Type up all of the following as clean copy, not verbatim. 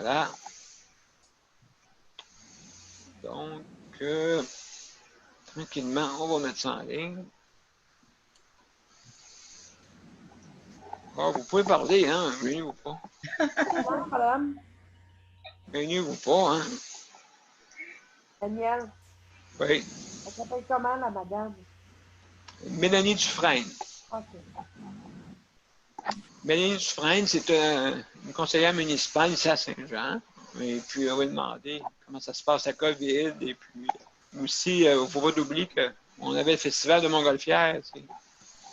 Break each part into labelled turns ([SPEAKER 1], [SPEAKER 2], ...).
[SPEAKER 1] Voilà. Donc, tranquillement, on va mettre ça en ligne. Oh, vous pouvez parler, hein? Gênez-vous pas.
[SPEAKER 2] Bonjour, madame.
[SPEAKER 1] Gênez-vous pas, hein?
[SPEAKER 2] Daniel,
[SPEAKER 1] Oui.
[SPEAKER 2] elle s'appelle comment, la madame?
[SPEAKER 1] Mélanie Dufresne.
[SPEAKER 2] OK.
[SPEAKER 1] Mélanie Dufresne, c'est une conseillère municipale ici à Saint-Jean. Et puis, on va demander comment ça se passe la COVID. Et puis, aussi, il ne faut pas oublier qu'on avait le festival de Montgolfière.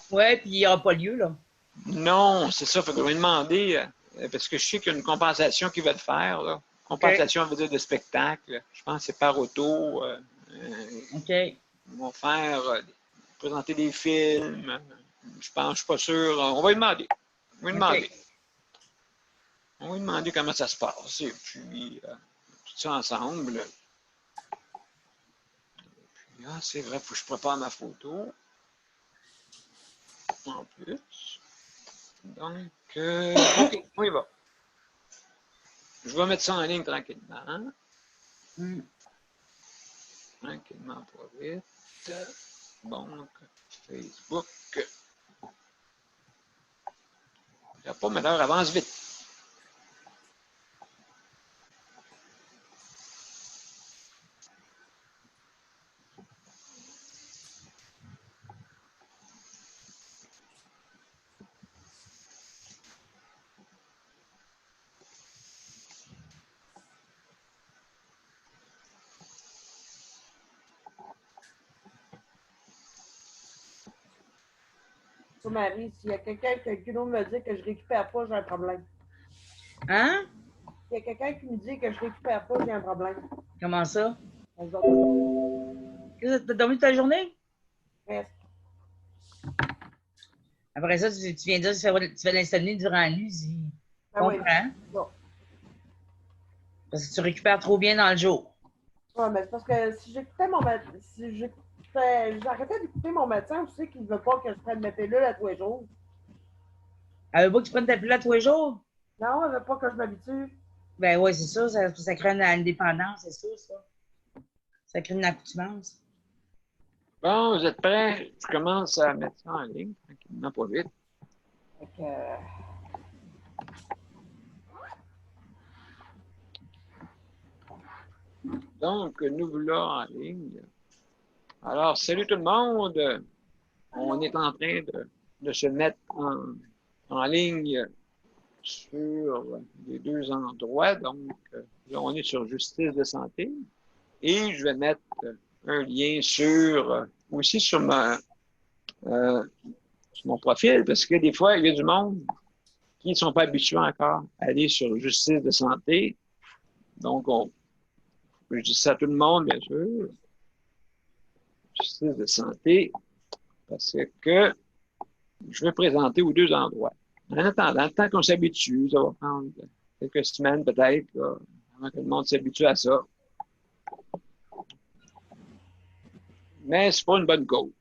[SPEAKER 3] Oui, puis il n'y aura pas lieu, là.
[SPEAKER 1] Non, c'est ça. Fait qu'on va demander, parce que je sais qu'il y a une compensation qu'ils veulent faire. Là. Compensation, veut dire de spectacle. Je pense que c'est par auto.
[SPEAKER 3] OK.
[SPEAKER 1] Ils vont faire, présenter des films. Je pense, je suis pas sûr. On va lui demander. On va lui demander.
[SPEAKER 3] OK.
[SPEAKER 1] On va lui demander comment ça se passe. Et puis, tout ça ensemble. Et puis, c'est vrai, il faut que je prépare ma photo. En plus. Donc, OK, on y va. Je vais mettre ça en ligne tranquillement. Tranquillement, pas vite. Donc, Facebook. Je ne sais pas, mais l'heure avance vite.
[SPEAKER 2] So, Marie, s'il y a quelqu'un qui a le culot de me dire que je récupère pas, j'ai un problème.
[SPEAKER 3] Hein?
[SPEAKER 2] S'il y a quelqu'un qui me dit que je récupère pas, j'ai un problème.
[SPEAKER 3] Comment ça?
[SPEAKER 2] Les autres,
[SPEAKER 3] T'as dormi toute la journée?
[SPEAKER 2] presque.
[SPEAKER 3] Après ça, tu viens dire que tu fais l'insomnie durant la nuit. Je
[SPEAKER 2] Oui.
[SPEAKER 3] comprends.
[SPEAKER 2] Bon.
[SPEAKER 3] Parce que tu récupères trop bien dans le jour.
[SPEAKER 2] Ouais, mais c'est parce que si j'écoutais mon médecin, si j'arrêtais d'écouter mon médecin, je sais qu'il ne veut pas que je prenne mes pilules à tous les jours.
[SPEAKER 3] Elle veut pas que tu prennes ta pilule tous les jours?
[SPEAKER 2] Non, elle veut pas que je m'habitue.
[SPEAKER 3] Ben oui, c'est ça, ça crée une dépendance, c'est sûr, ça. Ça crée une accoutumance.
[SPEAKER 1] Bon, vous êtes prêts? Je commence à mettre ça en ligne, tranquillement, pas vite.
[SPEAKER 2] Fait que,
[SPEAKER 1] Donc, nous voilà en ligne. Alors, salut tout le monde. On est en train de se mettre en ligne sur les deux endroits. Donc, là, on est sur Justice de santé. Et je vais mettre un lien aussi sur mon profil, parce que des fois, il y a du monde qui ne sont pas habitués encore à aller sur Justice de santé. Donc, je dis ça à tout le monde, bien sûr. Justice de santé, parce que je vais présenter aux deux endroits. En attendant, le temps qu'on s'habitue, ça va prendre quelques semaines peut-être, avant que le monde s'habitue à ça. Mais c'est pas une bonne cause.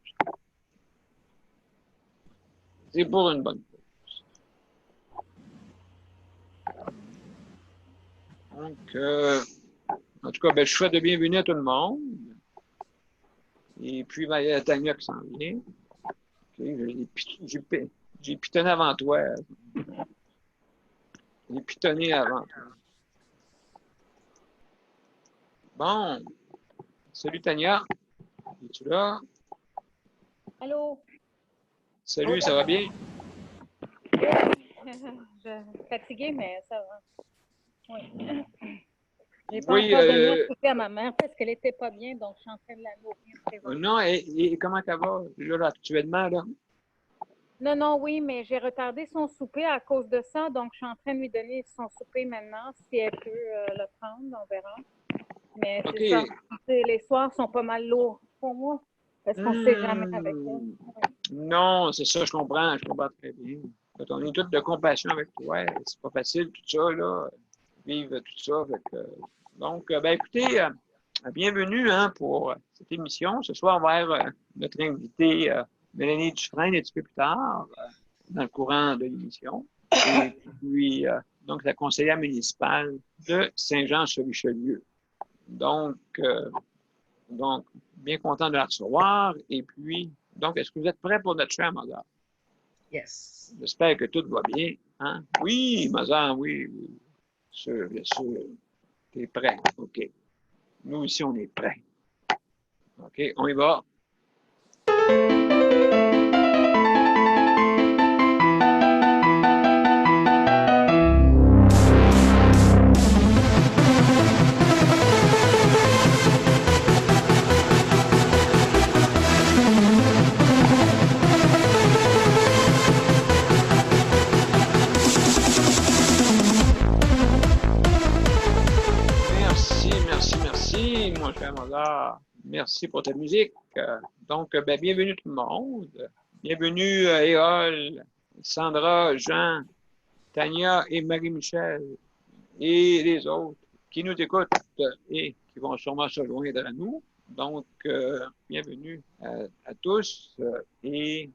[SPEAKER 1] C'est pour une bonne cause. Donc, en tout cas, ben, je souhaite de bienvenue à tout le monde. Et puis, ben, il y a Tania qui s'en vient. Okay, j'ai pitonné avant toi. J'ai pitonné avant toi. Bon. Salut Tania. Es-tu là?
[SPEAKER 4] Allô?
[SPEAKER 1] Salut, ça va bien?
[SPEAKER 4] Je suis fatiguée, mais ça va. Oui. J'ai pas
[SPEAKER 1] Oui,
[SPEAKER 4] encore donné à souper à ma mère parce qu'elle était pas bien, donc je suis en train de la nourrir présentement.
[SPEAKER 1] non, et comment ça va là, actuellement, là?
[SPEAKER 4] Non, oui, mais j'ai retardé son souper à cause de ça, donc je suis en train de lui donner son souper maintenant. Si elle peut le prendre, on verra. Mais c'est
[SPEAKER 1] OK.
[SPEAKER 4] ça. Les soirs sont pas mal lourds pour moi parce qu'on ne sait jamais avec elle. Oui.
[SPEAKER 1] Non, c'est ça, je comprends très bien. Quand on est tous de compassion avec toi, c'est pas facile tout ça, là, vivre tout ça. Donc, ben écoutez, bienvenue hein, pour cette émission. Ce soir, on va avoir notre invitée Mélanie Dufresne un petit peu plus tard, dans le courant de l'émission. Et puis, donc la conseillère municipale de Saint-Jean-sur-Richelieu. Donc, bien content de la recevoir. Et puis, donc, est-ce que vous êtes prêts pour notre cher Mozart?
[SPEAKER 3] Yes.
[SPEAKER 1] J'espère que tout va bien. Hein? Oui, Mozart, oui, oui. Bien sûr, bien sûr. T'es prêt? OK. Nous aussi, on est prêts. OK, on y va. Merci, mon cher Mozart. Merci pour ta musique. Donc, bienvenue tout le monde. Bienvenue Éole, Sandra, Jean, Tania et Marie-Michel et les autres qui nous écoutent et qui vont sûrement se joindre à nous. Donc, bienvenue à tous. Et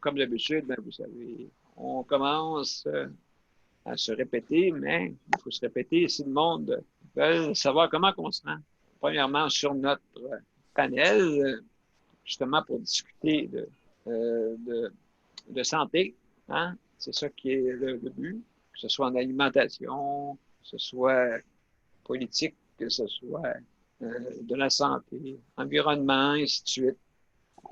[SPEAKER 1] comme d'habitude, vous savez, on commence à se répéter, mais il faut se répéter si le monde veut savoir comment on se rend. Premièrement, sur notre panel, justement pour discuter de santé. Hein? C'est ça qui est le but, que ce soit en alimentation, que ce soit politique, que ce soit de la santé, environnement, et ainsi de suite.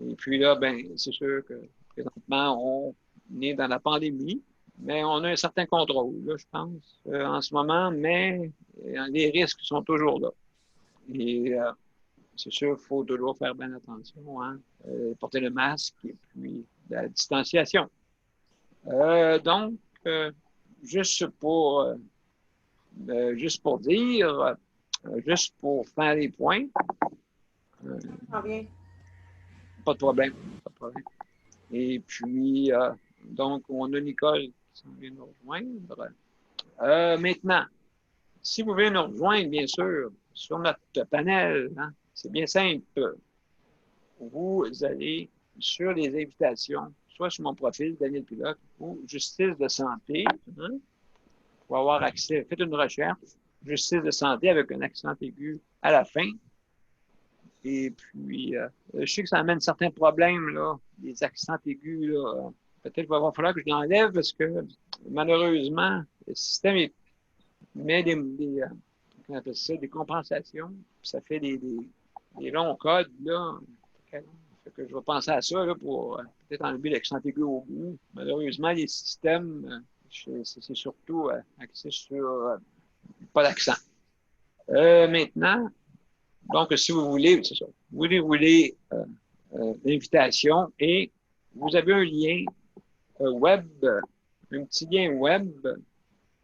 [SPEAKER 1] Et puis là, c'est sûr que présentement, on est dans la pandémie, mais on a un certain contrôle, là, je pense, en ce moment, mais les risques sont toujours là. Et c'est sûr, il faut toujours faire bien attention, hein? Porter le masque et puis la distanciation. Donc, juste pour dire, juste pour faire les points. Pas de problème, pas de problème. Et puis, donc, on a Nicole qui s'en vient nous rejoindre. Maintenant, si vous voulez nous rejoindre, bien sûr, sur notre panel, hein, c'est bien simple. Vous allez sur les invitations, soit sur mon profil, Daniel Pilote, ou Justice de santé, hein, pour avoir accès. Faites une recherche, Justice de santé avec un accent aigu à la fin. Et puis, je sais que ça amène certains problèmes, là, les accents aigus, là. Peut-être qu'il va falloir que je l'enlève parce que, malheureusement, le système met on appelle ça, des compensations. Puis ça fait des longs codes, là. Fait que je vais penser à ça, là, pour peut-être enlever l'accent aigu au bout. Malheureusement, les systèmes, c'est surtout axé sur pas d'accent. Maintenant, donc, si vous voulez, c'est ça, vous voulez l'invitation et vous avez un lien web, un petit lien web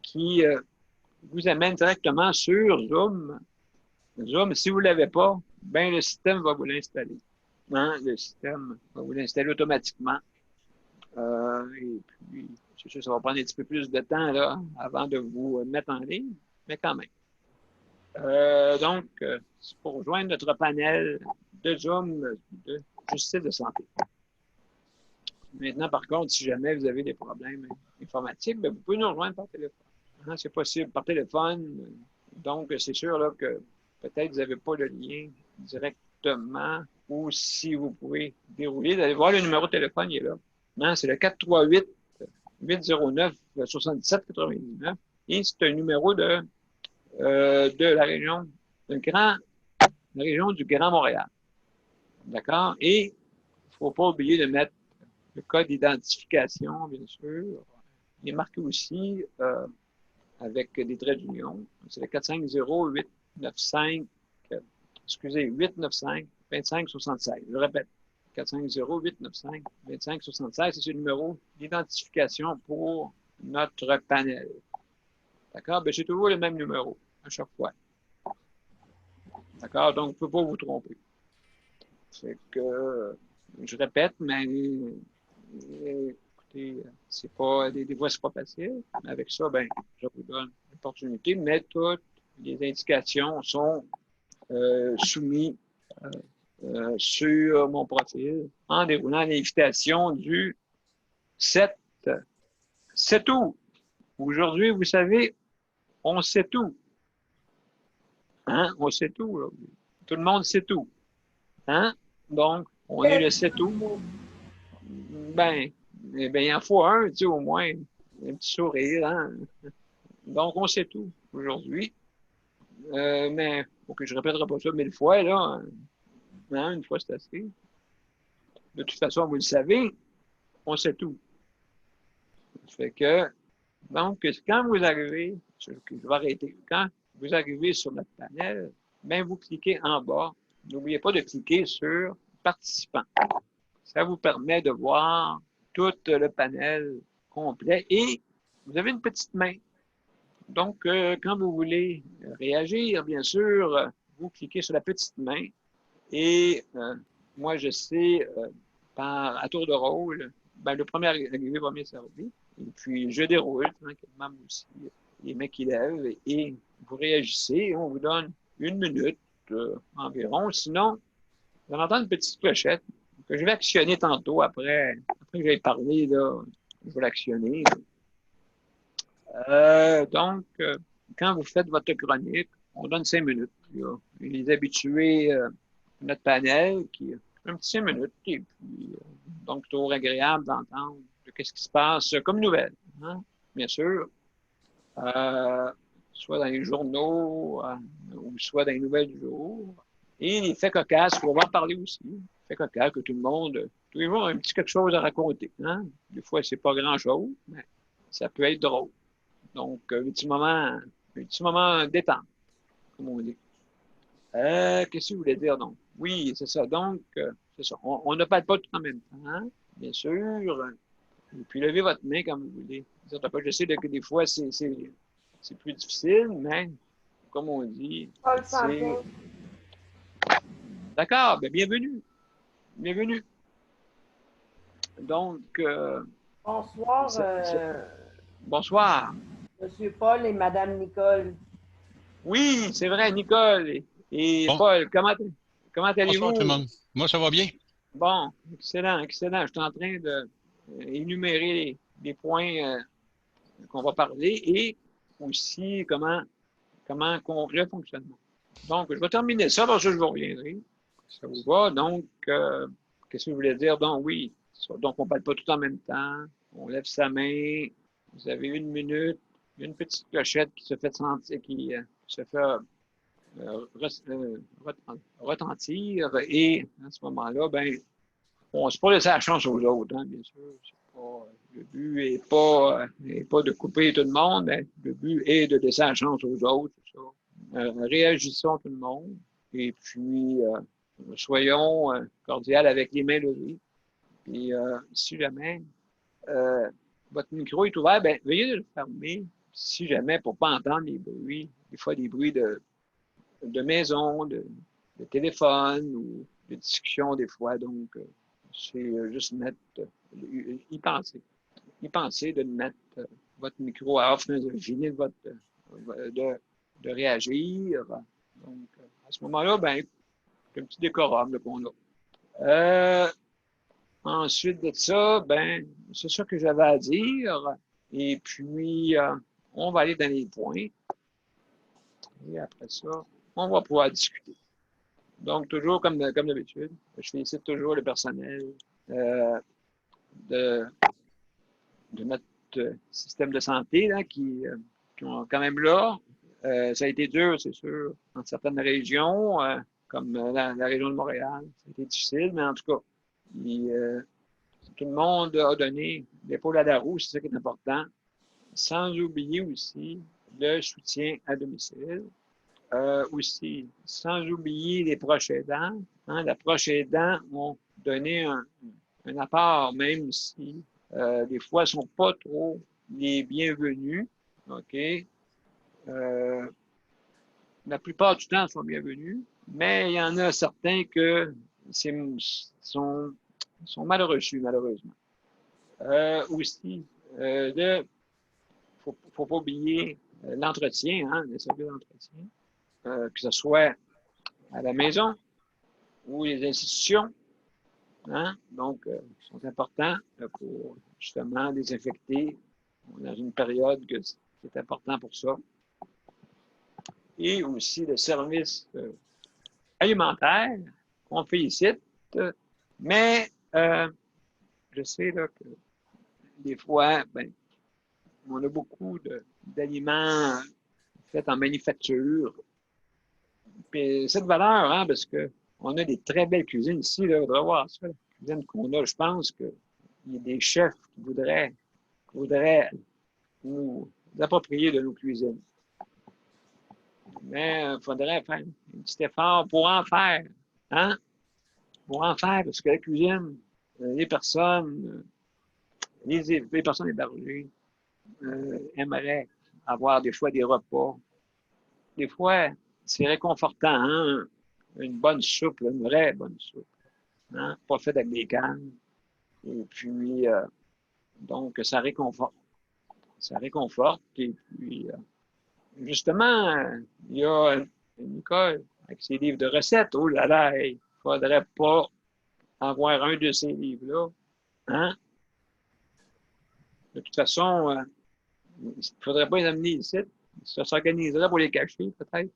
[SPEAKER 1] qui vous amène directement sur Zoom. Zoom, si vous ne l'avez pas, le système va vous l'installer. Hein? Le système va vous l'installer automatiquement. Et puis, c'est sûr, ça va prendre un petit peu plus de temps là, avant de vous mettre en ligne, mais quand même. Donc, c'est pour rejoindre notre panel de Zoom de justice de santé. Maintenant, par contre, si jamais vous avez des problèmes informatiques, vous pouvez nous rejoindre par téléphone. Hein, c'est possible par téléphone. Donc, c'est sûr là, que peut-être vous n'avez pas le lien directement ou si vous pouvez dérouler, d'aller voir le numéro de téléphone, il est là. Hein, c'est le 438-809-7799 et c'est un numéro de la région du Grand Montréal. D'accord? Et il ne faut pas oublier de mettre le code d'identification, bien sûr. Il est marqué aussi avec des traits d'union. C'est le 450-895-2576. Je répète, 450-895-2576. C'est le numéro d'identification pour notre panel. D'accord? C'est toujours le même numéro à chaque fois. D'accord? Donc, vous ne pouvez pas vous tromper. C'est que, je répète, mais écoutez, c'est pas, des fois, c'est pas facile. Mais avec ça, je vous donne l'opportunité, mais toutes les indications sont soumises sur mon profil en déroulant l'invitation du 7 août. Aujourd'hui, vous savez, on sait tout. Hein? On sait tout. Là. Tout le monde sait tout. Hein? Donc, on est le sait tout. Ben, eh ben, il en faut un, tu sais, au moins. Un petit sourire, hein? Donc, on sait tout aujourd'hui. Mais, ok, je répéterai pas ça 1000 fois, là. Hein? Une fois, c'est assez. De toute façon, vous le savez, on sait tout. Ça fait que, donc, quand vous arrivez, je vais arrêter, quand vous arrivez sur notre panel, ben, vous cliquez en bas. N'oubliez pas de cliquer sur participants. Ça vous permet de voir tout le panel complet et vous avez une petite main. Donc, quand vous voulez réagir, bien sûr, vous cliquez sur la petite main et moi, je sais, à tour de rôle, ben, le premier arrivé, premier servi. Et puis, je déroule tranquillement aussi les mains qui lèvent et vous réagissez. On vous donne 1 minute environ. Sinon, vous allez entendre une petite clochette que je vais actionner tantôt après que j'ai parlé, là, je vais l'actionner. Donc, quand vous faites votre chronique, on donne 5 minutes. Il y a les habitués de notre panel qui un petit 5 minutes. Et puis, donc, toujours agréable d'entendre qu'est-ce qui se passe comme nouvelle, hein, bien sûr. Soit dans les journaux ou soit dans les nouvelles du jour. Et les faits cocasses, on va en parler aussi. Les faits cocasses que tout le monde a un petit quelque chose à raconter. Hein? Des fois, c'est pas grand-chose, mais ça peut être drôle. Donc, un petit moment détente, comme on dit. Qu'est-ce que je voulais dire, donc? Oui, c'est ça. Donc, c'est ça. On ne parle pas tout en même temps, hein, bien sûr. Et puis, levez votre main comme vous voulez. Je sais que des fois, c'est plus difficile, mais comme on dit,
[SPEAKER 2] Paul
[SPEAKER 1] c'est...
[SPEAKER 2] Santin.
[SPEAKER 1] D'accord, ben bienvenue. Bienvenue. Donc,
[SPEAKER 2] Bonsoir,
[SPEAKER 1] bonsoir.
[SPEAKER 2] Monsieur Paul et Madame Nicole.
[SPEAKER 1] Oui, c'est vrai, Nicole et
[SPEAKER 5] Bon,
[SPEAKER 1] Paul, comment
[SPEAKER 5] bonsoir tout le
[SPEAKER 1] allez-vous?
[SPEAKER 5] monde. Moi, ça va bien.
[SPEAKER 1] Bon, excellent, excellent. Je suis en train de énumérer les points qu'on va parler et aussi comment concret le fonctionnement. Donc, je vais terminer ça, parce que je vous reviendrai. Ça vous va? Donc, qu'est-ce que je voulais dire? Donc, oui. Donc, on ne parle pas tout en même temps. On lève sa main. Vous avez 1 minute. Il y a une petite clochette qui se fait sentir, qui se fait retentir. Et à ce moment-là, ben, on ne se pas laisser la chance aux autres, hein, bien sûr. Le but n'est pas de couper tout le monde, mais le but est de laisser la chance aux autres. C'est ça. Réagissons tout le monde. Et puis, soyons cordiales avec les mains levées. Puis, si jamais votre micro est ouvert, ben, veuillez le fermer. Si jamais, pour ne pas entendre les bruits, des fois des bruits de maison, de téléphone ou de discussion des fois. Donc, c'est juste mettre, y penser. Y penser de mettre votre micro à off, de finir de réagir. Donc, à ce moment-là, ben, c'est un petit décorum qu'on a. Ensuite de ça, ben, c'est ça que j'avais à dire. Et puis, on va aller dans les points. Et après ça, on va pouvoir discuter. Donc, toujours comme d'habitude, je félicite toujours le personnel de notre système de santé là, qui sont quand même là. Ça a été dur, c'est sûr, dans certaines régions, comme la région de Montréal. Ça a été difficile, mais en tout cas, tout le monde a donné l'épaule à la roue, c'est ça qui est important. Sans oublier aussi le soutien à domicile. Aussi, sans oublier les proches aidants. Hein, les proches aidants ont donné un apport, même si des fois, ils ne sont pas trop les bienvenus. OK? La plupart du temps, ils sont bienvenus, mais il y en a certains que sont mal reçus, malheureusement. Aussi, faut pas oublier l'entretien, hein, le service d'entretien. Que ce soit à la maison ou les institutions. Hein? Donc, sont importants pour justement désinfecter. On est dans une période que c'est important pour ça. et aussi le service alimentaire, qu'on félicite. Mais je sais là, que des fois, ben, on a beaucoup d'aliments faits en manufacture. Puis cette valeur, hein, parce qu'on a des très belles cuisines ici, là, on devrait voir ça, la cuisine qu'on a. Je pense qu'il y a des chefs qui voudraient nous approprier de nos cuisines. Mais il faudrait faire un petit effort pour en faire. Hein? Pour en faire, parce que la cuisine, les personnes, les personnes hébergées aimeraient avoir des fois des repas. Des fois, c'est réconfortant, hein? Une bonne soupe, une vraie bonne soupe. Hein? Pas faite avec des cannes. Et puis, donc, ça réconforte. Ça réconforte. Et puis, justement, il y a Nicole avec ses livres de recettes. Oh là là, il ne faudrait pas avoir un de ces livres-là. Hein? De toute façon, il ne faudrait pas les amener ici. Ça s'organiserait pour les cacher, peut-être.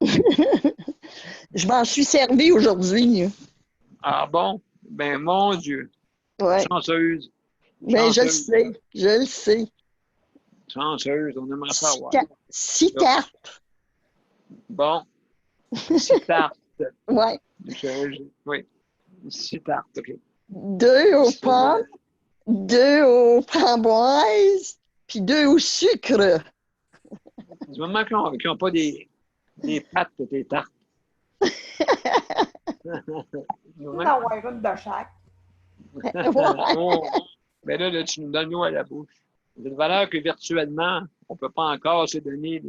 [SPEAKER 6] Je m'en suis servi aujourd'hui.
[SPEAKER 1] Ah bon? Ben, mon Dieu.
[SPEAKER 6] Ouais.
[SPEAKER 1] Chanceuse.
[SPEAKER 6] Mais je le
[SPEAKER 1] Chanceuse.
[SPEAKER 6] sais, je le sais.
[SPEAKER 1] Chanceuse, on aimerait savoir.
[SPEAKER 6] 6 cartes.
[SPEAKER 1] Bon. 6 tartes.
[SPEAKER 6] Ouais.
[SPEAKER 1] Oui. 6 tartes, OK.
[SPEAKER 6] 2 aux pommes, 2 aux framboises, puis 2 au sucre.
[SPEAKER 1] Du moment qu'ils n'ont pas des pâtes de tes tartes.
[SPEAKER 2] On va avoir une de chaque.
[SPEAKER 1] Oh, ben là, tu nous donnes l'eau à la bouche. C'est une valeur que virtuellement, on ne peut pas encore se donner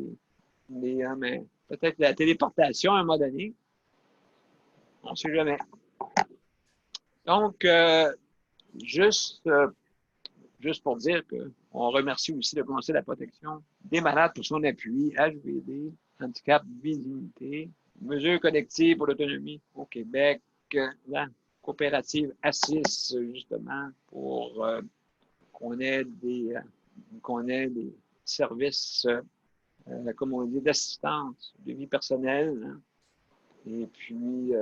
[SPEAKER 1] mais peut-être la téléportation à un moment donné. On ne sait jamais. Donc, juste pour dire qu'on remercie aussi le Conseil de la protection des malades pour son appui, HVD, handicap, visibilité, mesures collectives pour l'autonomie au Québec, la coopérative ASSIS, justement, pour qu'on ait des services, comme on dit, d'assistance de vie personnelle. Hein. Et puis,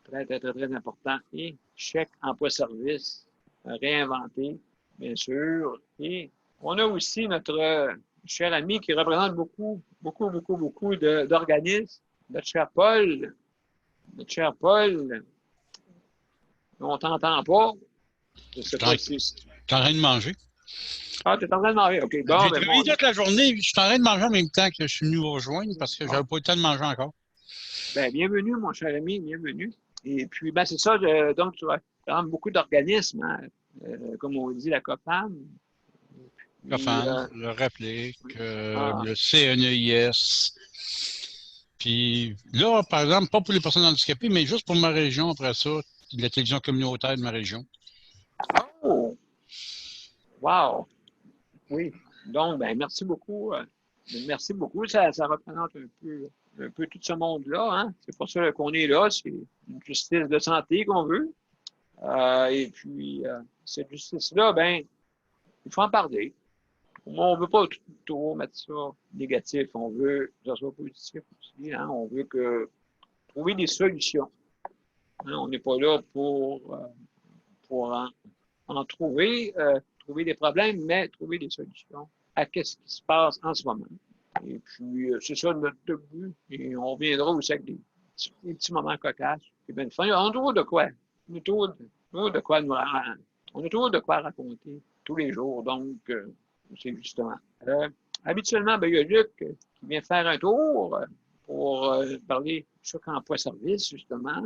[SPEAKER 1] très, très, très, très important. Et chèque emploi-service réinventé, bien sûr. Et on a aussi notre cher ami qui représente beaucoup d'organismes, notre cher Paul. Notre cher Paul, on t'entend pas. Je sais pas si...
[SPEAKER 5] T'es en train de manger.
[SPEAKER 1] Ah, t'es en train de manger. OK. Bon,
[SPEAKER 5] J'ai
[SPEAKER 1] ben
[SPEAKER 5] travaillé
[SPEAKER 1] bon.
[SPEAKER 5] toute la journée. Je suis en train de manger en même temps que je suis venu vous rejoindre parce que j'avais pas eu le temps de manger encore.
[SPEAKER 1] Ben, bienvenue, mon cher ami, bienvenue. Et puis, ben, c'est ça. Donc, tu vois, beaucoup d'organismes, hein, comme on dit, la COPAM.
[SPEAKER 5] COFAN, le RAPLIC, le CNEIS. Puis là, par exemple, pas pour les personnes handicapées, mais juste pour ma région, après ça, la télévision communautaire de ma région.
[SPEAKER 1] Oh! Wow! Oui. Donc, ben, merci beaucoup. Merci beaucoup. Ça représente un peu tout ce monde-là. Hein? C'est pour ça qu'on est là. C'est une justice de santé qu'on veut. Et puis, cette justice-là, ben, il faut en parler. On ne veut pas toujours mettre ça négatif. On veut que ça soit positif aussi. Hein? On veut trouver des solutions. Hein? On n'est pas là pour en trouver des problèmes, mais trouver des solutions à ce qui se passe en ce moment. Et puis, c'est ça notre but. Et on reviendra aussi avec des petits moments cocasses. Et bien, on a toujours de quoi. On a toujours de quoi on a toujours de quoi raconter tous les jours. Donc, c'est justement. Habituellement, ben, il y a Luc qui vient faire un tour pour parler de choc emploi-service, justement.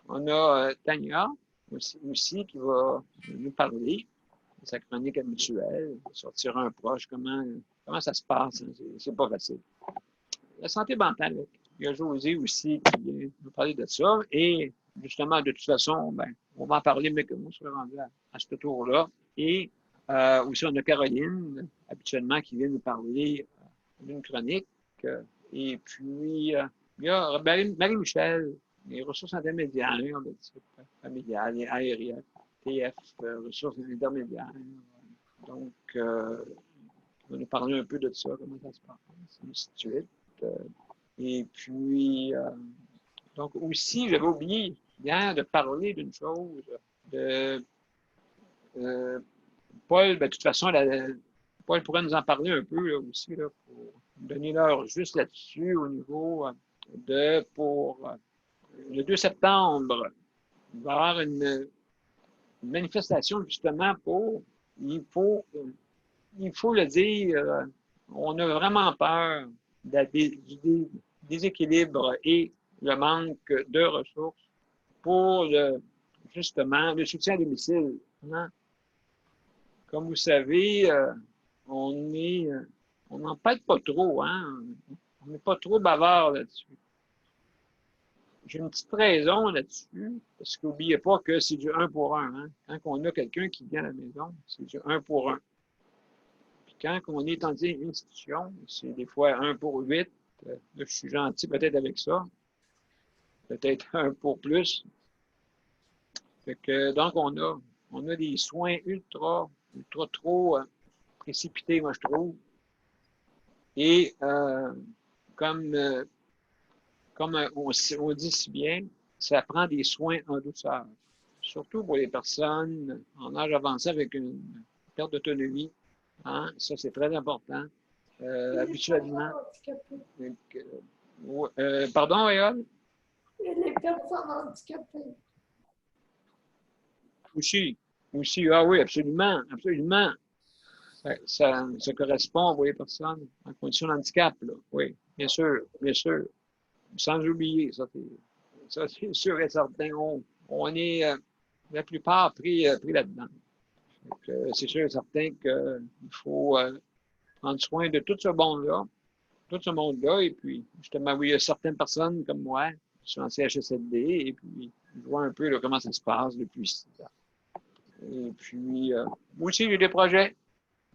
[SPEAKER 1] On a Tania aussi qui va nous parler de sa chronique habituelle, sortir un proche, comment ça se passe. Hein? C'est pas facile. La santé mentale, il y a José aussi qui vient nous parler de ça. Et justement, de toute façon, ben, on va en parler, mais que on sera rendu à ce tour-là. Et aussi, on a Caroline, habituellement, qui vient nous parler d'une chronique. Et puis, il y a Marie-Michel, les ressources intermédiaires, de type familial, et aériennes, TF, ressources intermédiaires. Donc, on va nous parler un peu de ça, comment ça se passe, ainsi de suite. Et puis, donc aussi, j'avais oublié hier de parler d'une chose. Paul, ben, de toute façon, Paul pourrait nous en parler un peu là, aussi, là, pour donner l'heure juste là-dessus au niveau pour le 2 septembre. Il va y avoir une manifestation justement il faut le dire, on a vraiment peur du déséquilibre et le manque de ressources pour justement le soutien à domicile. Hein? Comme vous savez, on n'en parle pas trop, hein? On n'est pas trop bavard là-dessus. J'ai une petite raison là-dessus, parce qu'oubliez pas que c'est du 1 pour 1. Hein? Quand on a quelqu'un qui vient à la maison, c'est du 1 pour 1. Puis quand on est dans une institution, c'est des fois 1 pour 8. Là, je suis gentil peut-être avec ça. Peut-être 1 pour plus. Fait que, donc, on a des soins ultra trop précipités, moi, je trouve. Et comme on dit si bien, ça prend des soins en douceur. Surtout pour les personnes en âge avancé avec une perte d'autonomie. Hein? Ça, c'est très important. Habituellement. Pardon, Éole?
[SPEAKER 2] Et les personnes handicapées.
[SPEAKER 1] Aussi, ah oui, absolument. Ça correspond aux personnes en condition de handicap, là. Oui, bien sûr. Sans oublier, ça c'est sûr et certain. On est la plupart pris là-dedans. C'est sûr et certain qu'il faut prendre soin de tout ce monde-là, et puis justement, oui, il y a certaines personnes comme moi qui sont en CHSLD, et puis je vois un peu là, comment ça se passe depuis 6 ans. Et puis, moi aussi, j'ai des projets.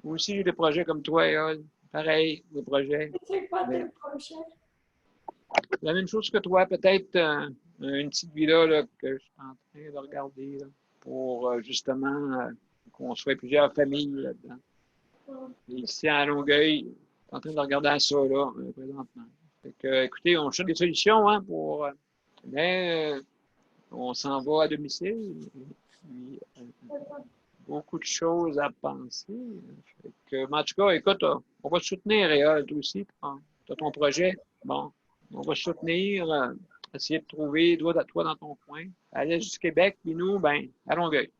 [SPEAKER 1] Moi aussi, j'ai des projets comme toi, Éole. Pareil, des projets.
[SPEAKER 2] C'est quoi tes projets?
[SPEAKER 1] La même chose que toi, peut-être une petite villa là, que je suis en train de regarder là, pour justement qu'on soit plusieurs familles là-dedans. Et ici, à Longueuil, je suis en train de regarder ça là, présentement. Fait que, écoutez, on cherche des solutions hein, mais on s'en va à domicile. Puis, beaucoup de choses à penser. Fait que, en tout cas, écoute, on va te soutenir, Réal, toi aussi. Tu as ton projet. Bon, on va te soutenir, essayer de trouver, toi dans ton coin, à l'est du Québec, puis nous, ben, à Longueuil.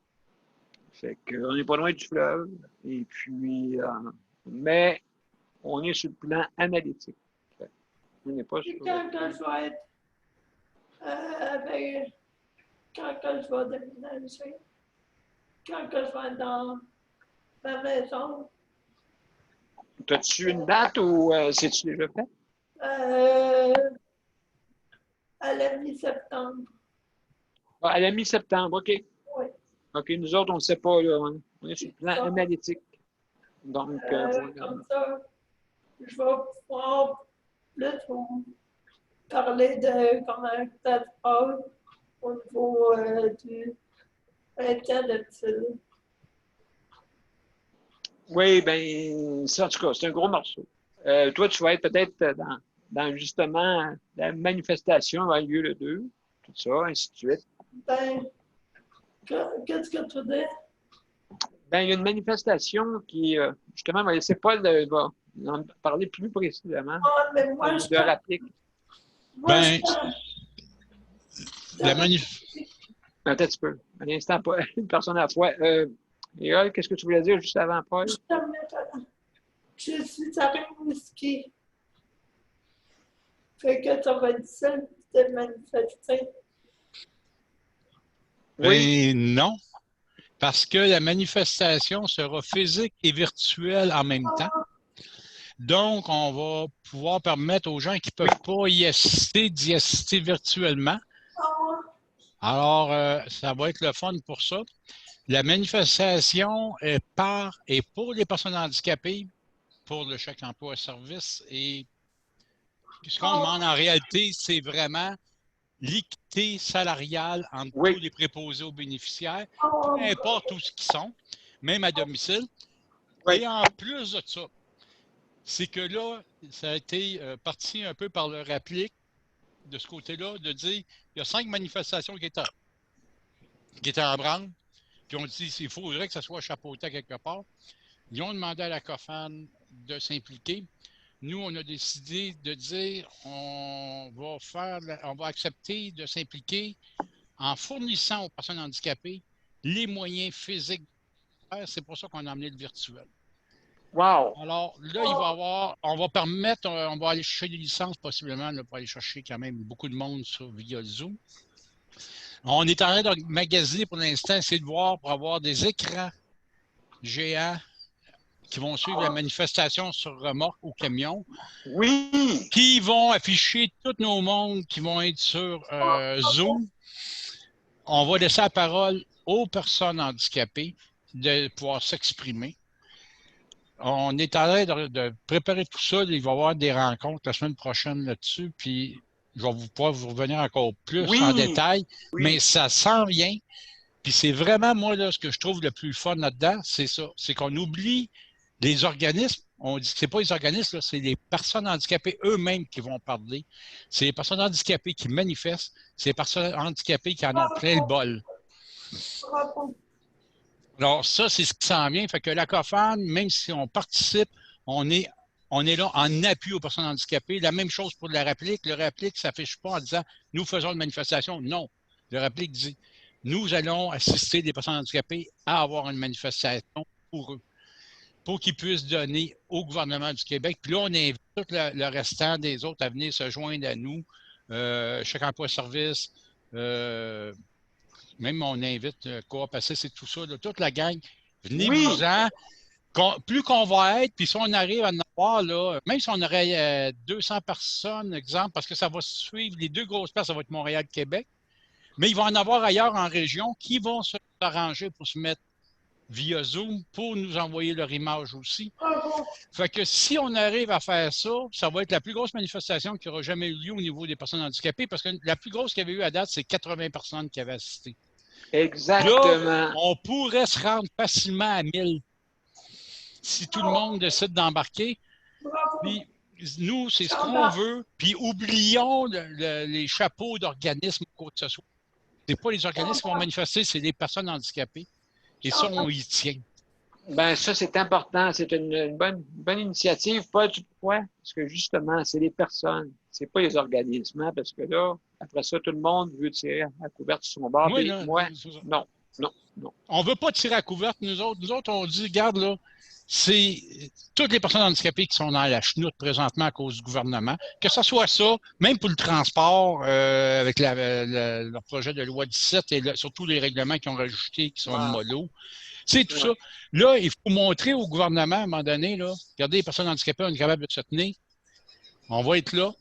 [SPEAKER 1] Fait qu'on n'est pas loin du fleuve. Et puis, mais on est sur le plan analytique. Fait, on n'est pas sur.
[SPEAKER 2] Quand je vais être quand je vais déménager, quand je vais être dans ma maison.
[SPEAKER 1] As-tu une date ou c'est-tu déjà fait?
[SPEAKER 2] À la mi-septembre.
[SPEAKER 1] Ah, à la mi-septembre, OK.
[SPEAKER 2] Oui.
[SPEAKER 1] OK, nous autres, on ne sait pas, là. On est sur le plan analytique. Donc,
[SPEAKER 2] comme ça, je vais pouvoir plus vous parler de comment ça se passe au niveau du maintien de domicile.
[SPEAKER 1] Oui, bien, ça, en tout cas, c'est un gros morceau. Toi, tu vas être peut-être dans justement la manifestation qui va lieu le 2, tout ça, ainsi de suite.
[SPEAKER 2] Ben, qu'est-ce que tu dis?
[SPEAKER 1] Ben, il y a une manifestation qui, justement, va laisser Paul va en parler plus précisément.
[SPEAKER 2] Ah, mais moi,
[SPEAKER 1] de rappeler.
[SPEAKER 5] Ben, la manif...
[SPEAKER 1] Attends un petit peu. À l'instant, pas une personne à la fois. Léol, qu'est-ce que tu voulais dire juste avant Paul?
[SPEAKER 2] Je suis à Rimouski. Fait que ça va être difficile de manifester.
[SPEAKER 5] Oui. Non, parce que la manifestation sera physique et virtuelle en même temps. Donc, on va pouvoir permettre aux gens qui ne peuvent pas y assister d'y assister virtuellement. Alors, ça va être le fun pour ça. La manifestation est par et pour les personnes handicapées, pour le chèque emploi et service. Et ce qu'on demande en réalité, c'est vraiment l'équité salariale entre tous les préposés aux bénéficiaires, peu importe où ils sont, même à domicile. Et en plus de ça, c'est que là, ça a été parti un peu par le réplique de ce côté-là, de dire il y a 5 manifestations qui étaient en branle, puis on dit qu'il faudrait que ça soit chapeauté quelque part. Ils ont demandé à la COFAN de s'impliquer. Nous, on a décidé de dire on va accepter de s'impliquer en fournissant aux personnes handicapées les moyens physiques de faire. C'est pour ça qu'on a amené le virtuel.
[SPEAKER 1] Wow!
[SPEAKER 5] Alors là, on va permettre, on va aller chercher des licences possiblement là, pour aller chercher quand même beaucoup de monde via Zoom. On est en train de magasiner pour l'instant, essayer de voir pour avoir des écrans géants qui vont suivre la manifestation sur remorque ou camion.
[SPEAKER 1] Oui!
[SPEAKER 5] Qui vont afficher tous nos mondes qui vont être sur Zoom. On va laisser la parole aux personnes handicapées de pouvoir s'exprimer. On est en train de préparer tout ça. Il va y avoir des rencontres la semaine prochaine là-dessus. Puis, je vais pouvoir vous revenir encore plus en détail. Oui. Mais ça s'en vient. Puis, c'est vraiment, moi, là, ce que je trouve le plus fun là-dedans, c'est ça. C'est qu'on oublie les organismes. On dit que ce n'est pas les organismes, c'est les personnes handicapées eux-mêmes qui vont parler. C'est les personnes handicapées qui manifestent. C'est les personnes handicapées qui en ont plein le bol. Alors, ça, c'est ce qui s'en vient. Fait que la COFAN, même si on participe, on est là en appui aux personnes handicapées. La même chose pour la réplique. Le réplique ne s'affiche pas en disant « nous faisons une manifestation ». Non. Le réplique dit « nous allons assister les personnes handicapées à avoir une manifestation pour eux ». Pour qu'ils puissent donner au gouvernement du Québec. Puis là, on invite tout le restant des autres à venir se joindre à nous. Chaque emploi service, même on invite Coop Assist et tout ça, là, toute la gang. Venez-vous-en. Plus qu'on va être, puis si on arrive à en avoir, là, même si on aurait 200 personnes, exemple, parce que ça va suivre, les 2 grosses places, ça va être Montréal-Québec, mais il va en avoir ailleurs en région qui vont se arranger pour se mettre via Zoom pour nous envoyer leur image aussi. Fait que si on arrive à faire ça, ça va être la plus grosse manifestation qui aura jamais eu lieu au niveau des personnes handicapées parce que la plus grosse qu'il y avait eu à date, c'est 80 personnes qui avaient assisté.
[SPEAKER 1] Exactement.
[SPEAKER 5] Là, on pourrait se rendre facilement à 1000 si tout le monde décide d'embarquer. Puis nous, c'est ce qu'on veut. Puis oublions les chapeaux d'organismes ou quoi que ce soit. C'est pas les organismes qui vont manifester, c'est les personnes handicapées. Et ça, on y tient.
[SPEAKER 1] Ben ça, c'est important. C'est une bonne initiative. Pas du poids, parce que justement, c'est les personnes. C'est pas les organismes. Hein, parce que là, après ça, tout le monde veut tirer à couverte sur son bord.
[SPEAKER 5] Oui,
[SPEAKER 1] non.
[SPEAKER 5] On veut pas tirer à couverte, nous autres. Nous autres, on dit, regarde là, c'est toutes les personnes handicapées qui sont dans la chenoute présentement à cause du gouvernement. Que ce soit ça, même pour le transport, avec leur projet de loi 17 et surtout les règlements qu'ils ont rajoutés qui sont mollo. C'est tout ça. Là, il faut montrer au gouvernement à un moment donné, là, regardez, les personnes handicapées, on est capable de se tenir. On va être là.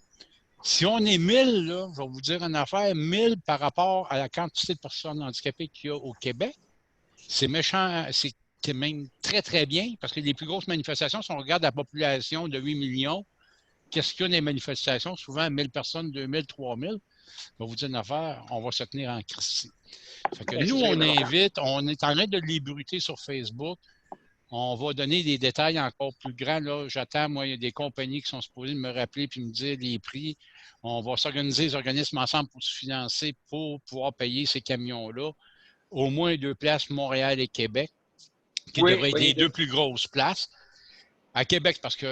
[SPEAKER 5] Si on est 1000, là, je vais vous dire une affaire, 1000 par rapport à la quantité de personnes handicapées qu'il y a au Québec, c'est méchant, c'est même très, très bien, parce que les plus grosses manifestations, si on regarde la population de 8 millions, qu'est-ce qu'il y a dans les manifestations? Souvent 1000 personnes, 2000, 3000. Je vais vous dire une affaire, on va se tenir en crise. Fait que nous, on invite, on est en train de l'ébruiter sur Facebook. On va donner des détails encore plus grands. Là, j'attends, moi, il y a des compagnies qui sont supposées me rappeler puis me dire les prix. On va s'organiser les organismes ensemble pour se financer pour pouvoir payer ces camions-là. Au moins 2 places, Montréal et Québec, qui devraient être les 2 plus grosses places. À Québec, parce qu'on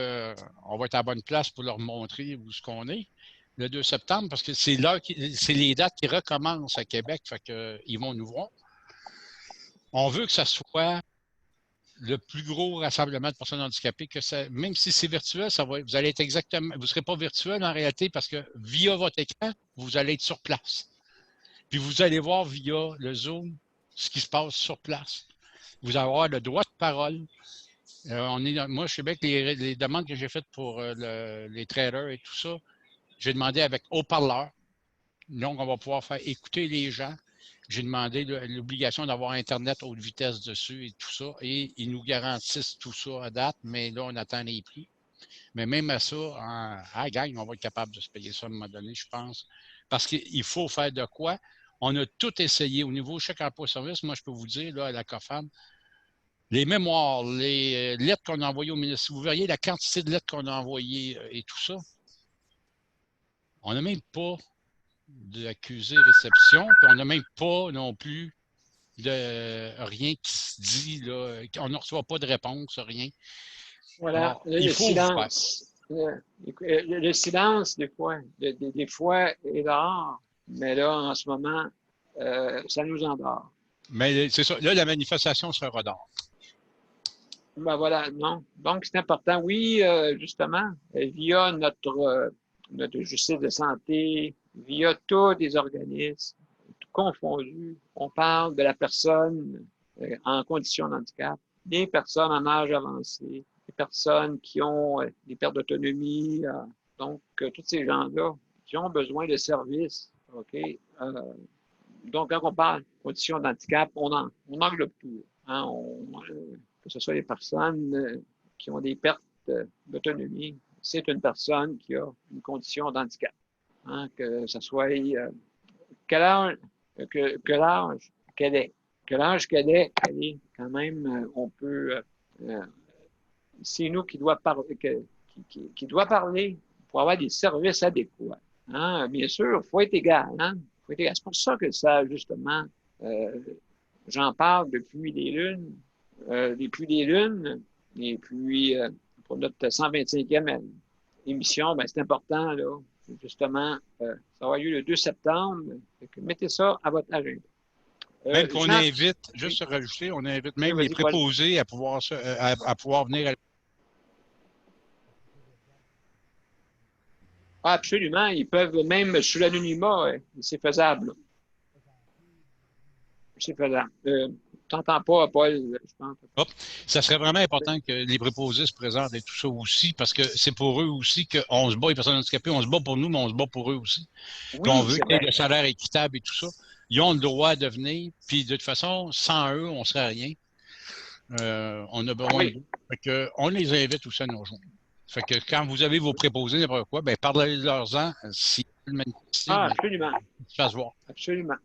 [SPEAKER 5] va être à la bonne place pour leur montrer où ce qu'on est. Le 2 septembre, parce que c'est les dates qui recommencent à Québec, fait qu'ils vont nous voir. On veut que ça soit le plus gros rassemblement de personnes handicapées, que ça, même si c'est virtuel, vous allez être exactement, vous ne serez pas virtuel en réalité parce que via votre écran, vous allez être sur place. Puis vous allez voir via le Zoom ce qui se passe sur place. Vous allez avoir le droit de parole. Moi, je sais bien que les demandes que j'ai faites pour les trailers et tout ça, j'ai demandé avec haut-parleur. Donc, on va pouvoir faire écouter les gens. J'ai demandé l'obligation d'avoir Internet haute vitesse dessus et tout ça. Et ils nous garantissent tout ça à date, mais là, on attend les prix. Mais même à ça, gang, on va être capable de se payer ça à un moment donné, je pense. Parce qu'il faut faire de quoi? On a tout essayé. Au niveau de chaque emploi service, moi, je peux vous dire, là, à la COFAN, les mémoires, les lettres qu'on a envoyées au ministre. Vous verriez la quantité de lettres qu'on a envoyées et tout ça. On n'a même pas d'accusé-réception, puis on n'a même pas non plus de rien qui se dit, là. On ne reçoit pas de réponse, rien.
[SPEAKER 1] Voilà,
[SPEAKER 5] Alors, il faut
[SPEAKER 1] silence. Le silence, des fois est rare, mais là, en ce moment, ça nous endort.
[SPEAKER 5] Mais c'est ça. Là, la manifestation sera d'or.
[SPEAKER 1] Ben voilà, non. Donc, c'est important. Oui, justement, via notre justice de santé, via tous les organismes confondus, on parle de la personne en condition de handicap, des personnes en âge avancé, des personnes qui ont des pertes d'autonomie, donc tous ces gens-là qui ont besoin de services, OK? Donc, quand on parle de condition de handicap, on englobe tout. Hein? Que ce soit les personnes qui ont des pertes d'autonomie, c'est une personne qui a une condition d'handicap. Hein? Que ce soit quel âge qu'elle est. Que l'âge qu'elle est, quand même, on peut. C'est nous qui doit parler, qui doit parler pour avoir des services adéquats. Hein? Bien sûr, il faut être égal. Hein? C'est pour ça que ça, justement, j'en parle depuis des lunes. Et puis pour notre 125e émission, ben, c'est important, là, justement, ça va eu le 2 septembre. Mettez ça à votre agenda.
[SPEAKER 5] Même qu'on invite, juste se rajouter, on invite même les préposés à pouvoir venir.
[SPEAKER 1] Ah, absolument, ils peuvent même sous l'anonymat, c'est faisable. C'est faisable. T'entends pas, Paul, je pense.
[SPEAKER 5] Oh, ça serait vraiment important que les préposés se présentent et tout ça aussi, parce que c'est pour eux aussi qu'on se bat, les personnes handicapées, on se bat pour nous, mais on se bat pour eux aussi. Oui, on veut qu'il y ait le salaire équitable et tout ça. Ils ont le droit de venir, puis de toute façon, sans eux, on ne serait rien. On a besoin d'eux. Fait que, on les invite aussi à nous rejoindre. Fait que quand vous avez vos préposés, n'importe quoi, ben parlez-leur-en s'ils veulent manifester.
[SPEAKER 1] Absolument.
[SPEAKER 5] Ça se voit.
[SPEAKER 1] Absolument.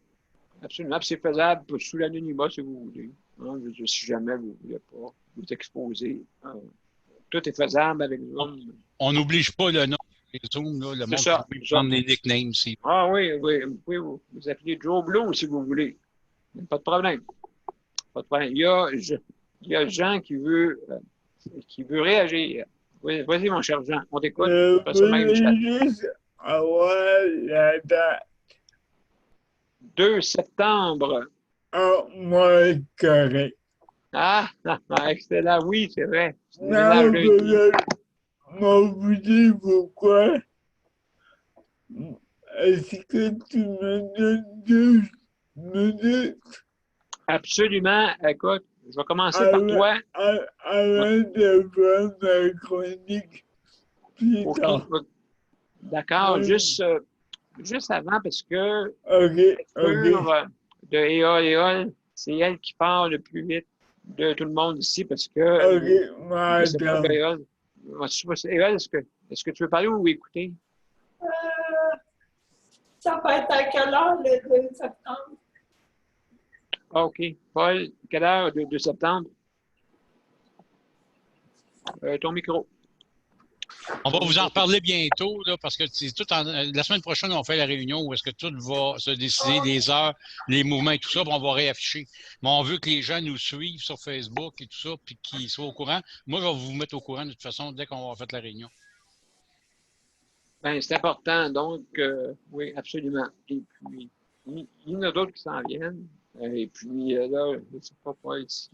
[SPEAKER 1] Absolument. C'est faisable sous l'anonymat si vous voulez. Hein, je veux dire, si jamais vous ne voulez pas vous exposer. Tout est faisable avec Zoom.
[SPEAKER 5] On n'oblige pas le nom des Zoom, là, le monde peut prendre des nicknames ici.
[SPEAKER 1] Ah oui, vous pouvez vous appelez Joe Blow si vous voulez. Pas de problème. Pas de problème. Il y a Jean qui veut réagir. Vas-y, mon cher Jean, on t'écoute.
[SPEAKER 7] Juste avoir la date.
[SPEAKER 1] 2 septembre.
[SPEAKER 7] Ah, moi, correct.
[SPEAKER 1] Ah, excellent. Oui, c'est vrai.
[SPEAKER 7] Non, vous dites pourquoi? Est-ce que tu me donnes 2 minutes?
[SPEAKER 1] Absolument. Écoute, je vais commencer par toi.
[SPEAKER 7] Avant de prendre ma chronique.
[SPEAKER 1] D'accord, juste avant, parce que de EOL, c'est elle qui parle le plus vite de tout le monde ici, parce que EOL, est-ce que tu veux parler ou écouter?
[SPEAKER 2] Ça va être à quelle heure le 2 septembre?
[SPEAKER 1] OK. Paul, quelle heure le 2 septembre? Ton micro.
[SPEAKER 5] On va vous en reparler bientôt, là, parce que la semaine prochaine, on fait la réunion où est-ce que tout va se décider, les heures, les mouvements et tout ça, puis on va réafficher. Mais on veut que les gens nous suivent sur Facebook et tout ça, puis qu'ils soient au courant. Moi, je vais vous mettre au courant de toute façon dès qu'on va faire la réunion.
[SPEAKER 1] Bien, c'est important. Donc, oui, absolument. Et puis, il y en a d'autres qui s'en viennent. Et puis, là, je ne sais pas si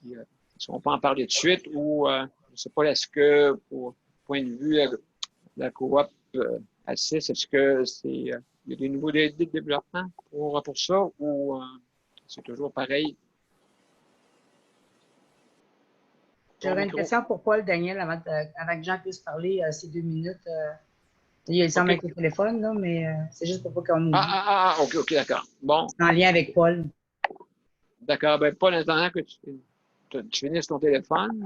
[SPEAKER 1] on peut en parler tout de suite ou je ne sais pas, est-ce que, pour point de vue de la coop à 6, est-ce que il y a des nouveaux délais de développement pour ça ou c'est toujours pareil?
[SPEAKER 3] J'aurais une question pour Paul, Daniel, avant que Jean puisse parler ces 2 minutes. Il semble avec le téléphone, là, mais c'est juste pour pas qu'on oublie.
[SPEAKER 1] OK, d'accord. Bon.
[SPEAKER 3] En lien avec Paul.
[SPEAKER 1] D'accord. Ben, Paul, en attendant que tu finisses ton téléphone,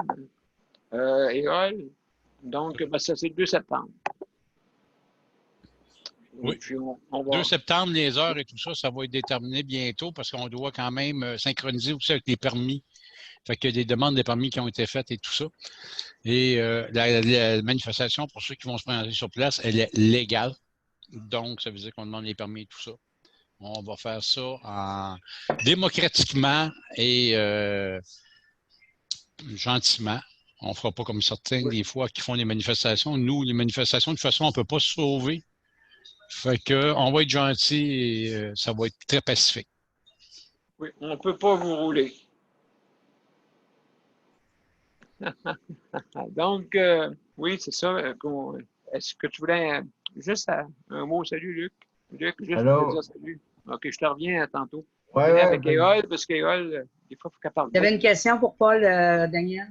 [SPEAKER 1] donc, ben, ça, c'est le 2 septembre.
[SPEAKER 5] Oui. Puis on va... 2 septembre, les heures et tout ça, ça va être déterminé bientôt parce qu'on doit quand même synchroniser aussi avec les permis. Fait qu'il y a des demandes de permis qui ont été faites et tout ça. Et la manifestation, pour ceux qui vont se présenter sur place, elle est légale. Donc, ça veut dire qu'on demande les permis et tout ça. On va faire ça démocratiquement et gentiment. On ne fera pas comme certains, des fois, qui font des manifestations. Nous, les manifestations, de toute façon, on ne peut pas se sauver. Fait qu'on va être gentil et ça va être très pacifique.
[SPEAKER 1] Oui, on ne peut pas vous rouler. Donc, oui, c'est ça. Est-ce que tu voulais juste un mot? Salut, Luc. Luc, juste pour te dire salut. OK, je te reviens tantôt.
[SPEAKER 7] Ouais,
[SPEAKER 1] avec Éole, parce qu'Éole, des fois, il faut qu'elle parle.
[SPEAKER 3] Il y avait une question pour Paul, Daniel.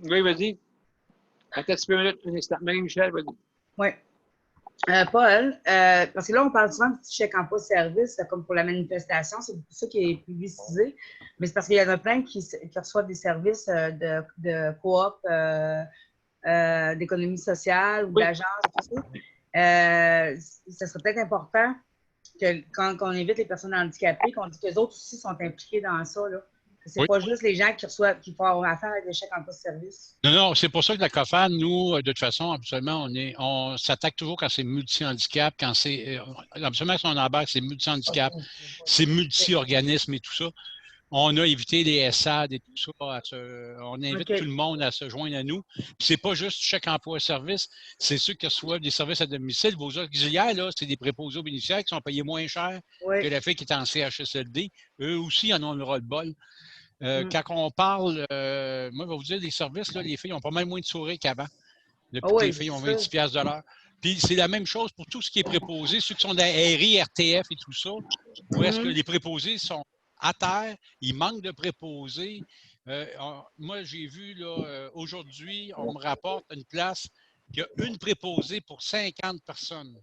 [SPEAKER 1] Oui, vas-y. Attends un petit peu, un instant. Marie-Michel, vas-y.
[SPEAKER 3] Oui. Paul, parce que là, on parle souvent du chèque emploi-service, comme pour la manifestation, c'est ça qui est publicisé, mais c'est parce qu'il y en a plein qui reçoivent des services de coop, d'économie sociale ou d'agence, tout ça. Ça serait peut-être important que quand on invite les personnes handicapées, qu'on dit que les autres aussi sont impliqués dans ça, là. C'est pas juste les gens qui font avoir affaire avec le chèque emploi-service.
[SPEAKER 5] Non, c'est pour ça que la COFAN, nous, de toute façon, absolument, on s'attaque toujours quand c'est multi-handicap, quand c'est. Absolument, si on embarque, c'est multi-handicap, c'est multi-organisme et tout ça. On a évité les SAD et tout ça. On invite tout le monde à se joindre à nous. Puis c'est pas juste chèque emploi-service, c'est ceux qui reçoivent des services à domicile. Vos auxiliaires, là, c'est des préposés aux bénéficiaires qui sont payés moins cher que la fille qui est en CHSLD. Eux aussi en ont le ras-le-bol. Quand on parle, moi, je vais vous dire, les services, là, les filles ont pas mal moins de sourires qu'avant. Depuis que les filles ont 20 piastres de l'heure. Puis c'est la même chose pour tout ce qui est préposé, ceux qui sont de la RI, RTF et tout ça, où est-ce que les préposés sont à terre, il manque de préposés. Moi, j'ai vu, là, aujourd'hui, on me rapporte une place qui a une préposée pour 50 personnes.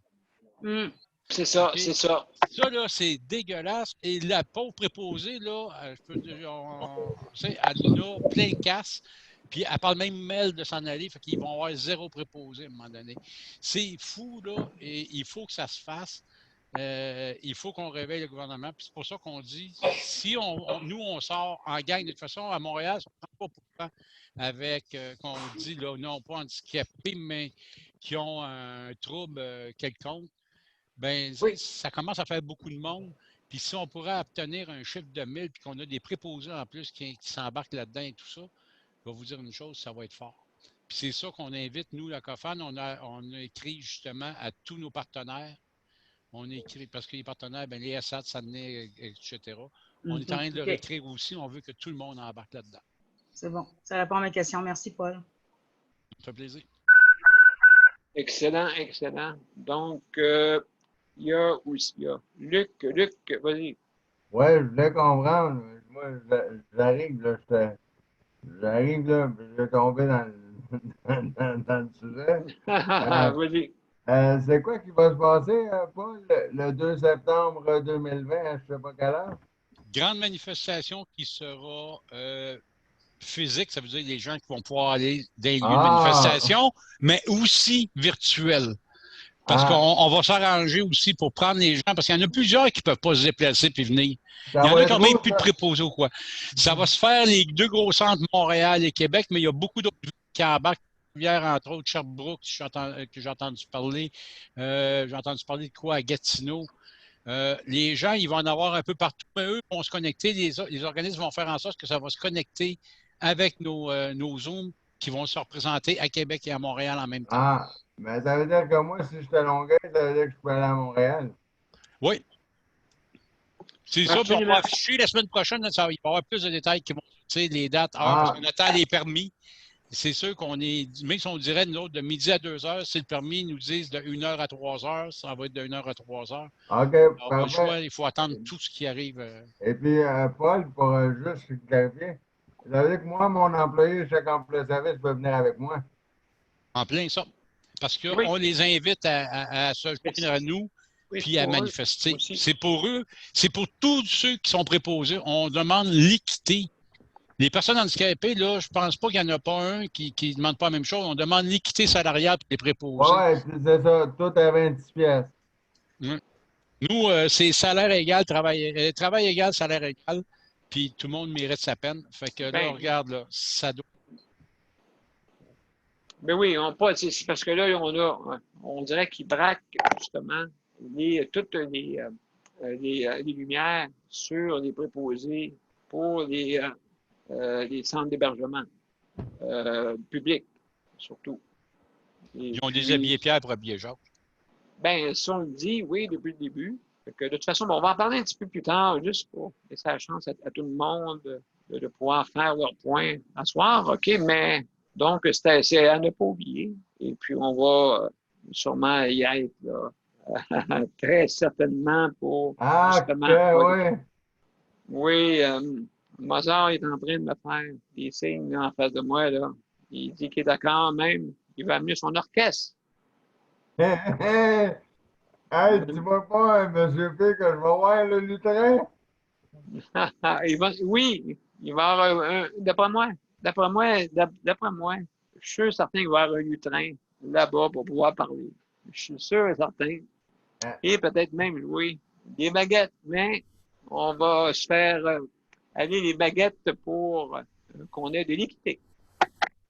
[SPEAKER 1] C'est ça, c'est ça.
[SPEAKER 5] Ça, là, c'est dégueulasse. Et la pauvre préposée, là, je peux dire, elle a plein de casse. Puis elle parle même mail de s'en aller, fait qu'ils vont avoir 0 préposé à un moment donné. C'est fou, là, et il faut que ça se fasse. Il faut qu'on réveille le gouvernement. Puis c'est pour ça qu'on dit, si nous, on sort en gang, de toute façon, à Montréal, ça ne prend pas pourtant avec, qu'on dit, là, non pas handicapés, mais qui ont un trouble quelconque. Bien, ça commence à faire beaucoup de monde. Puis si on pourrait obtenir un chiffre de 1000 puis qu'on a des préposés en plus qui s'embarquent là-dedans et tout ça, je vais vous dire une chose, ça va être fort. Puis c'est ça qu'on invite, nous, la COFAN, on a écrit justement à tous nos partenaires. On écrit, parce que les partenaires, bien, les SAD, SADNET, etc. On est en train de leur écrire aussi. On veut que tout le monde embarque là-dedans.
[SPEAKER 3] C'est bon. Ça répond à ma question. Merci, Paul.
[SPEAKER 5] Ça fait plaisir.
[SPEAKER 1] Excellent, excellent. Donc, il y a Luc, vas-y.
[SPEAKER 7] Oui, je voulais comprendre. Moi, j'arrive, là, je vais tomber dans le sujet.
[SPEAKER 1] Vas-y.
[SPEAKER 7] C'est quoi qui va se passer, Paul, le 2 septembre 2020, à je ne sais pas quelle heure?
[SPEAKER 5] Grande manifestation qui sera physique, ça veut dire les gens qui vont pouvoir aller dans les lieux de manifestation, mais aussi virtuelle. Parce qu'on va s'arranger aussi pour prendre les gens, parce qu'il y en a plusieurs qui ne peuvent pas se déplacer puis venir. Il y en a qui n'ont même plus de préposés ou quoi. Ça va se faire les 2 gros centres, Montréal et Québec, mais il y a beaucoup d'autres qui embarquent. Entre autres, Sherbrooke, que j'ai entendu parler. J'ai entendu parler de quoi à Gatineau. Les gens, ils vont en avoir un peu partout, mais eux vont se connecter. Les organismes vont faire en sorte que ça va se connecter avec nos Zooms qui vont se représenter à Québec et à Montréal en même temps.
[SPEAKER 7] Mais ça veut dire que moi, si je suis à Longueuil, ça veut dire que je peux aller à Montréal.
[SPEAKER 5] Oui. C'est ça, puis on va afficher la semaine prochaine, il va y avoir plus de détails qui vont sortir, les dates, parce qu'on attend les permis. C'est sûr qu'on est, même si on dirait, nous autres, de midi à 2 heures, si le permis nous disent de 1 heure à 3 heures, ça va être de 1 heure à 3 heures.
[SPEAKER 7] OK,
[SPEAKER 5] alors, choix, il faut attendre tout ce qui arrive.
[SPEAKER 7] Et puis, Paul, pour juste clarifier, ça veut dire que moi, mon employé, chaque emploi-service peut venir avec moi.
[SPEAKER 5] En plein ça. Parce qu'on les invite à se joindre à nous puis à manifester. C'est pour eux, c'est pour tous ceux qui sont préposés. On demande l'équité. Les personnes handicapées, là, je ne pense pas qu'il n'y en a pas un qui ne demande pas la même chose. On demande l'équité salariale pour les préposés.
[SPEAKER 7] Oui, c'est ça. Tout à 26 pièces.
[SPEAKER 5] Nous, c'est salaire égal, travail égal, salaire égal. puis tout le monde mérite sa peine. Fait que là,
[SPEAKER 1] Ben,
[SPEAKER 5] regarde, là, ça doit...
[SPEAKER 1] Mais oui, c'est parce que là, on dirait qu'ils braquent justement toutes les lumières sur les préposés pour les centres d'hébergement publics, surtout.
[SPEAKER 5] Ils ont déshabillé Pierre pour habiller Jacques.
[SPEAKER 1] Ben, ça, on le dit, oui, depuis le début. Fait que, de toute façon, on va en parler un petit peu plus tard, juste pour laisser la chance à tout le monde de pouvoir faire leur point à soir, OK? Mais donc, c'est à ne pas oublier. Et puis, on va sûrement y être là, très certainement pour justement.
[SPEAKER 7] Oui.
[SPEAKER 1] Oui, Mozart est en train de me faire des signes là, en face de moi. Là. Il dit qu'il est d'accord même. Il va amener son orchestre.
[SPEAKER 7] Hey, tu vas pas, M. P, que je vais voir le lutrin?
[SPEAKER 1] Oui, il va y avoir d'après moi, je suis sûr et certain qu'il va y avoir un lutrin là-bas pour pouvoir parler. Je suis sûr et certain. Et peut-être même jouer des baguettes, mais on va se faire aller les baguettes pour qu'on ait de l'équité.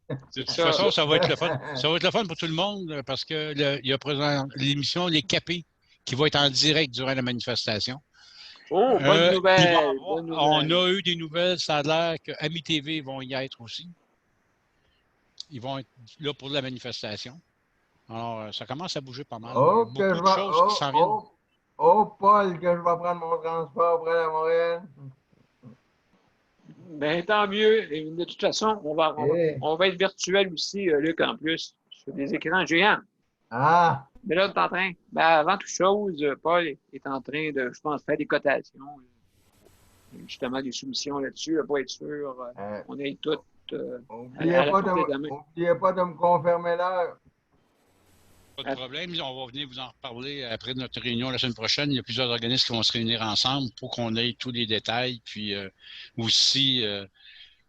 [SPEAKER 5] De toute façon, ça va être le fun. Ça va être le fun pour tout le monde parce qu'il y a présent l'émission Les Capés qui va être en direct durant la manifestation.
[SPEAKER 1] Oh, bonne nouvelle!
[SPEAKER 5] On a eu des nouvelles. Ça a l'air qu'Ami TV vont y être aussi. Ils vont être là pour la manifestation. Alors, ça commence à bouger pas mal.
[SPEAKER 7] Oh,
[SPEAKER 5] Il y a beaucoup de choses qui s'en viennent.
[SPEAKER 7] Paul, que je vais prendre mon transport pour aller à Montréal.
[SPEAKER 1] Ben, tant mieux. Et de toute façon, on va être virtuel aussi, Luc, en plus, sur des écrans géants.
[SPEAKER 7] Ah!
[SPEAKER 1] Mais là, tu es en train, avant toute chose, Paul est en train de, je pense, faire des cotations, justement des soumissions là-dessus, pour être sûr qu'on ait toutes.
[SPEAKER 7] N'oubliez pas de me confirmer l'heure.
[SPEAKER 5] Pas de problème. On va venir vous en reparler après notre réunion la semaine prochaine. Il y a plusieurs organismes qui vont se réunir ensemble pour qu'on ait tous les détails, puis aussi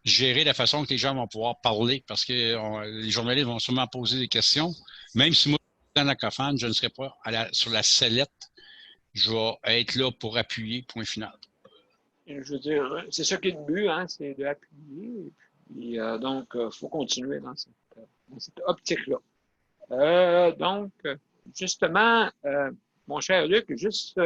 [SPEAKER 5] gérer la façon que les gens vont pouvoir parler, parce que les journalistes vont sûrement poser des questions. Même si moi, je suis francophone, je ne serai pas sur la sellette. Je vais être là pour appuyer, point final.
[SPEAKER 1] Je veux dire, c'est ça qui est le but, hein, c'est d'appuyer. Et donc, il faut continuer dans cette optique-là. Donc, justement, mon cher Luc, juste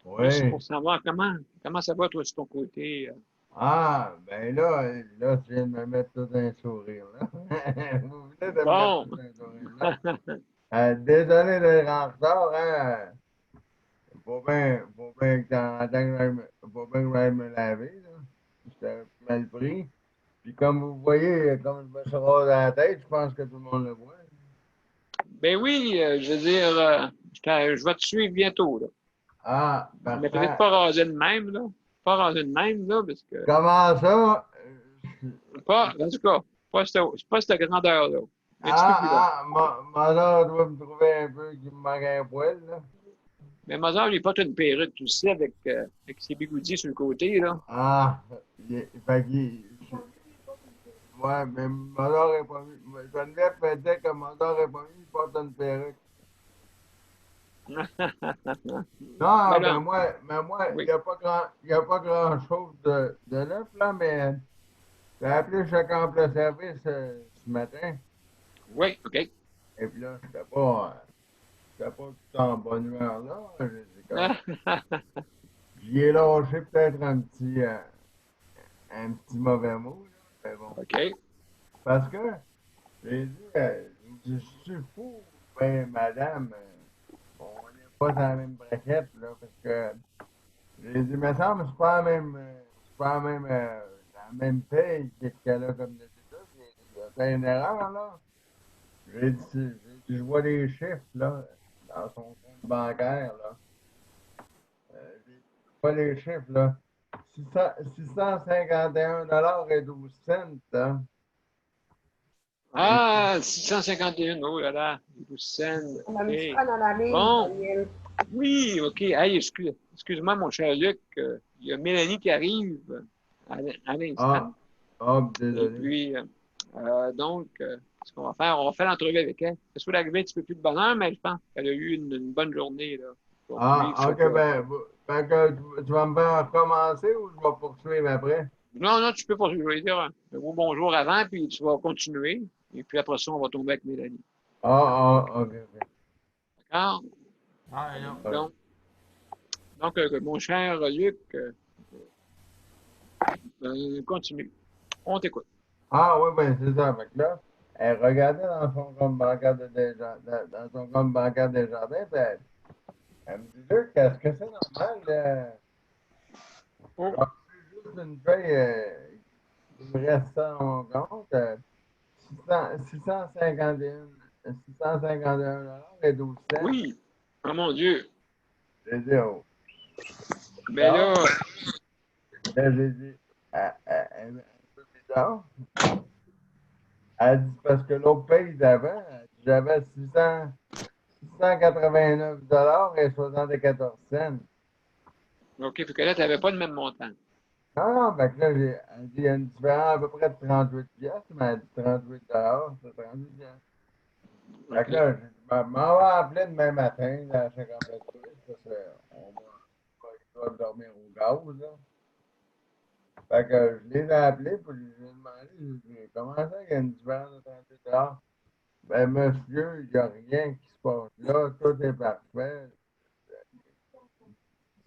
[SPEAKER 1] pour savoir comment ça va, toi, sur ton côté.
[SPEAKER 7] Ah, ben là, tu viens de me mettre tout un sourire, là. Vous venez de
[SPEAKER 1] Bon.
[SPEAKER 7] me mettre tout un sourire, là. Désolé d'être en retard, hein. Faut bien que j'aille me laver, là. J'étais mal pris. Puis comme vous voyez, comme je me suis rasé la tête, je pense que tout le monde le voit.
[SPEAKER 1] Ben oui, je veux dire, je vais te suivre bientôt, là.
[SPEAKER 7] Ah,
[SPEAKER 1] mais peut-être pas rasé de même, là. Pas rasé de même, là, parce que...
[SPEAKER 7] Comment ça?
[SPEAKER 1] En tout cas, c'est pas cette grandeur-là.
[SPEAKER 7] Mozart doit me trouver un peu qu'il me manque un poil, là.
[SPEAKER 1] Mais Mozart, il porte une perruque, tu sais, avec ses bigoudis sur le côté, là.
[SPEAKER 7] Ah, fait qu'il... Ouais, mais Mozart n'est pas vu. Geneviève me dit que Mozart n'est pas vu, il porte une perruque. Non, mais moi, il n'y a pas grand-chose de neuf, là, mais j'ai appelé chaque emploi de service ce matin.
[SPEAKER 1] Oui, OK.
[SPEAKER 7] Et puis là, je n'étais pas tout en bonne humeur, là. J'y ai lâché peut-être un petit mauvais mot, là. Mais bon.
[SPEAKER 1] OK.
[SPEAKER 7] Parce que, j'ai dit, je suis fou, ben, madame, on n'est pas dans la même braquette, là, parce que, j'ai dit, mais ça, c'est pas la même paye qu'elle a comme d'habitude. C'est une erreur, là. J'ai dit, je vois les chiffres, là, dans son compte bancaire, là. Je vois les chiffres, là. 651 $ et 12 cents, hein.
[SPEAKER 1] Ah, 651, oh là là, 12 cents. Okay. Bon. Oui, OK. Hey, excuse-moi, mon cher Luc, il y a Mélanie qui arrive à l'instant.
[SPEAKER 7] Désolé.
[SPEAKER 1] Et puis, donc, ce qu'on va faire, on va faire l'entrevue avec elle. Ça se peut arriver un petit peu plus de bonheur, mais je pense qu'elle a eu une bonne journée, là.
[SPEAKER 7] OK, ben, Fait que tu vas me faire recommencer ou je vais poursuivre après?
[SPEAKER 1] Non, non, tu peux pas. Je vais dire un gros bonjour avant, puis tu vas continuer. Et puis après ça, on va tomber avec Mélanie.
[SPEAKER 7] Ok, ok.
[SPEAKER 1] D'accord?
[SPEAKER 8] Ah, non.
[SPEAKER 1] Donc, mon cher Luc, continue. On t'écoute.
[SPEAKER 7] Ah oui, ben c'est ça. Fait que là, elle regardait dans son compte bancaire dans son compte bancaire des jardins, puis elle me dit, Luc, est-ce que c'est normal?
[SPEAKER 1] Oh.
[SPEAKER 7] J'ai juste une feuille qui me reste ça dans mon compte. 651 et 12 cents.
[SPEAKER 1] Oui. Oh mon Dieu.
[SPEAKER 7] J'ai dit, oh.
[SPEAKER 1] Ben là,
[SPEAKER 7] Là, j'ai dit, un peu bizarre. Elle dit, parce que l'autre paye d'avant, j'avais 689 et 74 cents.
[SPEAKER 1] OK, fait que là, tu n'avais pas le même montant.
[SPEAKER 7] Non, fait que là, elle dit, il y a une différence à peu près de 38 piastres, mais elle dit 38 c'est 38 piastres. Fait que
[SPEAKER 1] OK.
[SPEAKER 7] là, je m'en vais appeler demain matin, là, chez Complète parce qu'on va dormir au gaz, là. Fait que je les ai appelés, puis je lui ai demandé, je lui ai dit, comment ça, il y a une différence de 38 Ben, monsieur, il n'y a rien qui se passe là, tout est parfait.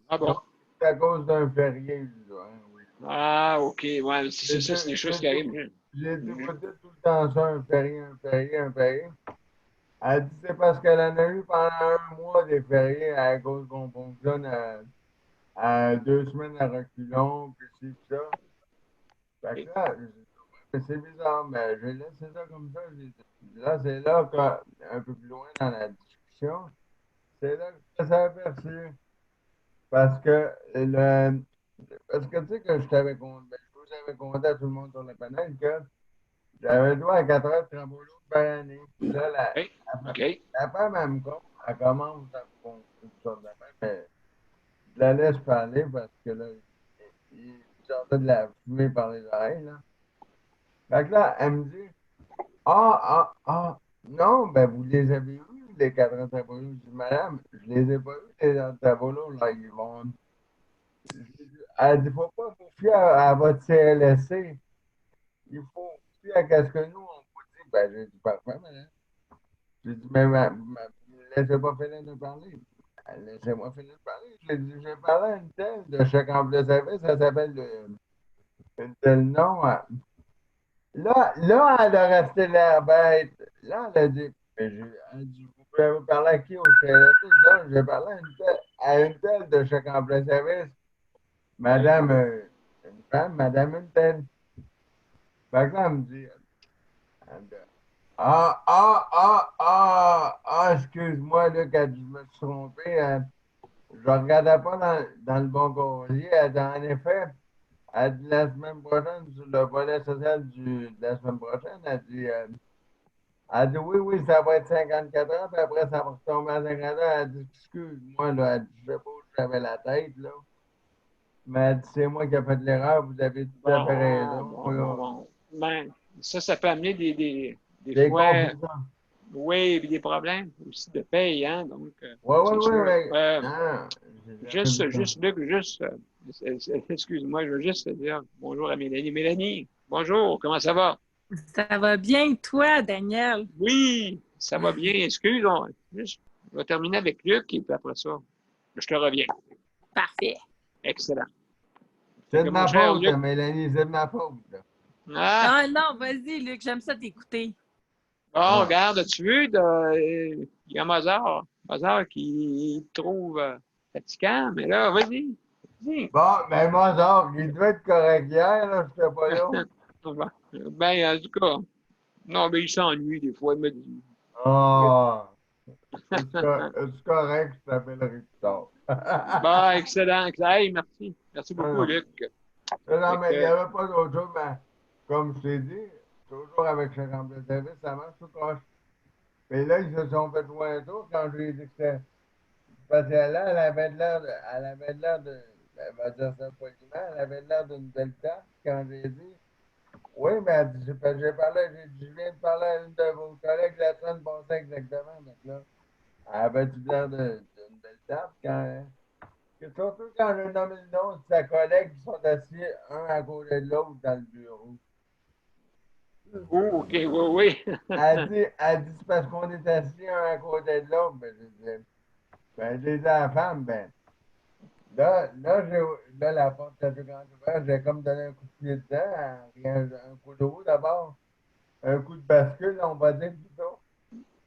[SPEAKER 1] Ah bon.
[SPEAKER 7] C'est à cause d'un férié, là, hein, oui.
[SPEAKER 1] Ah, OK. Ouais, c'est ça, c'est des choses qui arrivent.
[SPEAKER 7] J'ai dit, vous dites tout le temps ça, un férié, un férié, un férié. Elle dit, c'est parce qu'elle en a eu pendant un mois des fériés à cause qu'on fonctionne à 2 semaines à reculons, puis ci, puis ça. Fait que là, j'ai dit, ouais, mais c'est bizarre, mais j'ai laissé ça comme ça. Là, c'est là qu'un peu plus loin dans la discussion, c'est là que je me suis aperçu. Parce que parce que tu sais que je t'avais compté, ben, je vous avais compté à tout le monde sur le panel que j'avais droit à 4 heures de travaux par année. Puis là,
[SPEAKER 1] OK. OK.
[SPEAKER 7] la femme, elle commence à me compter toutes sortes d'affaires, mais je la laisse parler parce que là, il sortait de la fumée par les oreilles, là. Fait que là, elle me dit, non, ben vous les avez eus, les 4 heures de travaux. Je dis, madame, je les ai pas eus, les heures de travaux, là, ils vont. Elle dit, faut pas vous fier à votre CLSC. Il faut vous fier à ce que nous, on vous dit. Ben, j'ai dit, parfait, madame. J'ai dit, mais laissez pas finir de parler. Laissez-moi finir de parler. J'ai dit, j'ai parlé à une telle de chèque en plus service, ça s'appelle une telle nom. Là, elle a resté l'air bête. Là, elle a dit, elle dit, vous pouvez parler à qui au CLSC? Là, j'ai parlé à une telle de chèque en plus service. Madame, une femme, madame une telle. Fait que là, elle me dit, elle me dit, excuse-moi, là, quand je me suis trompé, je regardais pas dans le bon courrier. Elle dit, en effet, elle dit, la semaine prochaine, sur le volet social de la semaine prochaine, elle dit, oui, oui, ça va être 54 heures, puis après, ça va retomber à 50 heures. Elle dit, excuse-moi, là, elle dit, je sais pas où j'avais la tête, là. Mais elle dit, c'est moi qui ai fait l'erreur, vous avez tout à fait raison.
[SPEAKER 1] Bon. Ben, ça peut amener des
[SPEAKER 7] Des
[SPEAKER 1] fois,
[SPEAKER 7] confusions.
[SPEAKER 1] oui, puis des problèmes aussi de paye, hein, donc,
[SPEAKER 7] Oui,
[SPEAKER 1] c'est
[SPEAKER 7] oui,
[SPEAKER 1] sûr.
[SPEAKER 7] oui. Non, j'ai jamais vu ça.
[SPEAKER 1] Luc, excuse-moi, je veux juste te dire bonjour à Mélanie. Mélanie, bonjour, comment ça va?
[SPEAKER 9] Ça va bien, toi, Daniel?
[SPEAKER 1] Oui, ça va bien, excuse, je vais terminer avec Luc, et puis après ça, je te reviens.
[SPEAKER 9] Parfait.
[SPEAKER 1] Excellent.
[SPEAKER 7] C'est de
[SPEAKER 1] Mon
[SPEAKER 7] ma
[SPEAKER 1] cher
[SPEAKER 7] faute,
[SPEAKER 1] Luc.
[SPEAKER 7] Mélanie, c'est de ma faute. Là.
[SPEAKER 1] Ah,
[SPEAKER 9] Ah non, vas-y, Luc, j'aime ça t'écouter.
[SPEAKER 1] bon, regarde, as-tu vu, il y a Mozart qui te trouve fatigant, mais là, vas-y.
[SPEAKER 7] Bon, mais Mozart, il devait être correct hier, là, je sais pas là.
[SPEAKER 1] Ben, en tout cas, non, mais il s'ennuie des fois, il me dit.
[SPEAKER 7] Ah, c'est correct, je t'appellerai plus tard.
[SPEAKER 1] Bon, excellent. Hey, merci. Merci beaucoup, Luc.
[SPEAKER 7] Non, mais il n'y avait pas d'autre chose, mais comme je t'ai dit, toujours avec 50 de service, ça marche tout proche. Mais là, ils se sont fait jouer un tour quand je lui ai dit que c'était. Parce que là, elle avait l'air de, elle va dire ça poliment, elle avait l'air d'une belle tarte quand j'ai dit, oui, mais elle dit, j'ai parlé, je viens de parler à une de vos collègues la semaine passée exactement, donc là, elle avait l'air d'une belle tarte quand que surtout quand je nomme le nom de sa collègue qui sont assis un à côté de l'autre dans le bureau.
[SPEAKER 1] Oh, OK, oui, oui.
[SPEAKER 7] Elle dit c'est parce qu'on est assis un à côté de l'autre. Ben, je dis, ben, j'ai dit à la femme, ben, là, la porte est plus grande ouverte, j'ai comme donné un coup de pied dedans, un coup de roue d'abord, un coup de bascule, on va dire plutôt.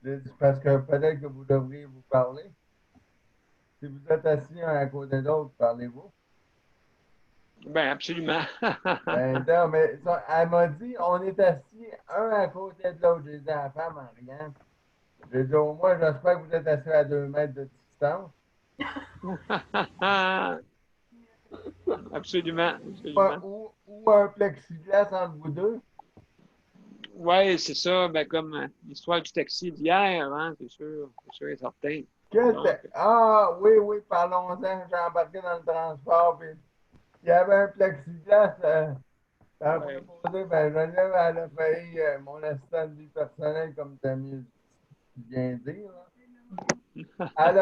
[SPEAKER 7] J'ai dit, parce que peut-être que vous devriez vous parler. Si vous êtes assis un à côté de l'autre, parlez-vous.
[SPEAKER 1] Ben, absolument.
[SPEAKER 7] Ben non, mais ça, elle m'a dit, on est assis un à côté de l'autre. J'ai dit à la femme en riant. J'ai dit, au moins, j'espère que vous êtes assis à 2 mètres de distance.
[SPEAKER 1] Absolument, absolument.
[SPEAKER 7] Ou un plexiglas entre vous deux.
[SPEAKER 1] Oui, c'est ça. Ben, comme l'histoire du taxi d'hier, hein, c'est sûr et certain.
[SPEAKER 7] Ah, oui, oui, parlons-en. J'ai embarqué dans le transport, puis il y avait un plexiglas.
[SPEAKER 1] Ouais.
[SPEAKER 7] Proposé, ben, Geneviève, elle a failli, mon assistant de vie personnelle, comme tu as bien dit, là. Elle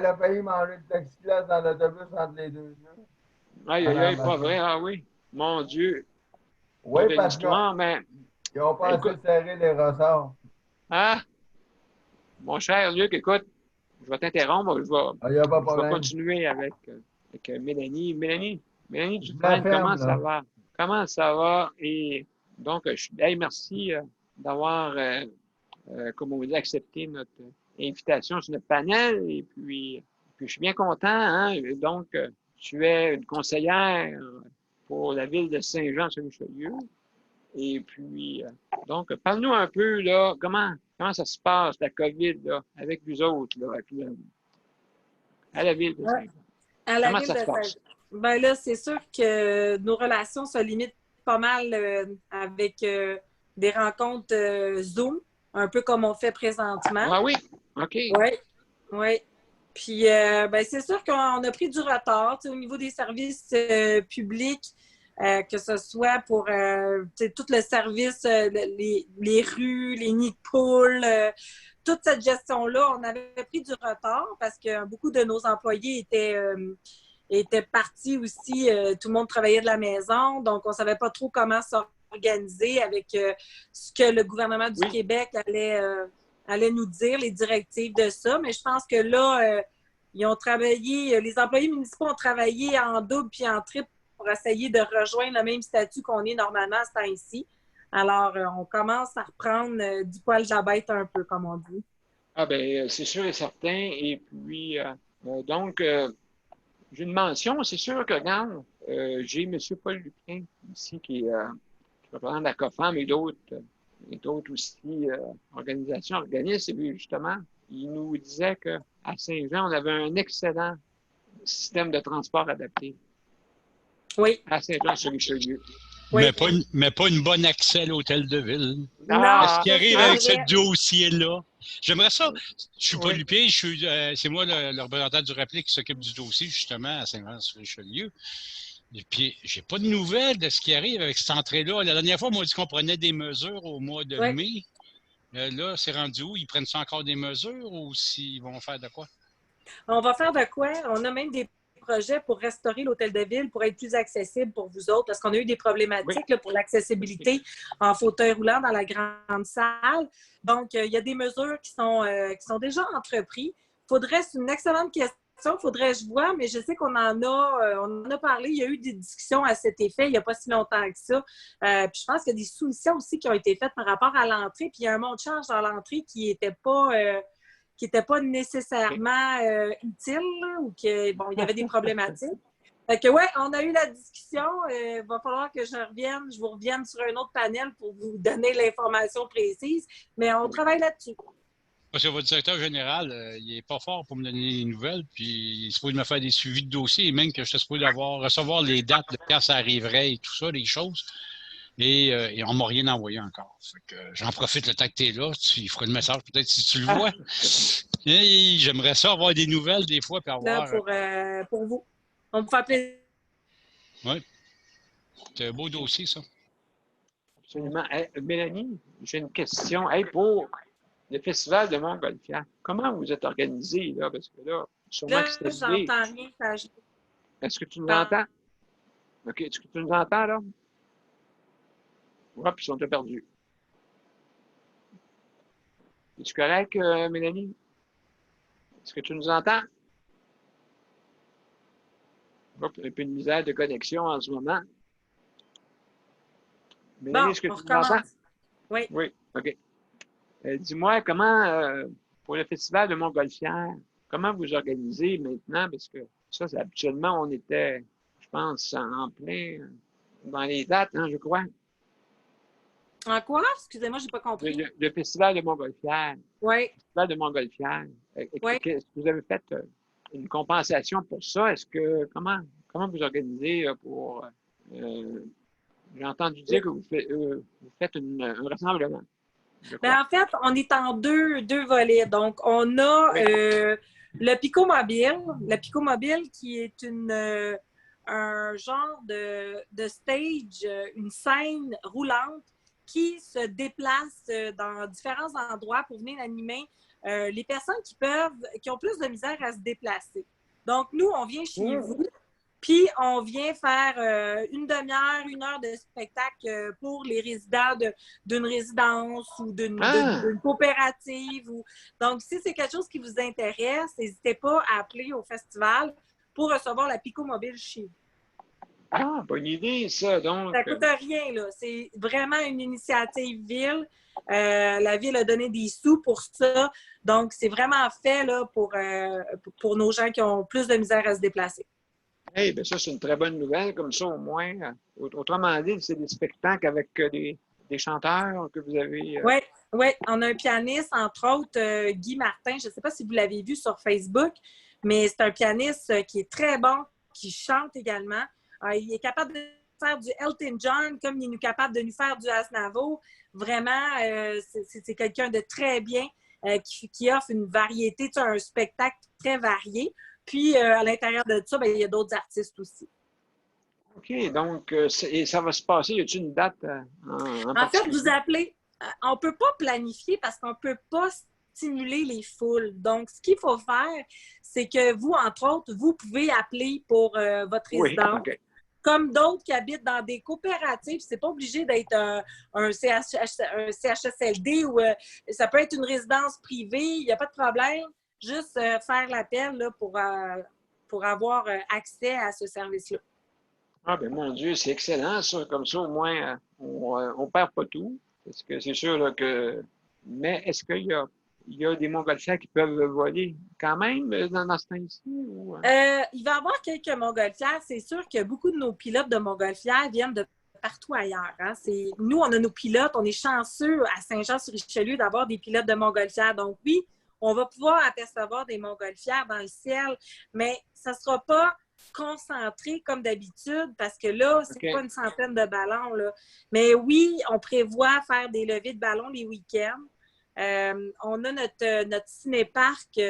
[SPEAKER 7] a failli manger le plexiglas dans l'autobus entre les deux yeux.
[SPEAKER 1] Aïe, aïe, aïe, pas vrai, ah oui. Mon Dieu.
[SPEAKER 7] Oui,
[SPEAKER 1] Pas belle
[SPEAKER 7] parce qu'ils
[SPEAKER 1] histoire, mais
[SPEAKER 7] n'ont pas assez serré les ressorts.
[SPEAKER 1] ah, mon cher Luc, écoute, je vais t'interrompre,
[SPEAKER 7] Il n'y a pas de
[SPEAKER 1] je vais
[SPEAKER 7] problème.
[SPEAKER 1] continuer avec Mélanie. Mélanie
[SPEAKER 7] Je
[SPEAKER 1] Dufresne,
[SPEAKER 7] la ferme,
[SPEAKER 1] comment ça
[SPEAKER 7] là.
[SPEAKER 1] va? Comment ça va? Et donc, hey, merci d'avoir, comme on dit, accepté notre invitation sur notre panel. Et puis je suis bien content. Hein? Et donc, tu es une conseillère pour la ville de Saint-Jean-sur-Richelieu. Et puis, donc, parle-nous un peu, là, comment ça se passe, la COVID, là, avec vous autres, là, à la ville de Saint-Jean.
[SPEAKER 9] À la
[SPEAKER 1] Comment
[SPEAKER 9] ville
[SPEAKER 1] ça
[SPEAKER 9] de
[SPEAKER 1] se passe?
[SPEAKER 9] Ben là, c'est sûr que nos relations se limitent pas mal avec des rencontres Zoom, un peu comme on fait présentement.
[SPEAKER 1] Ah oui? OK.
[SPEAKER 9] Oui, oui. Puis, ben, c'est sûr qu'on a pris du retard au niveau des services publics, que ce soit pour tout le service, les rues, les nids de poules, toute cette gestion-là, on avait pris du retard parce que beaucoup de nos employés étaient partis aussi. Tout le monde travaillait de la maison, donc on ne savait pas trop comment s'organiser avec ce que le gouvernement du Québec allait nous dire, les directives de ça. Mais je pense que là, ils ont travaillé, les employés municipaux ont travaillé en double puis en triple pour essayer de rejoindre le même statut qu'on est normalement à ce temps-ci. Alors, on commence à reprendre du poil de la bête un peu, comme on dit.
[SPEAKER 1] Ah ben c'est sûr et certain. Et puis, donc, j'ai une mention. C'est sûr que, regarde, j'ai M. Paul Lupien ici qui représente la COFAM et d'autres aussi organisations, organismes. Et puis, justement, il nous disait qu'à Saint-Jean, on avait un excellent système de transport adapté.
[SPEAKER 9] Oui.
[SPEAKER 1] À Saint-Jean-sur-Richelieu.
[SPEAKER 9] Oui.
[SPEAKER 5] Mais pas une bonne accès à l'hôtel de ville.
[SPEAKER 1] Ah,
[SPEAKER 5] Qu'est-ce qui arrive avec ce dossier-là? J'aimerais ça. Je suis pas Lupien, c'est moi le représentant du rappelé qui s'occupe du dossier, justement, à Saint-Jean-sur-Richelieu. Et puis, j'ai pas de nouvelles de ce qui arrive avec cette entrée-là. La dernière fois, on m'a dit qu'on prenait des mesures au mois de mai. Là, c'est rendu où? Ils prennent ça encore des mesures ou s'ils vont faire de quoi?
[SPEAKER 9] On va faire de quoi? On a même des projets pour restaurer l'hôtel de ville pour être plus accessible pour vous autres parce qu'on a eu des problématiques là, pour l'accessibilité en fauteuil roulant dans la grande salle. Donc, il y a des mesures qui sont déjà entreprises. C'est une excellente question. Faudrait que je vois, mais je sais qu'on en a parlé. Il y a eu des discussions à cet effet il n'y a pas si longtemps que ça. Puis je pense qu'il y a des soumissions aussi qui ont été faites par rapport à l'entrée. Puis il y a un montant de charge dans l'entrée qui n'était pas nécessairement utile là, ou que bon, il y avait des problématiques. Fait que ouais, on a eu la discussion. Il va falloir que je vous revienne sur un autre panel pour vous donner l'information précise, mais on travaille là-dessus.
[SPEAKER 5] Parce que votre directeur général, il n'est pas fort pour me donner des nouvelles, puis il est supposé me faire des suivis de dossiers, et même que je suis supposé recevoir les dates de quand ça arriverait et tout ça, les choses. Et on ne m'a rien envoyé encore. Fait que j'en profite le temps que tu es là. Tu feras le message peut-être si tu le vois. Et j'aimerais ça avoir des nouvelles des fois. Puis avoir...
[SPEAKER 9] Là, pour vous. On me fait plaisir.
[SPEAKER 5] Oui. C'est un beau dossier, ça.
[SPEAKER 1] Absolument. Hey, Mélanie, j'ai une question. Hey, pour le Festival de Montgolfière, comment vous êtes organisé, là? Parce que là, sûrement
[SPEAKER 9] Là,
[SPEAKER 1] que c'était
[SPEAKER 9] j'entends rien.
[SPEAKER 1] Est-ce que tu nous
[SPEAKER 9] Pardon.
[SPEAKER 1] entends? OK, est-ce que tu nous entends, là? Hop, on t'a perdu. Es-tu correct, Mélanie? Est-ce que tu nous entends? Hop, un peu de misère de connexion en ce moment. Mélanie,
[SPEAKER 9] Bon,
[SPEAKER 1] est-ce que
[SPEAKER 9] on
[SPEAKER 1] tu nous entends?
[SPEAKER 9] recommence. Oui.
[SPEAKER 1] Oui, OK. Dis-moi, comment, pour le Festival de Montgolfière, comment vous organisez maintenant? Parce que ça, habituellement, on était, je pense, en plein dans les dates, hein, je crois.
[SPEAKER 9] En quoi? Excusez-moi, je n'ai pas compris.
[SPEAKER 1] Le Festival de Montgolfière.
[SPEAKER 9] Oui.
[SPEAKER 1] Le Festival de Montgolfière.
[SPEAKER 9] Oui.
[SPEAKER 1] Est-ce que vous avez fait une compensation pour ça? Comment vous organisez pour... j'ai entendu dire que vous faites un rassemblement.
[SPEAKER 9] Ben, en fait, on est en deux volets. Donc, on a le Pico Mobile. Le Pico Mobile qui est un genre de stage, une scène roulante qui se déplace dans différents endroits pour venir animer les personnes qui ont plus de misère à se déplacer. Donc, nous, on vient chez vous. Puis, on vient faire une demi-heure, 1 heure de spectacle pour les résidents d'une résidence ou d'une coopérative. Donc, si c'est quelque chose qui vous intéresse, n'hésitez pas à appeler au festival pour recevoir la Pico Mobile chez vous.
[SPEAKER 1] Ah, bonne idée, ça. Donc,
[SPEAKER 9] ça coûte rien, là. C'est vraiment une initiative ville. La ville a donné des sous pour ça. Donc, c'est vraiment fait là, pour nos gens qui ont plus de misère à se déplacer.
[SPEAKER 1] Eh bien, ça, c'est une très bonne nouvelle. Comme ça, au moins, autrement dit, c'est des spectacles avec des chanteurs que vous avez...
[SPEAKER 9] Oui. On a un pianiste, entre autres, Guy Martin. Je ne sais pas si vous l'avez vu sur Facebook, mais c'est un pianiste qui est très bon, qui chante également. Il est capable de faire du Elton John comme il est capable de nous faire du Aznavour. Vraiment, c'est quelqu'un de très bien qui offre une variété, un spectacle très varié. Puis, à l'intérieur de ça, il y a d'autres artistes aussi.
[SPEAKER 1] OK. Donc, et ça va se passer. Y a-t-il une date
[SPEAKER 9] en fait, vous appelez. On ne peut pas planifier parce qu'on ne peut pas stimuler les foules. Donc, ce qu'il faut faire, c'est que vous, entre autres, vous pouvez appeler pour votre résidence.
[SPEAKER 1] OK.
[SPEAKER 9] Comme d'autres qui habitent dans des coopératives, c'est pas obligé d'être un CHSLD ou ça peut être une résidence privée, il n'y a pas de problème. Juste faire l'appel là, pour avoir accès à ce service-là.
[SPEAKER 1] Ah, bien, mon Dieu, c'est excellent, ça. Comme ça, au moins, on ne perd pas tout. Parce que c'est sûr là, que. Mais est-ce qu'il y a des montgolfières qui peuvent voler quand même dans ce temps-ci? Ou...
[SPEAKER 9] il va y avoir quelques montgolfières. C'est sûr que beaucoup de nos pilotes de montgolfières viennent de partout ailleurs. Hein. Nous, on a nos pilotes. On est chanceux à Saint-Jean-sur-Richelieu d'avoir des pilotes de montgolfières. Donc, oui, on va pouvoir apercevoir des montgolfières dans le ciel, mais ça ne sera pas concentré comme d'habitude parce que là, c'est pas une centaine de ballons. Là. Mais oui, on prévoit faire des levées de ballons les week-ends. On a notre ciné-parc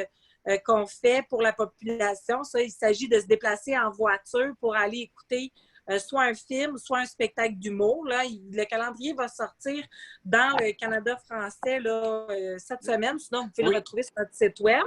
[SPEAKER 9] qu'on fait pour la population. Ça, il s'agit de se déplacer en voiture pour aller écouter soit un film, soit un spectacle d'humour. Là, le calendrier va sortir dans le Canada français là, cette semaine. Sinon, vous pouvez le retrouver sur notre site web.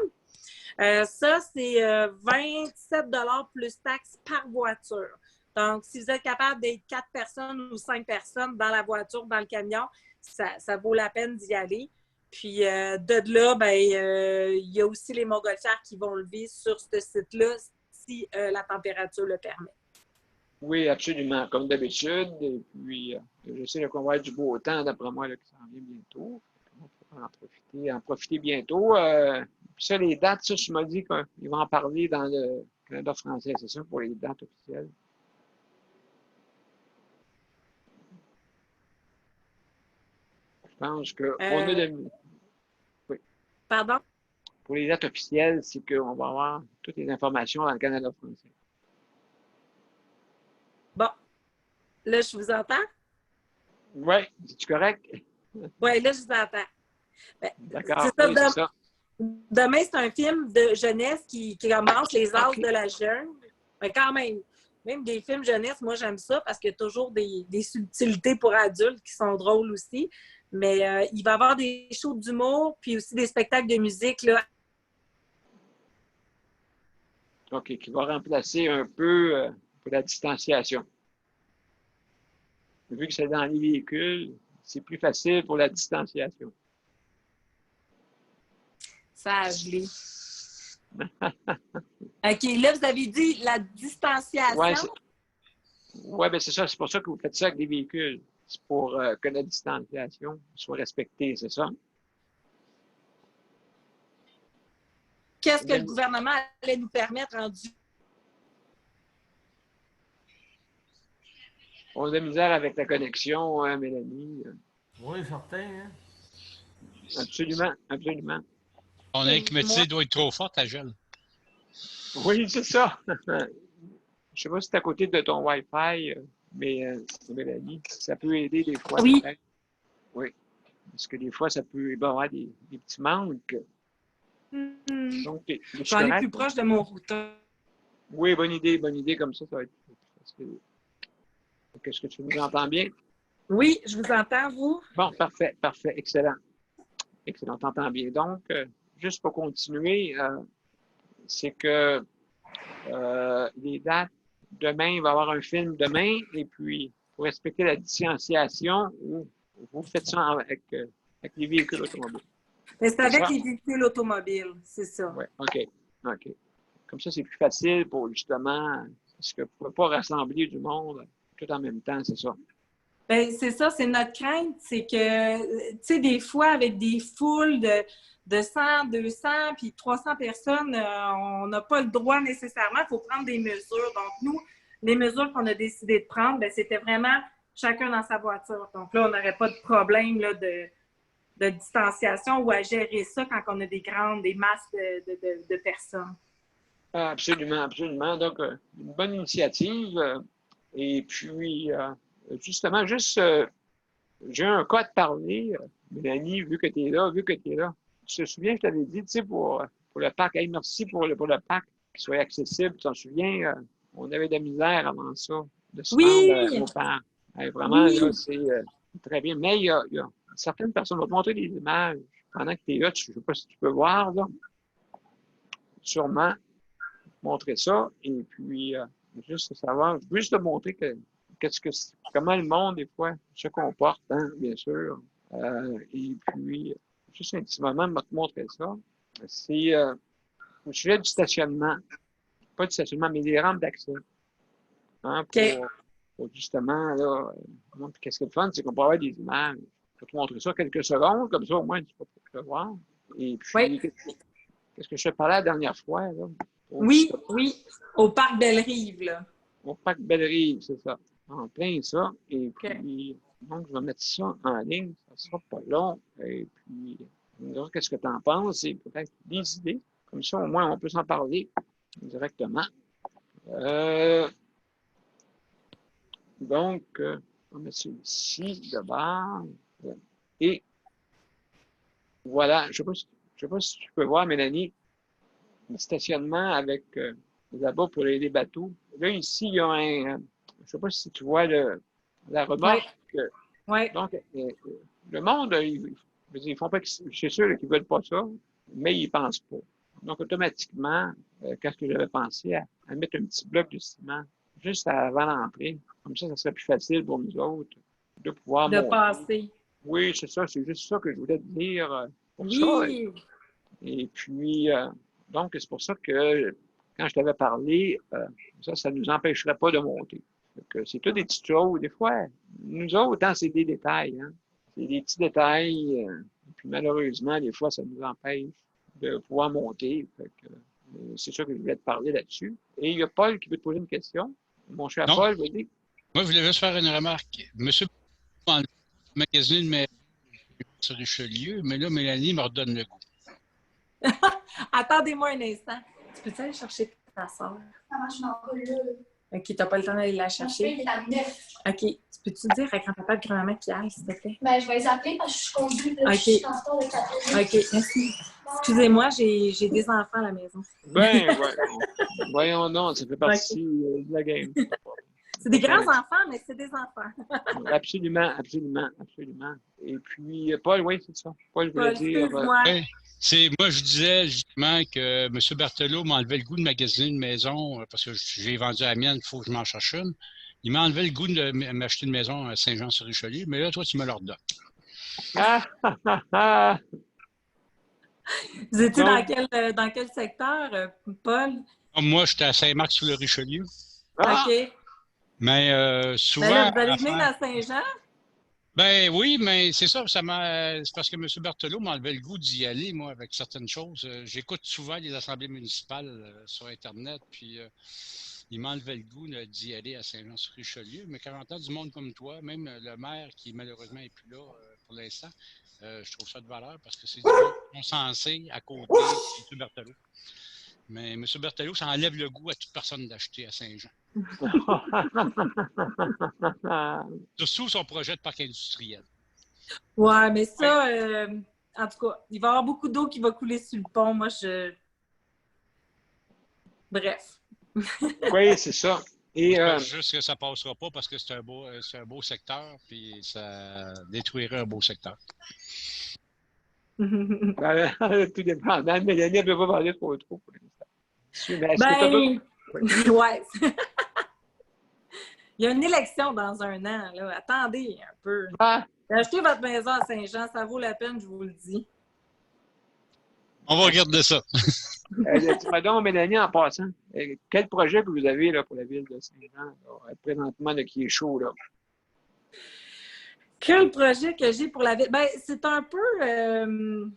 [SPEAKER 9] Ça, c'est 27 $ plus taxes par voiture. Donc, si vous êtes capable d'être 4 personnes ou 5 personnes dans la voiture, dans le camion, ça vaut la peine d'y aller. Puis, de là, il y a aussi les montgolfières qui vont lever sur ce site-là si la température le permet.
[SPEAKER 1] Oui, absolument, comme d'habitude. Et puis, je sais qu'on va avoir du beau temps, d'après moi, là, qui s'en vient bientôt. On va en profiter bientôt. Puis ça, les dates, ça, tu m'as dit qu'ils vont en parler dans le Canada français, c'est ça, pour les dates officielles? Je pense qu'on a oui.
[SPEAKER 9] Pardon?
[SPEAKER 1] Pour les dates officielles, c'est qu'on va avoir toutes les informations dans le Canada français.
[SPEAKER 9] Bon. Là, je vous entends?
[SPEAKER 1] Oui, c'est-tu correct?
[SPEAKER 9] Oui, là, je vous entends.
[SPEAKER 1] D'accord, c'est ça.
[SPEAKER 9] Demain, c'est un film de jeunesse qui commence les âges de la jeune. Mais quand même des films jeunesse, moi, j'aime ça parce qu'il y a toujours des subtilités pour adultes qui sont drôles aussi. Mais il va y avoir des shows d'humour puis aussi des spectacles de musique là,
[SPEAKER 1] OK, qui va remplacer un peu pour la distanciation. Vu que c'est dans les véhicules, c'est plus facile pour la distanciation.
[SPEAKER 9] Ça a gelé. OK, là, vous avez dit la distanciation.
[SPEAKER 1] Oui, bien c'est ça. C'est pour ça que vous faites ça avec des véhicules. C'est pour que la distanciation soit respectée, c'est ça?
[SPEAKER 9] Qu'est-ce que le gouvernement allait nous permettre rendu?
[SPEAKER 1] On a de la misère avec la connexion, hein, Mélanie.
[SPEAKER 7] Oui, certain, hein?
[SPEAKER 1] Absolument, absolument.
[SPEAKER 5] On a que métier doit être trop forte, à gel.
[SPEAKER 1] Oui, c'est ça. Je ne sais pas si c'est à côté de ton Wi-Fi, mais Mélanie, ça peut aider des fois.
[SPEAKER 9] Oui.
[SPEAKER 1] Oui. Parce que des fois, ça peut y avoir des petits manques. Donc,
[SPEAKER 9] je vais aller plus proche de mon routeur.
[SPEAKER 1] Oui, bonne idée, comme ça va être. Est-ce que tu nous entends bien?
[SPEAKER 9] Oui, je vous entends, vous.
[SPEAKER 1] Bon, parfait, excellent. Excellent, t'entends bien. Donc, juste pour continuer, c'est que les dates, demain, il va y avoir un film demain, et puis, pour respecter la distanciation, vous faites ça avec les véhicules automobiles.
[SPEAKER 9] C'est avec les véhicules automobiles, c'est ça.
[SPEAKER 1] Oui, OK. Comme ça, c'est plus facile pour justement, parce que vous ne pouvez pas rassembler du monde tout en même temps, c'est ça.
[SPEAKER 9] Bien, c'est ça, c'est notre crainte, c'est que, tu sais, des fois, avec des foules de 100, 200, puis 300 personnes, on n'a pas le droit nécessairement, il faut prendre des mesures. Donc, nous, les mesures qu'on a décidé de prendre, bien, c'était vraiment chacun dans sa voiture. Donc là, on n'aurait pas de problème là, de distanciation ou à gérer ça quand on a des masses de personnes.
[SPEAKER 1] Absolument, absolument. Donc, une bonne initiative. Et puis, justement, j'ai un cas à te parler, Mélanie, vu que tu es là. Tu te souviens, je t'avais dit, tu sais, pour le parc, hey, merci pour le parc, qu'il soit accessible. Tu t'en souviens, on avait de la misère avant ça, de se rendre au parc. Hey, vraiment, là, c'est très bien. Mais il y a certaines personnes, on va te montrer des images pendant que tu es là. Je ne sais pas si tu peux voir, là. Sûrement, montrer ça. Et puis, juste savoir, juste te montrer comment le monde, des fois, se comporte, hein, bien sûr. Et puis, juste un petit moment, je vais te montrer ça. C'est au sujet du stationnement. Pas du stationnement, mais des rampes d'accès. Hein, pour justement, là, qu'est-ce qui est le fun, c'est qu'on peut avoir des images. Je vais te montrer ça quelques secondes, comme ça, au moins, tu peux voir. Et puis, qu'est-ce que je te parlais la dernière fois, là?
[SPEAKER 9] Oui, au parc Belle-Rive, là.
[SPEAKER 1] Au parc Belle-Rive, c'est ça. En plein ça. Et puis, donc, je vais mettre ça en ligne. Ça ne sera pas long. Et puis, qu'est-ce que tu en penses? Et peut-être des idées. Comme ça, au moins, on peut s'en parler directement. Donc, on va mettre celui-ci d'abord. Et voilà. Je ne sais pas si tu peux voir, Mélanie, le stationnement avec là-bas pour les bateaux. Là, ici, il y a je ne sais pas si tu vois la remorque.
[SPEAKER 9] Oui.
[SPEAKER 1] Donc, le monde, ils font pas, c'est sûr qu'ils ne veulent pas ça, mais ils ne pensent pas. Donc, automatiquement, qu'est-ce que j'avais pensé à mettre un petit bloc de ciment juste avant l'entrée. Comme ça serait plus facile pour nous autres de pouvoir
[SPEAKER 9] passer.
[SPEAKER 1] Oui, c'est ça. C'est juste ça que je voulais te dire pour ça. Et puis, donc, c'est pour ça que quand je t'avais parlé, ça ne nous empêcherait pas de monter. C'est tout des petites choses. Des fois, nous autres, c'est des détails. Hein? C'est des petits détails. Et puis, malheureusement, des fois, ça nous empêche de pouvoir monter. C'est ça que je voulais te parler là-dessus. Et il y a Paul qui veut te poser une question. Mon cher Paul, vas-y.
[SPEAKER 5] Moi, je voulais juste faire une remarque. Monsieur magazine mais sur Richelieu, mais là, Mélanie me redonne le goût.
[SPEAKER 9] Attendez-moi un instant. Tu peux-tu aller chercher ta soeur?
[SPEAKER 8] Ah, moi, je suis encore là.
[SPEAKER 9] OK, t'as pas le temps d'aller la chercher?
[SPEAKER 8] Il est à 9.
[SPEAKER 9] OK. Tu peux-tu dire à grand-papa et grand-maman qui aille, s'il te plaît?
[SPEAKER 8] Ben, je vais les appeler parce que je suis conduite.
[SPEAKER 9] OK.
[SPEAKER 8] Je suis en train de t'appeler.
[SPEAKER 9] OK, merci. Excusez-moi, j'ai des enfants à la maison.
[SPEAKER 1] Ben, voyons non, ça fait partie de la game.
[SPEAKER 9] C'est des grands-enfants, mais c'est des enfants.
[SPEAKER 1] Absolument, absolument, absolument. Et puis, Paul, oui, c'est ça. Paul, je voulais dire...
[SPEAKER 9] Excuse-moi.
[SPEAKER 5] Moi, je disais justement que M. Berthelot m'a enlevé le goût de magasiner une maison parce que j'ai vendu la mienne, il faut que je m'en cherche une. Il m'a enlevé le goût de m'acheter une maison à Saint-Jean-sur-Richelieu, mais là, toi, tu me le redonnes.
[SPEAKER 9] Vous étiez dans quel secteur, Paul?
[SPEAKER 5] Moi, j'étais à Saint-Marc-sur-le-Richelieu.
[SPEAKER 9] OK.
[SPEAKER 5] Mais souvent...
[SPEAKER 9] Ben là, vous allez venir dans Saint-Jean?
[SPEAKER 5] Ben oui, mais c'est ça, c'est parce que M. Berthelot m'a enlevé le goût d'y aller, moi, avec certaines choses. J'écoute souvent les assemblées municipales sur Internet, puis il m'a enlevé le goût d'y aller à Saint-Jean-sur-Richelieu. Mais quand j'entends du monde comme toi, même le maire qui malheureusement n'est plus là pour l'instant, je trouve ça de valeur parce que c'est du monde consensé à côté de M. Berthelot. Mais M. Berthelot, ça enlève le goût à toute personne d'acheter à Saint-Jean. Surtout son projet de parc industriel.
[SPEAKER 9] Ouais, mais ça, en tout cas, il va y avoir beaucoup d'eau qui va couler sur le pont. Moi, Bref.
[SPEAKER 1] Oui, c'est ça. Et,
[SPEAKER 5] juste que ça ne passera pas parce que c'est un beau secteur, puis ça détruirait un beau secteur.
[SPEAKER 1] Tout dépendant. Mélanie ne peut pas parler trop pour l'instant.
[SPEAKER 9] Ouais. Il y a une élection dans un an, là. Attendez un peu. Achetez votre maison à Saint-Jean, ça vaut la peine, je vous le dis.
[SPEAKER 5] On va regarder ça.
[SPEAKER 1] Pardon, Mélanie, en passant, quel projet que vous avez là, pour la ville de Saint-Jean, présentement, là, qui est chaud, là?
[SPEAKER 9] Quel projet que j'ai pour la ville? Ben, c'est un peu...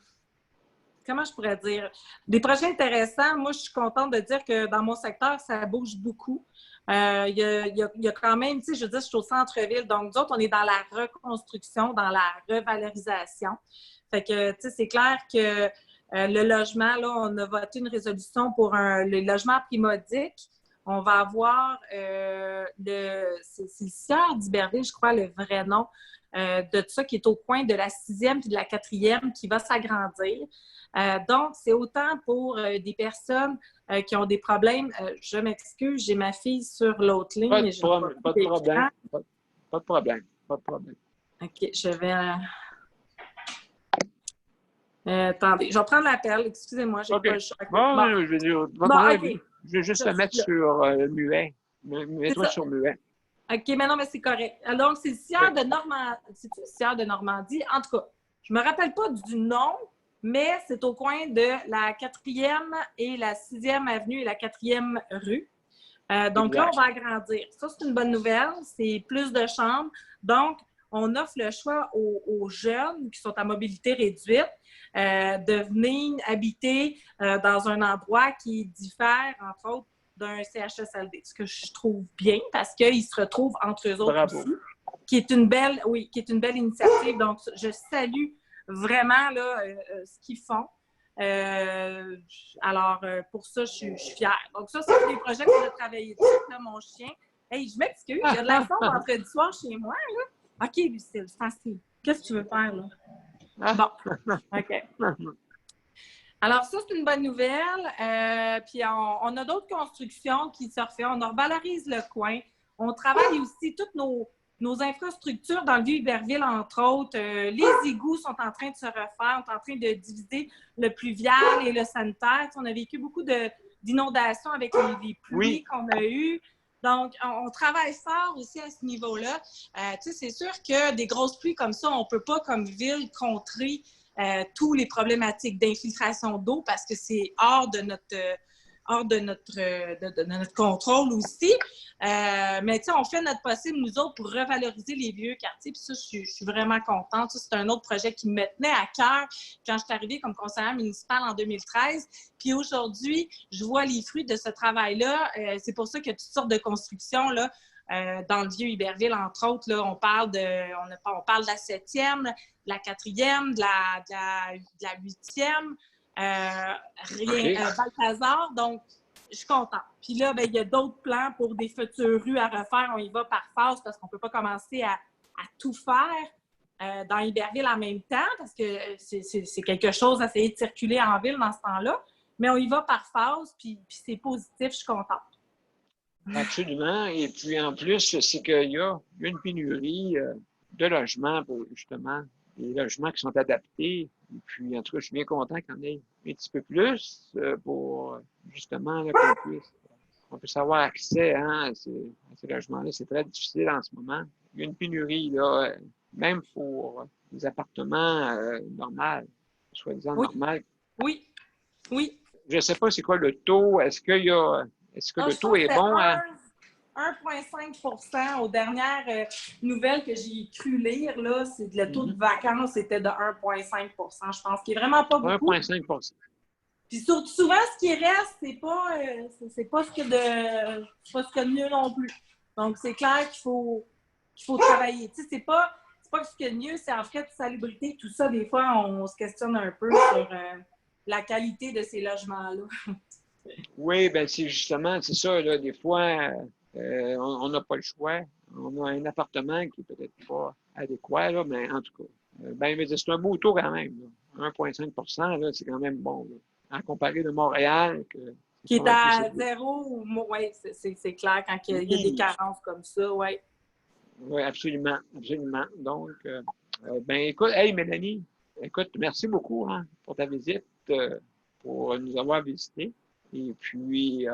[SPEAKER 9] comment je pourrais dire? Des projets intéressants. Moi, je suis contente de dire que dans mon secteur, ça bouge beaucoup. Il y a quand même, tu sais, je veux dire, je suis au centre-ville. Donc, nous autres, on est dans la reconstruction, dans la revalorisation. Fait que, tu sais, c'est clair que le logement, là, on a voté une résolution pour le logement primodique. On va avoir c'est le Sieur d'Iberville, je crois, le vrai nom de ça, qui est au coin de la 6e et de la 4e, qui va s'agrandir. Donc, c'est autant pour des personnes qui ont des problèmes. Je m'excuse, j'ai ma fille sur l'autre ligne.
[SPEAKER 1] Pas de problème. Pas de problème. Pas de problème.
[SPEAKER 9] OK, je vais... attendez, je vais prendre l'appel. Excusez-moi, j'ai pas le choix.
[SPEAKER 1] Je vais juste le mettre sur muet. Mets-toi sur muet.
[SPEAKER 9] OK, mais non, mais c'est correct. Donc, c'est le Sieur de Normandie. C'est-tu le Sieur de Normandie? En tout cas, je me rappelle pas du nom, mais c'est au coin de la 4e et la 6e avenue et la 4e rue. Donc là, on va agrandir. Ça, c'est une bonne nouvelle. C'est plus de chambres. Donc, on offre le choix aux jeunes qui sont à mobilité réduite de venir habiter dans un endroit qui diffère, entre autres, d'un CHSLD. Ce que je trouve bien parce qu'ils se retrouvent entre eux autres aussi, qui est une belle initiative. Donc, je salue vraiment là, ce qu'ils font. Alors, pour ça, je suis fière. Donc, ça, c'est des projets qu'on a travaillé dessus. Là, mon chien. Hey, je m'excuse, il y a de la forme vendredi soir chez moi. Là. OK, Lucille, c'est facile. Qu'est-ce que tu veux faire, là? Bon, OK. Alors, ça, c'est une bonne nouvelle. Puis, on a d'autres constructions qui se refont. On revalorise le coin. On travaille aussi toutes nos infrastructures dans le Vieux-Iberville, entre autres. Les égouts sont en train de se refaire. On est en train de diviser le pluvial et le sanitaire. On a vécu beaucoup d'inondations avec les pluies qu'on a eues. Donc, on travaille fort aussi à ce niveau-là. Tu sais, c'est sûr que des grosses pluies comme ça, on ne peut pas, comme ville, contrer tous les problématiques d'infiltration d'eau parce que c'est hors de notre contrôle aussi. Mais tu sais, on fait notre possible, nous autres, pour revaloriser les vieux quartiers. Puis ça, je suis vraiment contente. Ça, c'est un autre projet qui me tenait à cœur quand je suis arrivée comme conseillère municipale en 2013. Puis aujourd'hui, je vois les fruits de ce travail-là. C'est pour ça qu'il y a toutes sortes de constructions, là. Dans le Vieux-Iberville, entre autres, là, on parle de la 7e, de la 4e, de la 8e, Balthazar. Donc, je suis contente. Puis là, ben, il y a d'autres plans pour des futures rues à refaire. On y va par phase parce qu'on ne peut pas commencer à tout faire dans Iberville en même temps parce que c'est quelque chose d'essayer de circuler en ville dans ce temps-là. Mais on y va par phase, puis c'est positif, je suis contente.
[SPEAKER 1] Absolument. Et puis, en plus, c'est qu'il y a une pénurie de logements pour, justement, des logements qui sont adaptés. Et puis, en tout cas, je suis bien content qu'il y en ait un petit peu plus pour, justement, là, qu'on puisse avoir accès à ces logements-là. C'est très difficile en ce moment. Il y a une pénurie, là, même pour des appartements normaux, soi-disant normaux.
[SPEAKER 9] Oui.
[SPEAKER 1] Je ne sais pas c'est quoi le taux. Est-ce que le taux est bon à
[SPEAKER 9] 1,5 % aux dernières nouvelles que j'ai cru lire, là, c'est le taux de vacances était de 1,5 % je pense, qui est vraiment pas beaucoup.
[SPEAKER 1] 1,5 %.
[SPEAKER 9] Puis souvent, ce qui reste, c'est pas ce qu'il y a de mieux non plus. Donc, c'est clair qu'il faut travailler. Tu sais, c'est pas ce qu'il y a de mieux, c'est en fait de salubrité. Tout ça, des fois, on se questionne un peu sur la qualité de ces logements-là.
[SPEAKER 1] Oui, bien, c'est ça, là, des fois, on n'a pas le choix. On a un appartement qui est peut-être pas adéquat, là, mais en tout cas, c'est un beau taux quand même. 1,5 %, là, c'est quand même bon. Là. À comparer de Montréal.
[SPEAKER 9] Qui est à 0, oui, c'est clair, quand il y a des carences comme ça, oui.
[SPEAKER 1] Oui, absolument. Donc, écoute, hey Mélanie, écoute, merci beaucoup pour ta visite, pour nous avoir visités. Et puis,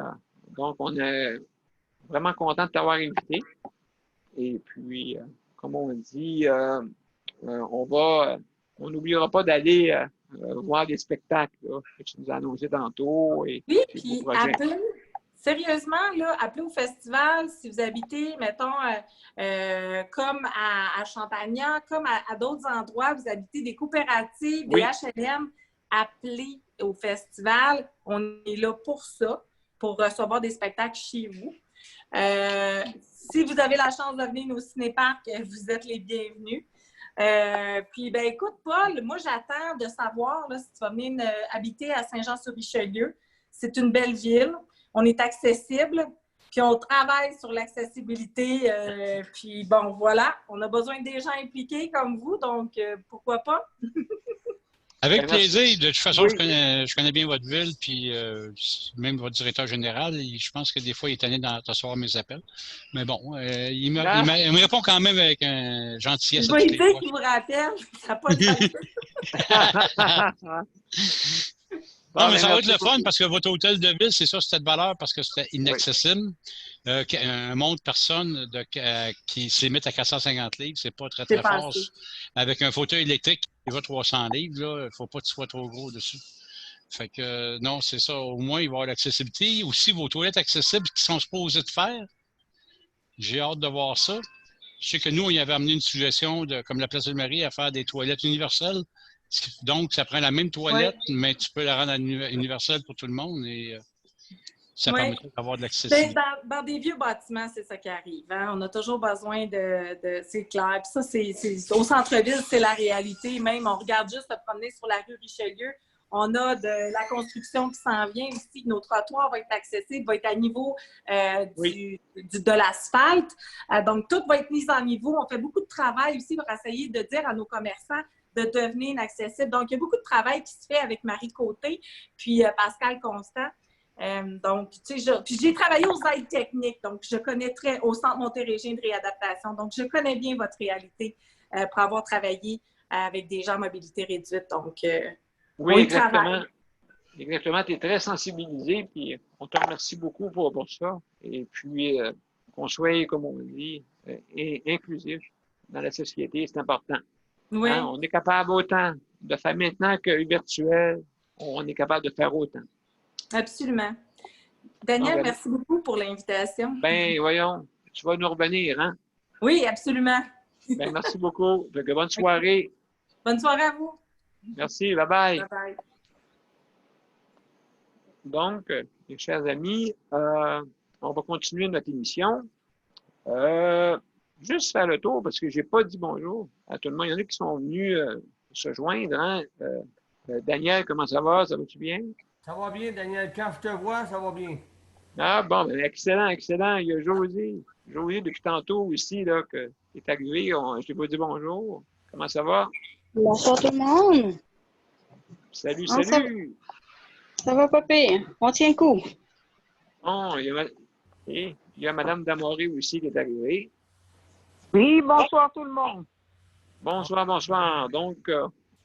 [SPEAKER 1] donc, on est vraiment content de t'avoir invité. Et puis, comme on dit, on n'oubliera pas d'aller voir des spectacles là, que tu nous as annoncés tantôt.
[SPEAKER 9] Oui, puis sérieusement, là, appelez au festival si vous habitez, mettons, comme à Champagnat, comme à d'autres endroits, vous habitez des coopératives, des HLM, appelez au festival. On est là pour ça, pour recevoir des spectacles chez vous. Si vous avez la chance de venir au cinéparc, vous êtes les bienvenus. Puis, écoute, Paul, moi, j'attends de savoir là, si tu vas venir habiter à Saint-Jean-sur-Richelieu. C'est une belle ville. On est accessible. Puis, on travaille sur l'accessibilité. Puis, bon, voilà. On a besoin des gens impliqués comme vous. Donc, pourquoi pas?
[SPEAKER 5] Avec plaisir. De toute façon, je connais bien votre ville, puis même votre directeur général. Je pense que des fois, il est tanné de recevoir mes appels. Mais bon, il me répond quand même avec un gentillesse.
[SPEAKER 9] Je vais lui dire qu'il vous rappelle. Ça n'a pas de
[SPEAKER 5] Non, mais ça va être le fun parce que votre hôtel de ville, c'est ça, c'était de valeur parce que c'était inaccessible. Un monde de personnes qui se limite à 450 livres, c'est pas très, très fort. Avec un fauteuil électrique qui va 300 livres, là, il ne faut pas que tu sois trop gros dessus. Fait que non, c'est ça. Au moins, il va y avoir l'accessibilité. Aussi, vos toilettes accessibles qui sont supposées de faire. J'ai hâte de voir ça. Je sais que nous, on y avait amené une suggestion, comme la Place de Marie, à faire des toilettes universelles. Donc, ça prend la même toilette, mais tu peux la rendre universelle pour tout le monde et ça permettrait d'avoir de l'accessibilité.
[SPEAKER 9] Dans des vieux bâtiments, c'est ça qui arrive. Hein? On a toujours besoin de c'est clair. Puis ça, au centre-ville, c'est la réalité. Même, on regarde juste se promener sur la rue Richelieu. On a de la construction qui s'en vient aussi. Nos trottoirs vont être accessibles, vont être à niveau de l'asphalte. Donc, tout va être mis en niveau. On fait beaucoup de travail aussi pour essayer de dire à nos commerçants de devenir inaccessible. Donc, il y a beaucoup de travail qui se fait avec Marie Côté puis Pascal Constant. Donc, tu sais, puis j'ai travaillé aux aides techniques, donc je connais au Centre Montérégie de réadaptation. Donc, je connais bien votre réalité pour avoir travaillé avec des gens à mobilité réduite. Donc,
[SPEAKER 1] oui, exactement. Exactement. Tu es très sensibilisé, puis on te remercie beaucoup pour ça. Et puis, qu'on soit, comme on dit, inclusif dans la société, c'est important.
[SPEAKER 9] Oui.
[SPEAKER 1] Hein? On est capable autant de faire maintenant que virtuel, on est capable de faire autant. Absolument.
[SPEAKER 9] Daniel, merci beaucoup pour l'invitation.
[SPEAKER 1] Ben, voyons, tu vas nous revenir, hein?
[SPEAKER 9] Oui, absolument.
[SPEAKER 1] Ben, merci beaucoup. Bonne soirée.
[SPEAKER 9] Bonne soirée à vous.
[SPEAKER 1] Merci, bye-bye.
[SPEAKER 9] Bye-bye.
[SPEAKER 1] Donc, mes chers amis, on va continuer notre émission. Juste faire le tour parce que je n'ai pas dit bonjour à tout le monde. Il y en a qui sont venus se joindre. Hein? Daniel, comment ça va? Ça va-tu bien?
[SPEAKER 10] Ça va bien, Daniel. Quand je te vois, ça va bien.
[SPEAKER 1] Ah bon, ben, excellent, excellent. Il y a José. José, depuis tantôt aussi, là, qui est arrivé. Je t'ai pas dit bonjour. Comment ça va?
[SPEAKER 11] Bonsoir tout le monde.
[SPEAKER 1] Salut,
[SPEAKER 11] bon,
[SPEAKER 1] salut.
[SPEAKER 11] Ça va pas pire. On tient le coup.
[SPEAKER 1] Bon, Et il y a Mme Damoré aussi qui est arrivée.
[SPEAKER 12] Oui, bonsoir tout le monde.
[SPEAKER 1] Bonsoir, bonsoir. Donc,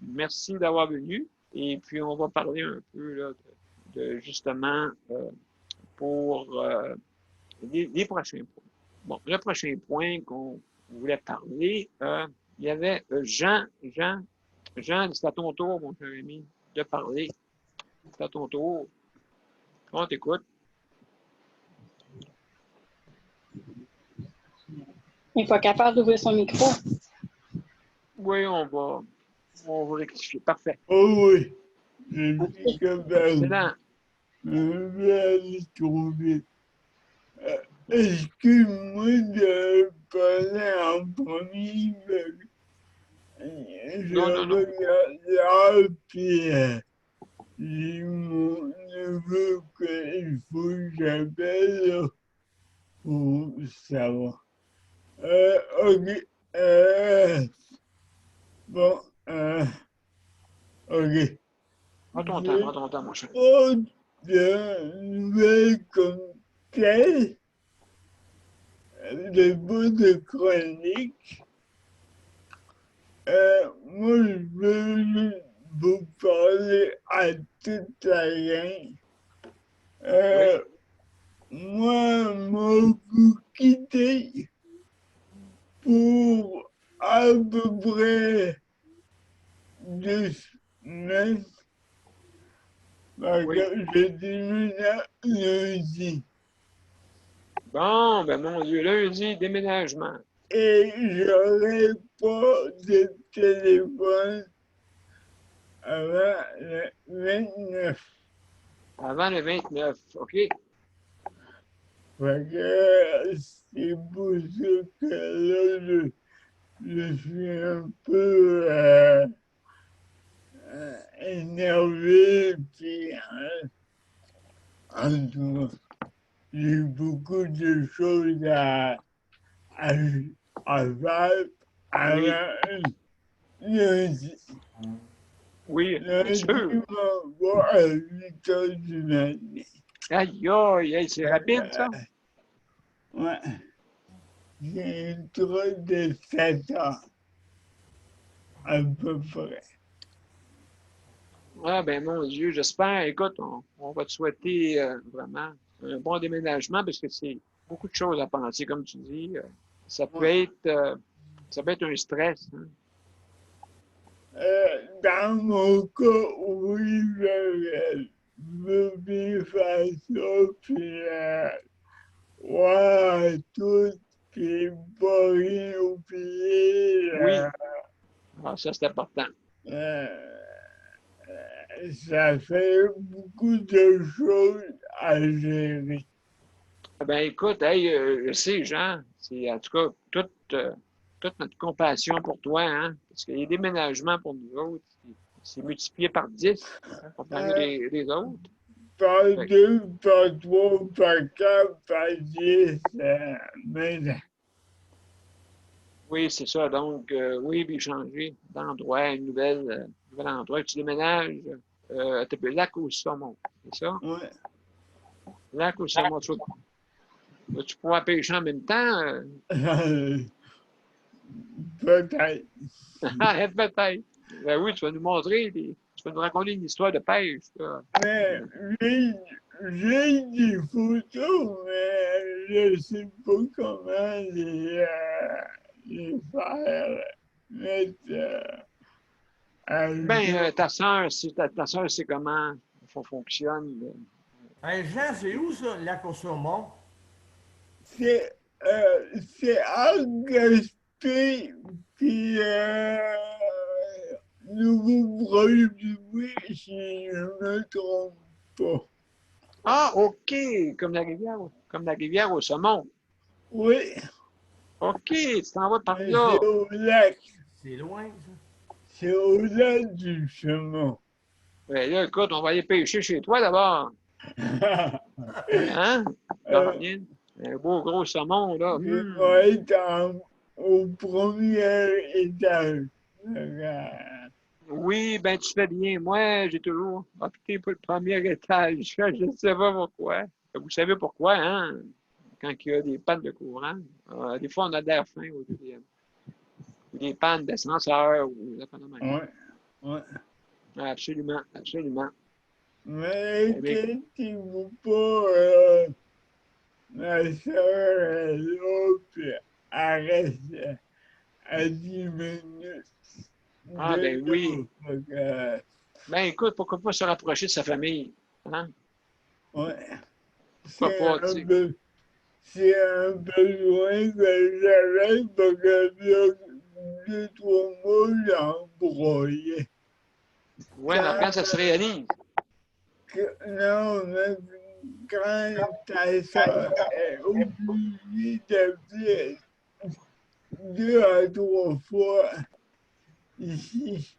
[SPEAKER 1] merci d'avoir venu. Et puis, on va parler un peu là, justement pour les prochains points. Bon, le prochain point qu'on voulait parler, il y avait Jean, c'est à ton tour, mon cher ami, de parler. C'est à ton tour. On t'écoute.
[SPEAKER 11] Il n'est pas capable d'ouvrir son micro.
[SPEAKER 1] Oui, on va rectifier. Parfait.
[SPEAKER 7] Oh oui, je suis
[SPEAKER 1] Excellent.
[SPEAKER 7] Excuse-moi de parler en premier, mais je regarde là, puis j'ai mon neveu qu'il faut que j'appelle là, pour savoir. Ok. Bon, ok.
[SPEAKER 1] Prends ton temps, mon cher.
[SPEAKER 7] Pas de nouvelles comme telles, de bout de chronique. Moi, je veux vous parler à toute la gang. Moi, m'a quitté pour à peu près 2 semaines. Parce que je déménage lundi.
[SPEAKER 1] Bon, ben mon Dieu, lundi, déménagement.
[SPEAKER 7] Et j'aurai pas de téléphone avant le 29.
[SPEAKER 1] Avant le 29, OK.
[SPEAKER 7] Fait que c'est pour ça que là, je suis un peu énervé, puis en tout cas, j'ai beaucoup de choses à faire avant lundi.
[SPEAKER 1] Oui, bien sûr.
[SPEAKER 7] Lundi, on va à 8 heures du matin.
[SPEAKER 1] Aïe, aïe, c'est rapide, ça?
[SPEAKER 7] Ouais. J'ai une trop de 7 heures, à peu près.
[SPEAKER 1] Ah, ben mon Dieu, j'espère. Écoute, on va te souhaiter vraiment un bon déménagement parce que c'est beaucoup de choses à penser, comme tu dis. Ça peut être un stress. Hein?
[SPEAKER 7] Dans mon cas, oui, je veux bien faire ça, puis ouais, tout, puis pas rien oublier.
[SPEAKER 1] Oui. Ah, ça, c'est important.
[SPEAKER 7] Ça fait beaucoup de choses à gérer.
[SPEAKER 1] Ben écoute, hey, je sais, Jean, c'est en tout cas toute notre compassion pour toi, hein, parce que les déménagements pour nous autres, c'est multiplié par 10, hein, comparé les autres.
[SPEAKER 7] Par 2, par 3, par 4, par 10, mais...
[SPEAKER 1] Oui, c'est ça. Donc, oui, puis changer d'endroit, un nouvel endroit. Tu déménages à Lac au Saumon, c'est ça?
[SPEAKER 7] Oui.
[SPEAKER 1] Lac au Saumon. Tu pourras pêcher en même temps?
[SPEAKER 7] Peut-être.
[SPEAKER 1] Peut-être. Ben oui, tu vas nous montrer, tu vas nous raconter une histoire de pêche. Là.
[SPEAKER 7] Mais j'ai des photos, mais je ne sais pas comment les faire.
[SPEAKER 1] Ben, ta soeur sait comment ça fonctionne.
[SPEAKER 10] Hey, Jean, c'est où ça, Lac au Saumon?
[SPEAKER 7] C'est à Gaspé, puis Nouveau-Brunswick, si je ne me trompe pas.
[SPEAKER 1] Ah, OK, comme la rivière au saumon.
[SPEAKER 7] Oui.
[SPEAKER 1] OK, tu t'en vas par là.
[SPEAKER 7] C'est au lac.
[SPEAKER 10] C'est loin, ça.
[SPEAKER 7] C'est au lac du saumon.
[SPEAKER 1] Ben là, écoute, on va aller pêcher chez toi d'abord. Hein? Un beau gros saumon, là.
[SPEAKER 7] Il va être au premier étage.
[SPEAKER 1] Oui, ben tu fais bien. Moi, j'ai toujours opté pour le premier étage. Je ne sais pas pourquoi. Vous savez pourquoi, hein? quand il y a des pannes de courant. Des fois, on a de l'air fin ou des pannes d'ascenseur ou des affaires de même.
[SPEAKER 7] Ouais. Ouais.
[SPEAKER 1] Absolument, absolument.
[SPEAKER 7] Mais
[SPEAKER 1] Eh bien,
[SPEAKER 7] qu'est-ce qu'il faut pas, ma soeur est là, puis elle reste à 10 minutes
[SPEAKER 1] ah,
[SPEAKER 7] de
[SPEAKER 1] ben oui.
[SPEAKER 7] là. Fait que,
[SPEAKER 1] Ben écoute, pourquoi pas se rapprocher de sa famille? Hein?
[SPEAKER 7] ouais.
[SPEAKER 1] Pourquoi pas, tu sais.
[SPEAKER 7] C'est un besoin que j'avais parce que il y a 2-3 mois, j'ai embrouillé.
[SPEAKER 1] Oui, mais quand ça se réalise.
[SPEAKER 7] Non, mais quand ta soeur est obligée de venir 2 à 3 fois ici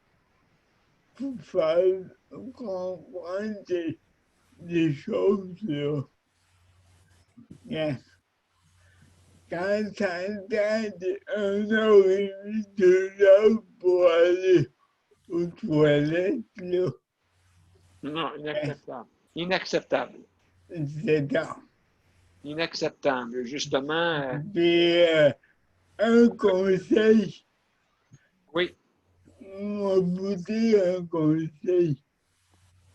[SPEAKER 7] pour faire comprendre des choses là. Yeah. Quand t'entends 1 heure et demie, 2 heures pour aller aux toilettes, là,
[SPEAKER 1] Non, inacceptable. Inacceptable.
[SPEAKER 7] c'est ça.
[SPEAKER 1] Inacceptable. Justement,
[SPEAKER 7] Puis, un conseil,
[SPEAKER 1] oui,
[SPEAKER 7] moi, vous dire un conseil.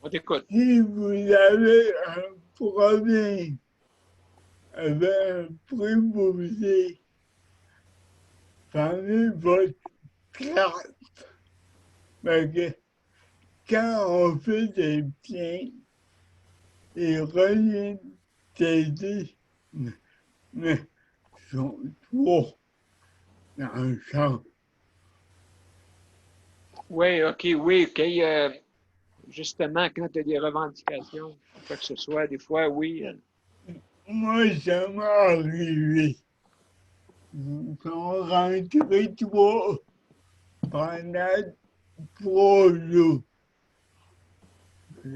[SPEAKER 1] on t'écoute.
[SPEAKER 7] Si vous avez un problème avec un préposé, prenez votre carte. Parce que quand on fait des plaintes, les relais d'aider, mais sont trop dans le champ.
[SPEAKER 1] Oui, OK, oui, OK. Justement, quand tu as des revendications, quoi que ce soit, des fois, oui.
[SPEAKER 7] Moi, ça m'est arrivé. Ils sont rentrés 3 pendant 3 jours.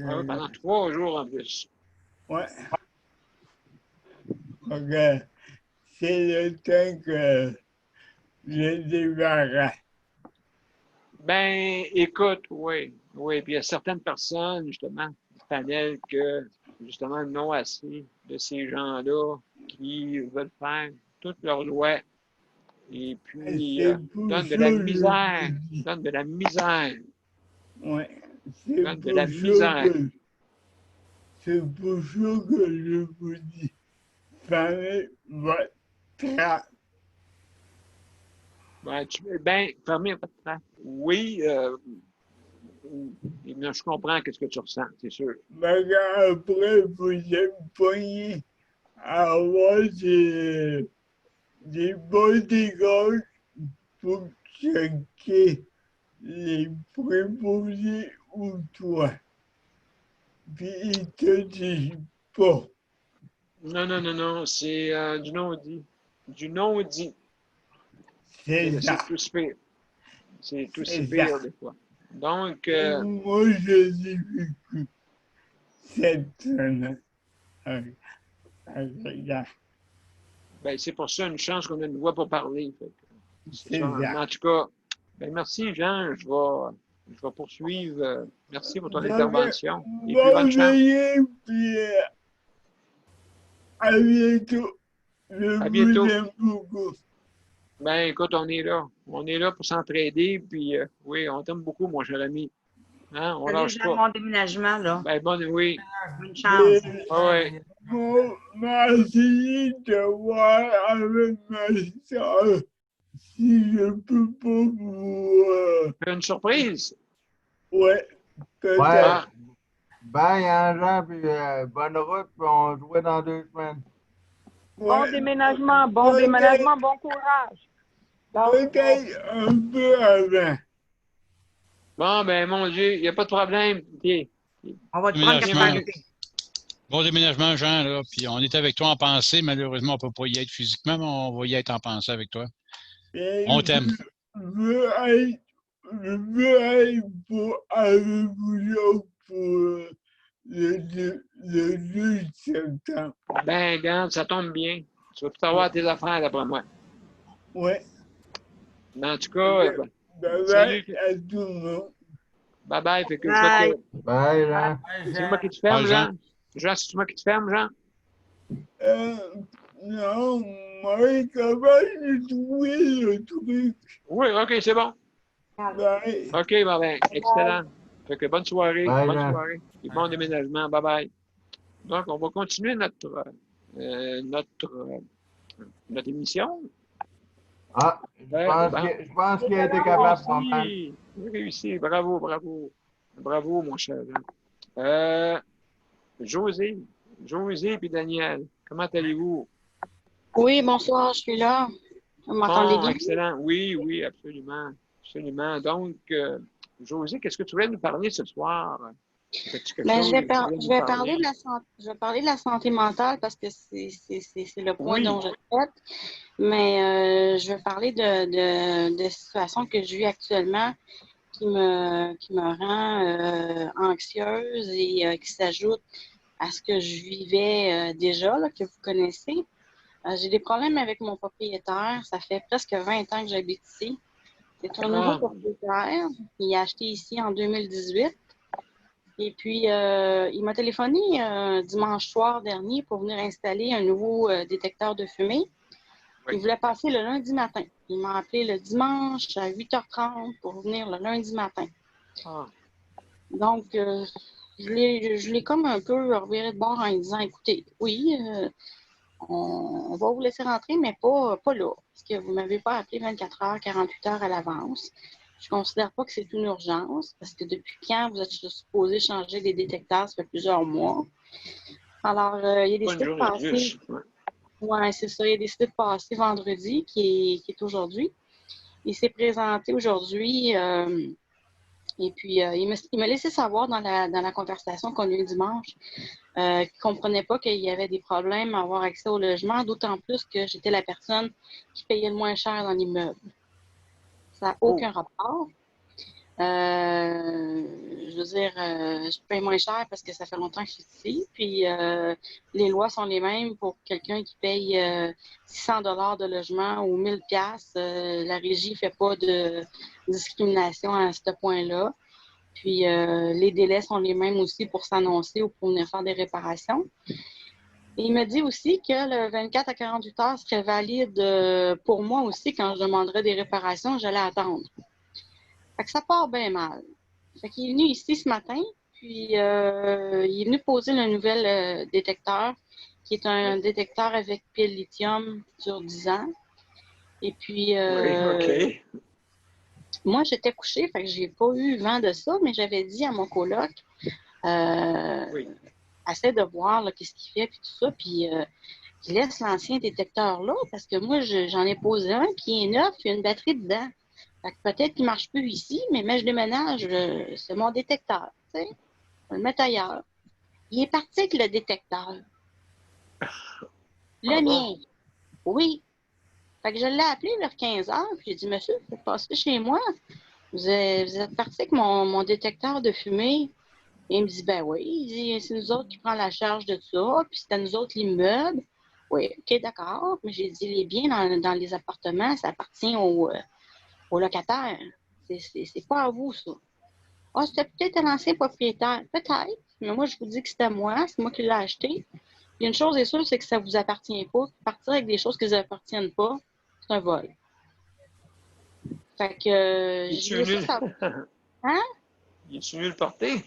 [SPEAKER 1] Ah oui, pendant 3 jours en plus.
[SPEAKER 7] Ouais. Ok. C'est le temps que je débarrasse.
[SPEAKER 1] Ben, écoute, oui. Oui, puis il y a certaines personnes, justement, du panel, que, justement, n'ont assez de ces gens-là qui veulent faire toutes leurs lois et puis
[SPEAKER 7] C'est pour
[SPEAKER 1] donnent de
[SPEAKER 7] ça
[SPEAKER 1] la
[SPEAKER 7] que je
[SPEAKER 1] misère.
[SPEAKER 7] vous dis.
[SPEAKER 1] Donnent de la misère.
[SPEAKER 7] Ouais. C'est
[SPEAKER 1] Donnent de
[SPEAKER 7] pour
[SPEAKER 1] la
[SPEAKER 7] ça
[SPEAKER 1] misère.
[SPEAKER 7] que je vous dis. Fermez votre trappe.
[SPEAKER 1] Ben, fermez votre trappe. Oui, je comprends ce que tu ressens, c'est sûr.
[SPEAKER 7] Mais après, vous êtes poigné à avoir des bodyguards pour checker les préposés ou toi. Puis ils te disent pas.
[SPEAKER 1] Non, non, non, non, c'est du non-dit. Du non-dit.
[SPEAKER 7] C'est ça.
[SPEAKER 1] C'est tout si pire. C'est tout si
[SPEAKER 7] C'est
[SPEAKER 1] pire,
[SPEAKER 7] ça.
[SPEAKER 1] des fois. Donc,
[SPEAKER 7] Moi, j'ai vécu cette semaine.
[SPEAKER 1] ben, c'est pour ça une chance qu'on a une voix pour parler. C'est
[SPEAKER 7] C'est
[SPEAKER 1] ça.
[SPEAKER 7] ça.
[SPEAKER 1] Mais en tout cas, ben, merci, Jean. Je vais poursuivre. Merci pour ton intervention. Et puis, bonne chance.
[SPEAKER 7] Puis, à bientôt. Je
[SPEAKER 1] À bientôt.
[SPEAKER 7] vous aime beaucoup.
[SPEAKER 1] Ben, écoute, on est là. On est là pour s'entraider. Puis, oui, on t'aime beaucoup, mon cher ami. Hein? On
[SPEAKER 3] Salut,
[SPEAKER 1] lâche
[SPEAKER 3] Jean,
[SPEAKER 1] pas.
[SPEAKER 3] mon déménagement, là.
[SPEAKER 1] Ben, oui.
[SPEAKER 3] Bonne chance.
[SPEAKER 1] Oui.
[SPEAKER 7] Merci de voir avec ma soeur si je peux pas vous.
[SPEAKER 1] Une surprise?
[SPEAKER 7] Ouais, peut-être.
[SPEAKER 1] Ah.
[SPEAKER 7] Bye, Jean, puis bonne route, puis on se voit dans 2 semaines.
[SPEAKER 12] Bon déménagement, bon courage.
[SPEAKER 7] Peut-être un peu avant.
[SPEAKER 1] Bon, ben, mon Dieu, il n'y a pas de problème. Okay.
[SPEAKER 3] On va te prendre
[SPEAKER 5] Déménagement. Bon déménagement, Jean, là. Puis on est avec toi en pensée. Malheureusement, on ne peut pas y être physiquement, mais on va y être en pensée avec toi. On t'aime.
[SPEAKER 7] Je veux être avec vous pour le 2 septembre.
[SPEAKER 1] Ben, regarde, ça tombe bien. Tu vas tout avoir tes affaires, d'après moi.
[SPEAKER 7] Ouais.
[SPEAKER 1] Mais en tout cas,
[SPEAKER 7] Bye à tout le monde.
[SPEAKER 1] Bye. Fait que
[SPEAKER 7] Bye.
[SPEAKER 1] Bye, Jean.
[SPEAKER 10] Bye,
[SPEAKER 1] C'est moi qui te ferme,
[SPEAKER 5] Bye,
[SPEAKER 1] Jean? Jean, c'est moi qui te ferme, Jean?
[SPEAKER 7] Non, moi, comment j'ai trouvé le truc?
[SPEAKER 1] Oui, OK, c'est bon.
[SPEAKER 7] Bye.
[SPEAKER 1] OK, ben, excellent. Fait que bonne soirée.
[SPEAKER 7] Bye,
[SPEAKER 1] Bonne
[SPEAKER 7] Jean.
[SPEAKER 1] soirée. Et bon déménagement. Bye bye. Donc, on va continuer notre émission.
[SPEAKER 7] Ah, je pense qu'il a été capable pas mal.
[SPEAKER 1] Réussi. Bravo, bravo. Bravo, mon cher Jean. José puis Daniel, comment allez-vous?
[SPEAKER 11] Oui, bonsoir, je suis là. Vous m'entendez
[SPEAKER 1] Bon,
[SPEAKER 11] bien?
[SPEAKER 1] excellent. Oui, oui, absolument. Absolument. Donc, José, qu'est-ce que tu voulais nous parler ce soir? As-tu quelque chose que tu voulais
[SPEAKER 11] Je
[SPEAKER 1] nous
[SPEAKER 11] vais
[SPEAKER 1] parler?
[SPEAKER 11] parler de la santé, je vais parler de la santé mentale parce que c'est le point
[SPEAKER 1] Oui.
[SPEAKER 11] dont je traite. Mais je vais parler de situations que je vis actuellement qui me rend anxieuse et qui s'ajoute à ce que je vivais déjà, là, que vous connaissez. J'ai des problèmes avec mon propriétaire. Ça fait presque 20 ans que j'habite ici. C'est un nouveau propriétaire. Il a acheté ici en 2018. Et puis, il m'a téléphoné dimanche soir dernier pour venir installer un nouveau détecteur de fumée. Il voulait passer le lundi matin. Il m'a appelé le dimanche à 8h30 pour venir le lundi matin. Donc, je l'ai comme un peu reviré de bord en lui disant, écoutez, oui, on va vous laisser rentrer, mais pas là, parce que vous ne m'avez pas appelé 24 heures, 48 heures à l'avance. Je ne considère pas que c'est une urgence, parce que depuis quand vous êtes supposé changer des détecteurs, ça fait plusieurs mois. Alors, il a décidé de passer. Oui, c'est ça. Il a décidé de passer vendredi, qui est aujourd'hui. Il s'est présenté aujourd'hui. Et puis, il m'a laissé savoir dans la conversation qu'on a eue dimanche qu'il ne comprenait pas qu'il y avait des problèmes à avoir accès au logement, d'autant plus que j'étais la personne qui payait le moins cher dans l'immeuble. Ça n'a aucun rapport. Je veux dire, je paye moins cher parce que ça fait longtemps que je suis ici. Puis, les lois sont les mêmes pour quelqu'un qui paye 600 $ de logement ou 1000 $. La régie ne fait pas de discrimination à ce point-là. Puis, les délais sont les mêmes aussi pour s'annoncer ou pour venir faire des réparations. Et il me dit aussi que le 24 à 48 heures serait valide pour moi aussi quand je demanderais des réparations, j'allais attendre. Fait que ça part bien mal. Fait qu'il est venu ici ce matin, puis il est venu poser le nouvel détecteur, qui est un détecteur avec pile lithium sur 10 ans. Et puis, moi, j'étais couchée, fait que j'ai pas eu vent de ça, mais j'avais dit à mon coloc, essaie de voir qu'est-ce qu'il fait, puis tout ça, puis qu'il laisse l'ancien détecteur là, parce que moi, j'en ai posé un qui est neuf, il y a une batterie dedans. Fait que peut-être qu'il ne marche plus ici, mais je déménage, c'est mon détecteur, tu sais. On va le mettre ailleurs. Il est parti avec le détecteur. Le mien. Oui. Fait que je l'ai appelé vers 15 heures, puis j'ai dit, monsieur, vous passez chez moi. Vous êtes parti avec mon détecteur de fumée. Et il me dit, ben oui. Il dit, c'est nous autres qui prenons la charge de ça, puis c'est à nous autres l'immeuble. Oui, OK, d'accord. Mais j'ai dit, les biens dans les appartements, ça appartient aux locataires. C'est pas à vous, ça. Ah, c'était peut-être un ancien propriétaire. Peut-être. Mais moi, je vous dis que c'était moi. C'est moi qui l'ai acheté. Puis une chose est sûre, c'est que ça ne vous appartient pas. Partir avec des choses qui ne vous appartiennent pas, c'est un vol. Fait que Hein?
[SPEAKER 1] Il est-tu venu le porter?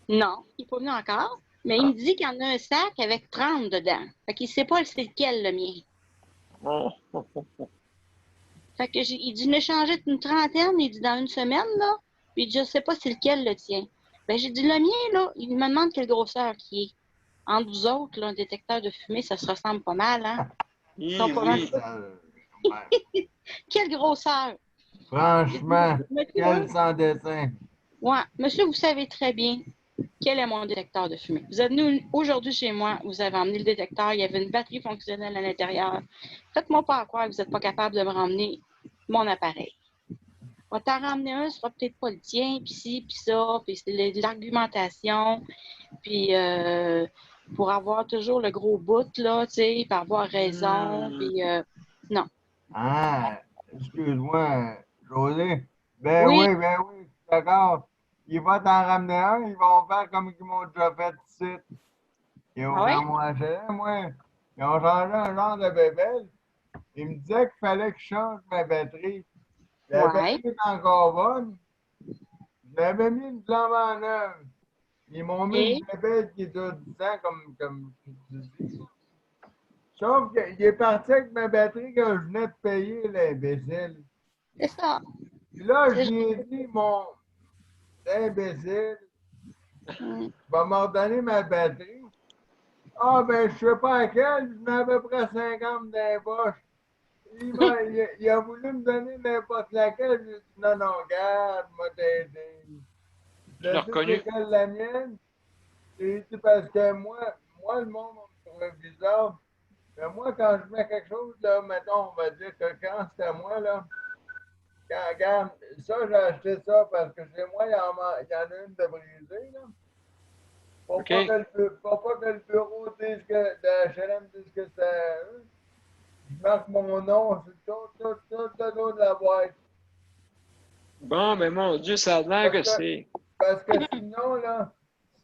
[SPEAKER 11] Non, il n'est pas venu encore. Mais il me dit qu'il y en a un sac avec 30 dedans. Fait qu'il ne sait pas c'est lequel, le mien. Fait que il dit, je l'ai changé une trentaine, il dit, dans une semaine, là. Puis il dit, je sais pas c'est lequel le tien. Ben, j'ai dit, le mien, là, il me demande quelle grosseur qui est. Entre vous autres, là, un détecteur de fumée, ça se ressemble pas mal, hein? Quelle grosseur!
[SPEAKER 7] Franchement, quel sans dessin!
[SPEAKER 11] Ouais, monsieur, vous savez très bien quel est mon détecteur de fumée. Vous êtes venu aujourd'hui chez moi, vous avez emmené le détecteur, il y avait une batterie fonctionnelle à l'intérieur. Faites-moi pas croire que vous n'êtes pas capable de me ramener mon appareil. On va t'en ramener un, ce sera peut-être pas le tien, puis ci, puis ça, puis c'est de l'argumentation, puis pour avoir toujours le gros bout, là, tu sais, pour avoir raison, puis non.
[SPEAKER 7] Ah, excuse-moi, José. Ben oui, je suis d'accord. Il va t'en ramener un, ils vont faire comme ils m'ont déjà fait ici. Ils vont faire moins cher, moi. Ils ont changé un genre de bébelle. Ils me disaient qu'il fallait que je change ma batterie. La batterie est encore bonne. J'avais mis une flamme en neuve. Ils m'ont mis une bébelle qui est de 10 ans, comme tu dis. Sauf qu'il est parti avec ma batterie que je venais de payer, l'imbécile.
[SPEAKER 11] C'est ça.
[SPEAKER 7] Puis là, j'ai dit, mon imbécile, va me redonner ma batterie. Ah, ben, je sais pas à quelle, j'en ai à peu près 50 dans les poches. Il a voulu me donner n'importe laquelle. J'ai dit, non, non, regarde, moi t'aider.
[SPEAKER 1] Je l'ai reconnu.
[SPEAKER 7] C'est la mienne. C'est parce que moi, le monde me trouvait bizarre. Mais moi, quand je mets quelque chose, là, mettons, on va dire que quand c'était à moi, là, regarde, ça, j'ai acheté ça parce que chez moi, il y en a une de brisée, là. Pour pas que le bureau dise que, de HLM dise que c'est eux. Je marque mon nom sur tout le dos de la boîte.
[SPEAKER 1] Bon, mais mon Dieu, ça a l'air que c'est...
[SPEAKER 7] Parce que sinon, là,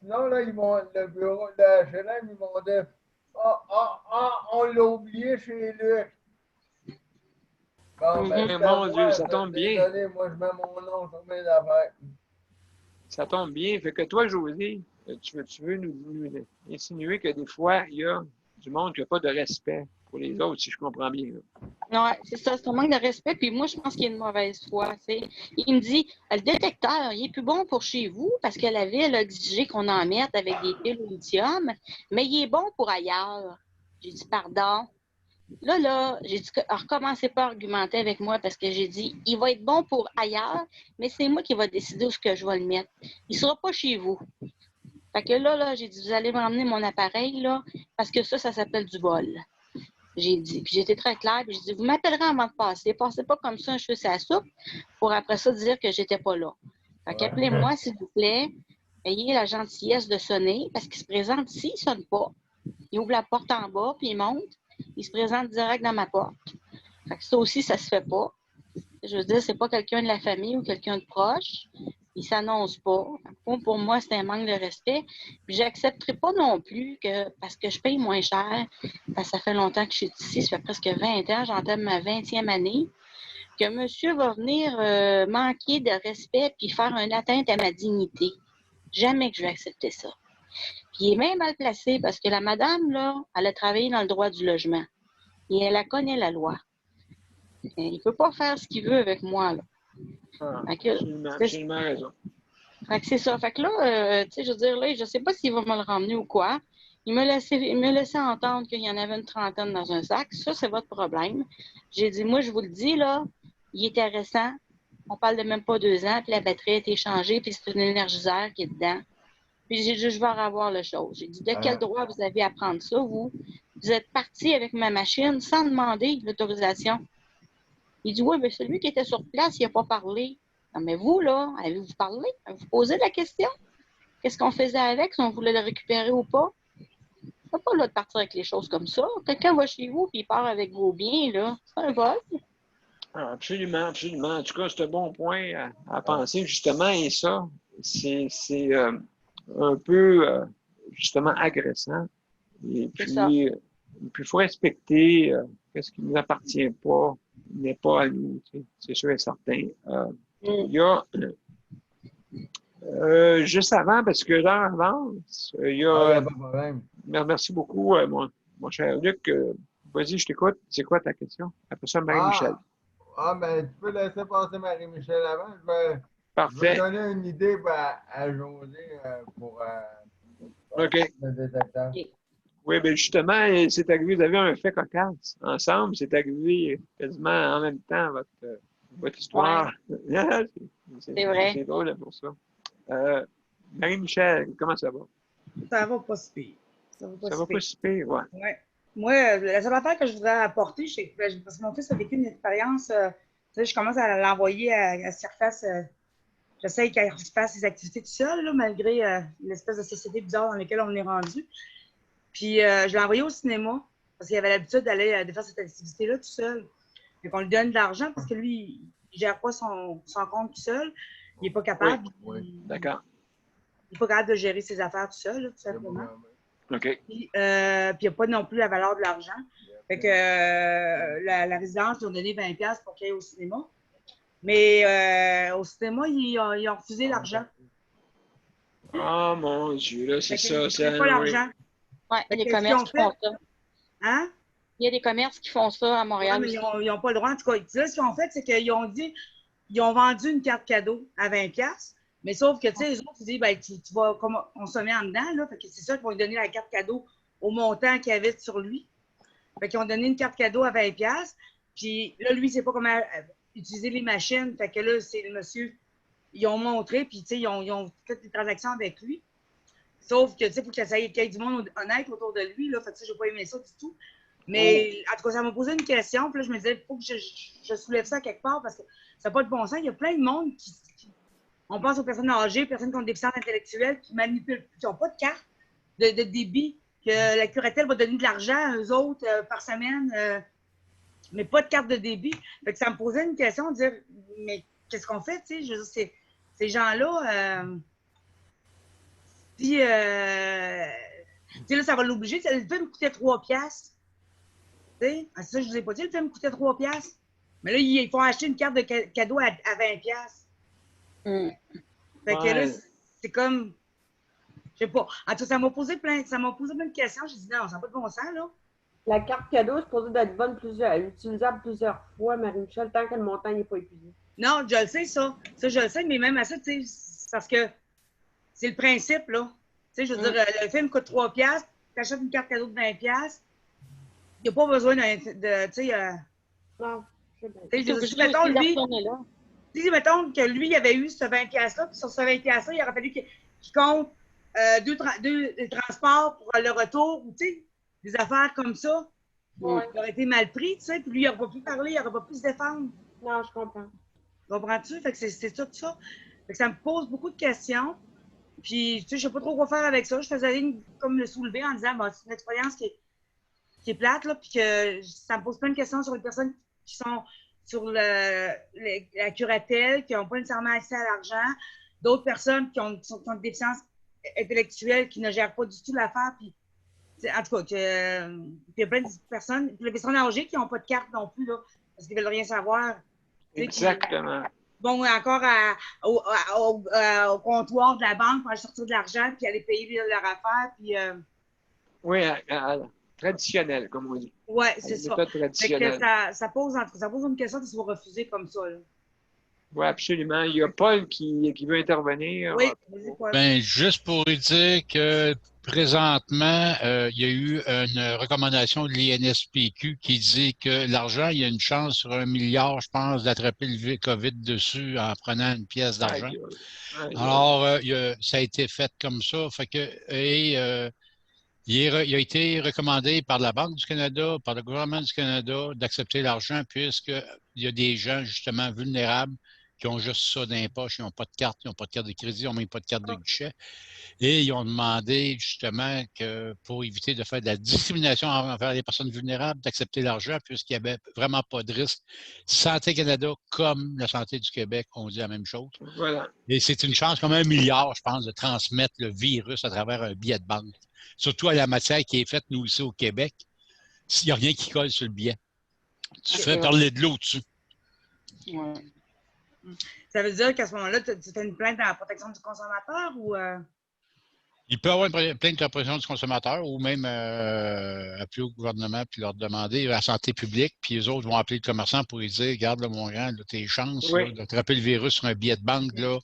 [SPEAKER 7] le bureau de HLM, ils vont dire on l'a oublié chez Luc. Bon, ben,
[SPEAKER 1] mon Dieu, ça tombe bien.
[SPEAKER 7] Désolé, moi, je mets mon nom sur mes affaires.
[SPEAKER 1] Ça tombe bien. Fait que toi, José, tu veux nous insinuer que des fois, il y a du monde qui n'a pas de respect pour les autres, si je comprends bien.
[SPEAKER 11] Non, c'est ça, c'est un manque de respect. Puis moi, je pense qu'il y a une mauvaise foi. Il me dit, le détecteur, il est plus bon pour chez vous parce que la ville a exigé qu'on en mette avec des piles au lithium, mais il est bon pour ailleurs. J'ai dit, pardon. Là, j'ai dit, recommencez pas à argumenter avec moi parce que j'ai dit, il va être bon pour ailleurs, mais c'est moi qui va décider où je vais le mettre. Il sera pas chez vous. Fait que là, j'ai dit, vous allez m'emmener mon appareil, là, parce que ça s'appelle du vol. J'ai dit, puis j'étais très claire, puis j'ai dit, vous m'appellerez avant de passer. Passez pas comme ça un cheveu à la soupe pour après ça dire que j'étais pas là. Fait qu'appelez-moi, s'il vous plaît. Ayez la gentillesse de sonner, parce qu'il se présente ici, il sonne pas. Il ouvre la porte en bas, puis il monte. Il se présente direct dans ma porte. Fait que ça aussi, ça se fait pas. Je veux dire, c'est pas quelqu'un de la famille ou quelqu'un de proche. Il s'annonce pas. Pour moi, c'est un manque de respect. Puis j'accepterai pas non plus que, parce que je paye moins cher, parce que ça fait longtemps que je suis ici, ça fait presque 20 ans, j'entame ma 20e année, que monsieur va venir manquer de respect puis faire une atteinte à ma dignité. Jamais que je vais accepter ça. Puis il est même mal placé parce que la madame, là, elle a travaillé dans le droit du logement. Et elle connaît la loi. Il ne peut pas faire ce qu'il veut avec moi, là.
[SPEAKER 1] Absolument raison.
[SPEAKER 11] Fait que c'est ça. Fait que là, tu sais, je veux dire, là, je sais pas s'il va me le ramener ou quoi. Il me laissait entendre qu'il y en avait une trentaine dans un sac. Ça, c'est votre problème. J'ai dit, moi, je vous le dis, là, il est intéressant. On parle de même pas 2 ans, puis la batterie a été changée, puis c'est un énergiseur qui est dedans. Puis j'ai dit, je vais revoir la chose. J'ai dit, de quel droit vous avez à prendre ça, vous? Vous êtes parti avec ma machine sans demander l'autorisation. Il dit, oui, mais celui qui était sur place, il n'a pas parlé. Non, mais vous, là, avez-vous parlé? Avez-vous posé la question? Qu'est-ce qu'on faisait avec, si on voulait le récupérer ou pas? C'est pas là de partir avec les choses comme ça. Quelqu'un va chez vous et il part avec vos biens, là. C'est un vol.
[SPEAKER 1] Absolument, absolument. En tout cas, c'est un bon point à penser, justement, et ça, c'est un peu, justement, agressant. Et puis, il faut respecter ce qui ne nous appartient pas, n'est pas à nous, c'est sûr et certain. Il y a, juste avant, parce que l'heure avance, il y a... Merci beaucoup, mon cher Luc. Vas-y, je t'écoute. C'est quoi ta question? Après ça, Marie-Michel.
[SPEAKER 7] Ben, tu peux laisser passer Marie-Michel avant. Je vais donner une idée à José pour le détecteur.
[SPEAKER 1] Oui, bien justement, c'est arrivé, vous avez un fait cocasse ensemble, c'est arrivé quasiment en même temps votre histoire.
[SPEAKER 11] Ouais. C'est vrai.
[SPEAKER 1] C'est drôle pour ça. Marie-Michel, comment ça va?
[SPEAKER 3] Ça va pas si pire.
[SPEAKER 1] Ça va pas si pire, ouais.
[SPEAKER 3] Ouais. Moi, la seule affaire que je voudrais apporter, c'est parce que mon fils a vécu une expérience, je commence à l'envoyer à Surface. J'essaie qu'il fasse ses activités tout seul, là, malgré l'espèce de société bizarre dans laquelle on est rendu. Puis, je l'ai envoyé au cinéma parce qu'il avait l'habitude d'aller faire cette activité-là tout seul. Donc, on lui donne de l'argent parce que lui, il gère pas son compte tout seul. Il n'est pas capable.
[SPEAKER 1] Oui. D'accord.
[SPEAKER 3] Il n'est pas capable de gérer ses affaires tout seul, tout simplement.
[SPEAKER 1] OK.
[SPEAKER 3] Puis, il n'y a pas non plus la valeur de l'argent. Fait que la résidence, ils ont donné 20$ pour qu'il y ait au cinéma. Mais au cinéma, ils ont refusé l'argent.
[SPEAKER 1] Oh mon Dieu, là, c'est ça.
[SPEAKER 3] Ils ne
[SPEAKER 1] C'est
[SPEAKER 3] pas l'argent.
[SPEAKER 11] Oui, il y a des commerces qui font ça.
[SPEAKER 3] Hein?
[SPEAKER 11] Il y a des commerces qui font ça à Montréal.
[SPEAKER 3] Ouais, mais ils n'ont pas le droit. En tout cas, là, ce qu'ils ont fait, c'est qu'ils ont dit, ils ont vendu une carte cadeau à 20$. Mais sauf que, tu sais, les autres, ils disent, ben, tu vas consommer en dedans, là. Fait que c'est ça qu'ils vont lui donner la carte cadeau au montant qu'il y avait sur lui. Fait qu'ils ont donné une carte cadeau à 20$. Puis là, lui, il ne sait pas comment utiliser les machines. Fait que là, c'est le monsieur, ils ont montré, puis tu sais, ils ont fait des transactions avec lui. Sauf que, tu sais, il faut qu'il y ait du monde honnête autour de lui, là. Fait que ça, je n'ai pas aimé ça du tout. Mais en tout cas, ça m'a posé une question. Puis là, je me disais, il faut que je soulève ça quelque part parce que ça n'a pas de bon sens. Il y a plein de monde qui on pense aux personnes âgées, personnes qui ont des déficience intellectuelle, qui manipulent, qui n'ont pas de carte de débit, que la curatelle va donner de l'argent à eux autres par semaine, mais pas de carte de débit. Fait que ça me posait une question de dire, mais qu'est-ce qu'on fait, tu sais? Je veux dire, ces gens-là, tu sais, là, ça va l'obliger. Le film coûtait 3$. Tu sais, c'est ça, je ne vous ai pas dit, le film coûtait 3$. Mais là, ils font acheter une carte de cadeau à 20$. Fait que là, c'est comme, je sais pas. En tout cas, ça m'a posé plein de questions. J'ai dit non, ça n'a pas de bon sens, là.
[SPEAKER 12] La carte cadeau est supposée d'être bonne utilisable plusieurs fois, Marie-Michel, tant que le montant n'est pas épuisé.
[SPEAKER 3] Non, je le sais, ça. Ça, je le sais, mais même à ça, tu sais, parce que c'est le principe, là. Tu sais, je veux dire, le film coûte 3$, tu achètes une carte cadeau de 20$, il n'y a pas besoin de tu sais,
[SPEAKER 12] non, je
[SPEAKER 3] sais bien. Mettons, lui, si, mettons que lui, il avait eu ce 20$-là, puis sur ce 20$-là, il aurait fallu qu'il compte deux transports pour le retour, ou tu sais, des affaires comme ça. Il aurait été mal pris, tu sais, puis lui, il n'aurait pas pu parler, il n'aurait pas pu se défendre.
[SPEAKER 12] Non, je comprends.
[SPEAKER 3] Comprends-tu? Fait que c'est tout ça. Fait que ça me pose beaucoup de questions. Puis, tu sais, je ne sais pas trop quoi faire avec ça. Je faisais comme le soulever en disant, bon, c'est une expérience qui est plate, là, puis que ça me pose plein de questions sur les personnes qui sont sur la curatelle, qui n'ont pas nécessairement accès à l'argent, d'autres personnes qui ont des déficiences intellectuelles qui ne gèrent pas du tout l'affaire. Puis, en tout cas, il y a plein de personnes, les personnes âgées qui n'ont pas de carte non plus, là, parce qu'ils ne veulent rien savoir.
[SPEAKER 1] Exactement.
[SPEAKER 3] Bon, encore au comptoir de la banque pour aller sortir de l'argent puis aller payer leur affaire. Puis,
[SPEAKER 1] oui, traditionnel, comme on dit.
[SPEAKER 3] Oui, c'est ça.
[SPEAKER 1] Traditionnel.
[SPEAKER 3] Ça pose une question de se refuser comme ça.
[SPEAKER 1] Oui, absolument. Il y a Paul qui veut intervenir.
[SPEAKER 3] Oui,
[SPEAKER 5] ben, juste pour dire que présentement, il y a eu une recommandation de l'INSPQ qui dit que l'argent, il y a une chance sur 1 milliard, je pense, d'attraper le COVID dessus en prenant une pièce d'argent. Alors, ça a été fait comme ça. Fait que, il a été recommandé par la Banque du Canada, par le gouvernement du Canada, d'accepter l'argent puisqu'il y a des gens, justement, vulnérables qui ont juste ça dans les poches, ils n'ont pas de carte, ils n'ont pas de carte de crédit, ils n'ont même pas de carte de guichet. Et ils ont demandé, justement, que pour éviter de faire de la discrimination envers les personnes vulnérables, d'accepter l'argent puisqu'il n'y avait vraiment pas de risque. Santé Canada, comme la Santé du Québec, on dit la même chose.
[SPEAKER 1] Voilà.
[SPEAKER 5] Et c'est une chance comme 1 milliard, je pense, de transmettre le virus à travers un billet de banque. Surtout à la matière qui est faite, nous, ici au Québec, s'il n'y a rien qui colle sur le billet. Tu fais parler de l'eau dessus.
[SPEAKER 3] Ouais. Ça veut dire qu'à ce moment-là, tu fais une plainte à la protection du consommateur ou...
[SPEAKER 5] Il peut y avoir une plainte de la protection du consommateur ou même appeler au gouvernement puis leur demander à la santé publique, puis les autres vont appeler le commerçant pour lui dire, regarde, là, mon grand, là, tes chances d'attraper le virus sur un billet de banque, là,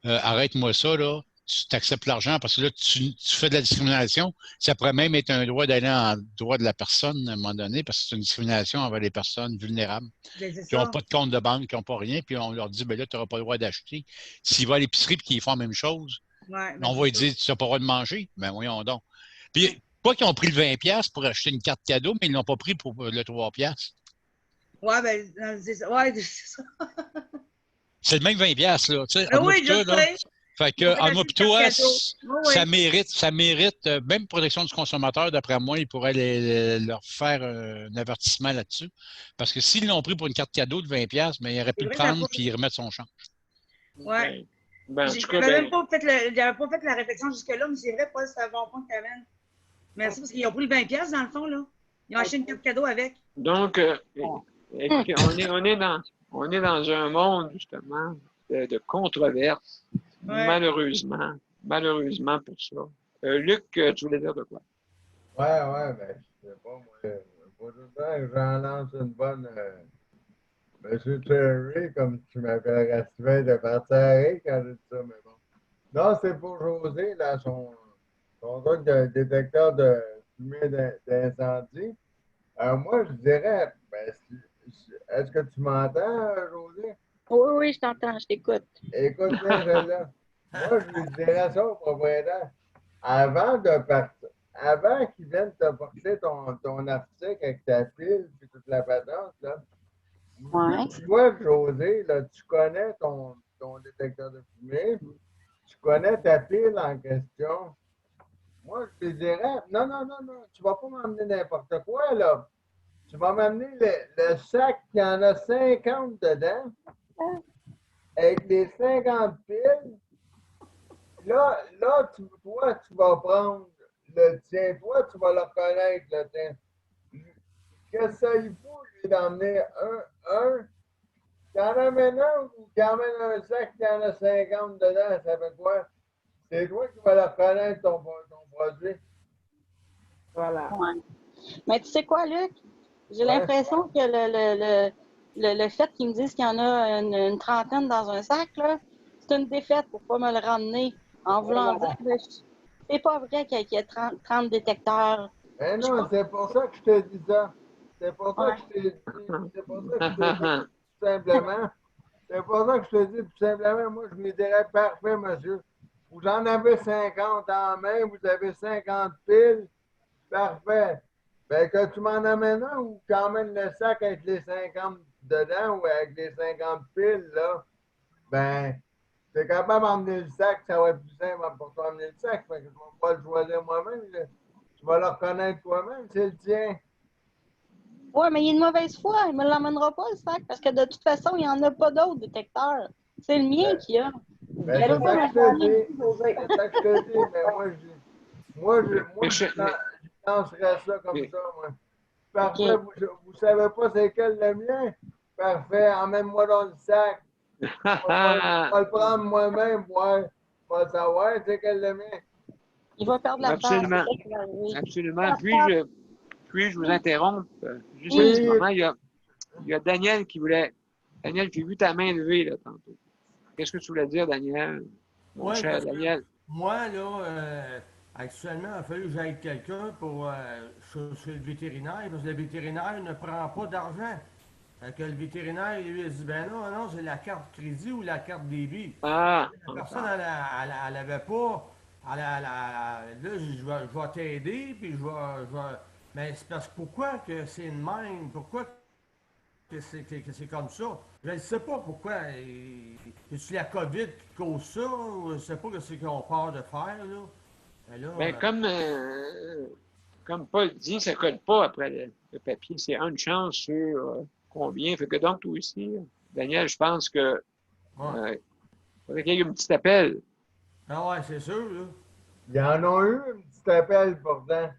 [SPEAKER 5] arrête-moi ça, là. Tu t'acceptes l'argent parce que là, tu fais de la discrimination. Ça pourrait même être un droit d'aller en droit de la personne à un moment donné parce que c'est une discrimination envers les personnes vulnérables qui n'ont pas de compte de banque, qui n'ont pas rien, puis on leur dit, ben là, tu n'auras pas le droit d'acheter. S'ils vont à l'épicerie et qu'ils font la même chose, on va lui dire, tu n'as pas le droit de manger. Ben voyons donc. Puis, pas qu'ils ont pris le 20$ pour acheter une carte cadeau, mais ils ne l'ont pas pris pour le 3$.
[SPEAKER 3] Ouais, ben, c'est ça. Ouais, c'est ça.
[SPEAKER 5] C'est le même 20$, là. Tu sais,
[SPEAKER 3] oui, je sais.
[SPEAKER 5] Fait que, en moi, toi, ça mérite, même protection du consommateur, d'après moi, ils pourraient leur faire un avertissement là-dessus. Parce que s'ils l'ont pris pour une carte cadeau de 20$, mais ils auraient pu le prendre et remettre son change.
[SPEAKER 3] Oui.
[SPEAKER 1] Ben,
[SPEAKER 3] j'avais pas fait la réflexion jusque-là, mais c'est vrai, Paul, c'est un bon point que tu amènes. Merci, parce qu'ils ont pris le 20$ dans le fond, là. Ils ont acheté une carte cadeau avec.
[SPEAKER 1] Donc, écoutez, on est dans un monde, justement, de controverses, malheureusement pour ça. Luc, tu voulais dire de quoi?
[SPEAKER 7] Ouais, ben, je sais pas, moi, pour tout le temps que j'en lance une bonne, Monsieur Cherry, comme tu m'appellerais souvent de partir quand j'ai dit ça, mais bon. Non, c'est pour José, là, son truc de détecteur de fumée d'incendie. Moi, je dirais, ben, est-ce que tu m'entends, José?
[SPEAKER 11] Oui, je t'entends, je t'écoute.
[SPEAKER 7] Écoute bien, celle-là. Moi, je lui dirais ça au propriétaire. Avant de partir, avant qu'il vienne te porter ton article avec ta pile et toute la patente, là, toi, José, là, tu connais ton détecteur de fumée, tu connais ta pile en question. Moi, je te dirais, non, tu vas pas m'emmener n'importe quoi, là. Tu vas m'amener le sac qui en a 50 dedans, avec les 50 piles. Là, toi, tu vas prendre le tien. Toi, tu vas le reconnaître, le tien. Qu'est-ce que ça il faut, lui, d'emmener un? Tu en amènes un ou tu emmènes un sac qui en a 50 dedans, ça fait quoi? C'est toi qui vas le reconnaître, ton produit.
[SPEAKER 12] Voilà.
[SPEAKER 11] Ouais. Mais tu sais quoi, Luc? J'ai l'impression que le fait qu'ils me disent qu'il y en a une trentaine dans un sac, là, c'est une défaite pour ne pas me le ramener. En voulant dire que c'est pas vrai qu'il y a 30 détecteurs.
[SPEAKER 7] Mais non, c'est pour ça que je te dis ça. C'est pour ça que je te dis. C'est pour ça que je te dis tout simplement. C'est pour ça que je te dis tout simplement, moi, je me dirais, parfait, monsieur. Vous en avez 50 en main, vous avez 50 piles. Parfait. Ben, que tu m'en amènes un ou que tu emmènes le sac avec les 50 dedans ou avec les 50 piles, là, ben, tu es capable d'emmener le sac, ça va être plus simple pour toi d'emmener le sac. Fait que je ne vais pas le choisir moi-même. Tu vas le reconnaître toi-même, c'est le tien.
[SPEAKER 11] Oui, mais il est de mauvaise foi. Il ne me l'emmènera pas, le sac, parce que de toute façon, il n'y en a pas d'autres détecteurs. C'est le mien qu'il y a.
[SPEAKER 7] Ben, c'est ça que je te dis. C'est ça que je te dis. Mais moi, je lancerais ça comme ça, moi. Parfait. Vous ne savez pas c'est quel le mien? Parfait. Emmène-moi dans le sac. Je vais le prendre moi-même pour pas savoir c'est quel le mien.
[SPEAKER 11] Il va perdre la
[SPEAKER 1] Absolument. Absolument. Puis-je vous interrompre? Juste en ce moment, il y a Daniel qui voulait. Daniel, j'ai vu ta main levée là, tantôt. Qu'est-ce que tu voulais dire, Daniel? Mon cher Daniel.
[SPEAKER 10] Moi, là, actuellement, il a fallu que j'aille quelqu'un pour chez le vétérinaire, parce que le vétérinaire ne prend pas d'argent. Que le vétérinaire, il lui a dit, ben non, c'est la carte crédit ou la carte débit. La personne, elle n'avait pas. Là, je vais t'aider, puis je vais. Mais c'est parce que pourquoi que c'est une même? Pourquoi que c'est comme ça? Je ne sais pas pourquoi. C'est la COVID qui cause ça, ou je ne sais pas ce qu'on part de faire, là.
[SPEAKER 1] Ben, comme Paul dit, ça ne colle pas après le papier. C'est une chance sur combien. Fait que donc, toi aussi, Daniel, je pense que faudrait qu'il y ait un petit appel.
[SPEAKER 10] Ah ouais, c'est sûr, là.
[SPEAKER 7] Il y en a eu un petit appel pourtant.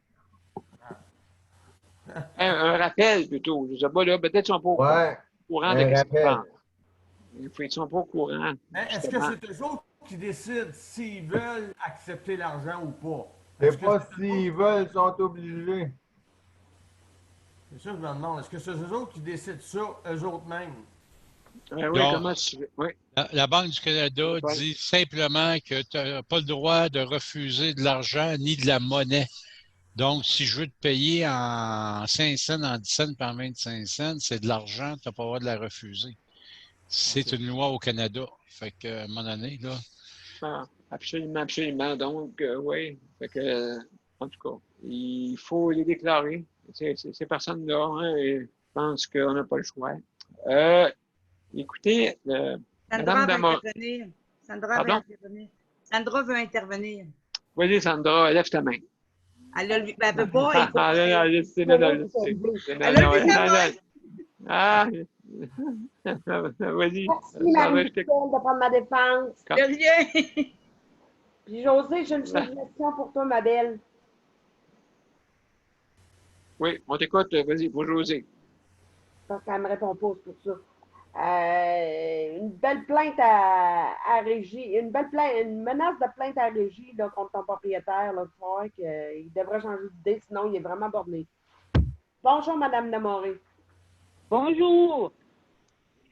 [SPEAKER 1] Un rappel plutôt. Je ne sais pas, là, peut-être qu'ils ne sont pas au courant de ce qu'ils pensent. Ils ne sont pas au courant.
[SPEAKER 10] Est-ce que c'est eux autres qui décident s'ils veulent accepter l'argent ou pas?
[SPEAKER 7] C'est pas s'ils veulent, ils sont obligés.
[SPEAKER 10] C'est ça que je me demande. Est-ce que c'est eux autres qui décident ça, eux autres mêmes?
[SPEAKER 1] Oui,
[SPEAKER 5] Donc,
[SPEAKER 1] comment tu veux? Oui.
[SPEAKER 5] La Banque du Canada dit simplement que tu n'as pas le droit de refuser de l'argent ni de la monnaie. Donc, si je veux te payer en 5 cents, en 10 cents, par 25 cents, c'est de l'argent, tu n'as pas le droit de la refuser. C'est une loi au Canada. Fait que, à un moment donné, là.
[SPEAKER 1] Ah, absolument, absolument. Donc, oui. Fait que, en tout cas, il faut les déclarer. Ces personnes-là, hein, je pense qu'on n'a pas le choix. Écoutez,
[SPEAKER 3] Sandra veut intervenir. Sandra veut intervenir.
[SPEAKER 1] Vas-y, Sandra, lève ta main.
[SPEAKER 3] Elle ne peut pas.
[SPEAKER 1] Vas-y.
[SPEAKER 12] Merci, Marie-Michel, de prendre ma défense.
[SPEAKER 3] De rien.
[SPEAKER 12] Puis José, j'ai une suggestion pour toi, ma belle.
[SPEAKER 1] Oui, on t'écoute. Vas-y, pour José.
[SPEAKER 12] Parce qu'elle me répond pas, c'est pour ça. Une belle plainte à Régie, une menace de plainte à Régie là, contre ton propriétaire, là, tu vois qu'il devrait changer d'idée, sinon il est vraiment borné. Bonjour, Madame Demoré.
[SPEAKER 13] Bonjour.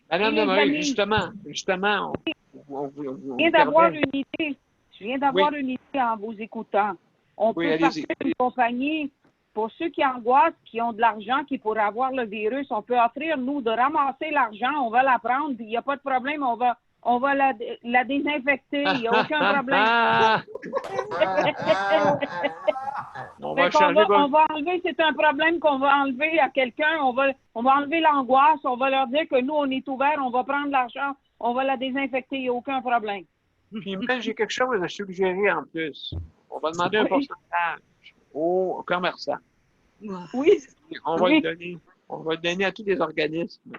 [SPEAKER 1] Madame
[SPEAKER 13] les
[SPEAKER 1] Demoré,
[SPEAKER 13] amis.
[SPEAKER 1] justement,
[SPEAKER 13] Je viens d'avoir une idée. Je viens d'avoir une idée en vous écoutant. On peut partir une compagnie pour ceux qui angoissent, qui ont de l'argent, qui pourraient avoir le virus. On peut offrir, nous, de ramasser l'argent. On va la prendre, puis il n'y a pas de problème. On va la désinfecter. Il n'y a aucun problème.
[SPEAKER 1] On va
[SPEAKER 13] enlever, c'est un problème qu'on va enlever à quelqu'un. On va enlever l'angoisse. On va leur dire que nous, on est ouverts. On va prendre l'argent. On va la désinfecter. Il n'y a aucun problème.
[SPEAKER 1] Puis même, j'ai quelque chose à suggérer en plus. On va demander un pourcentage aux commerçants.
[SPEAKER 13] Oui.
[SPEAKER 1] On va le donner à tous les organismes.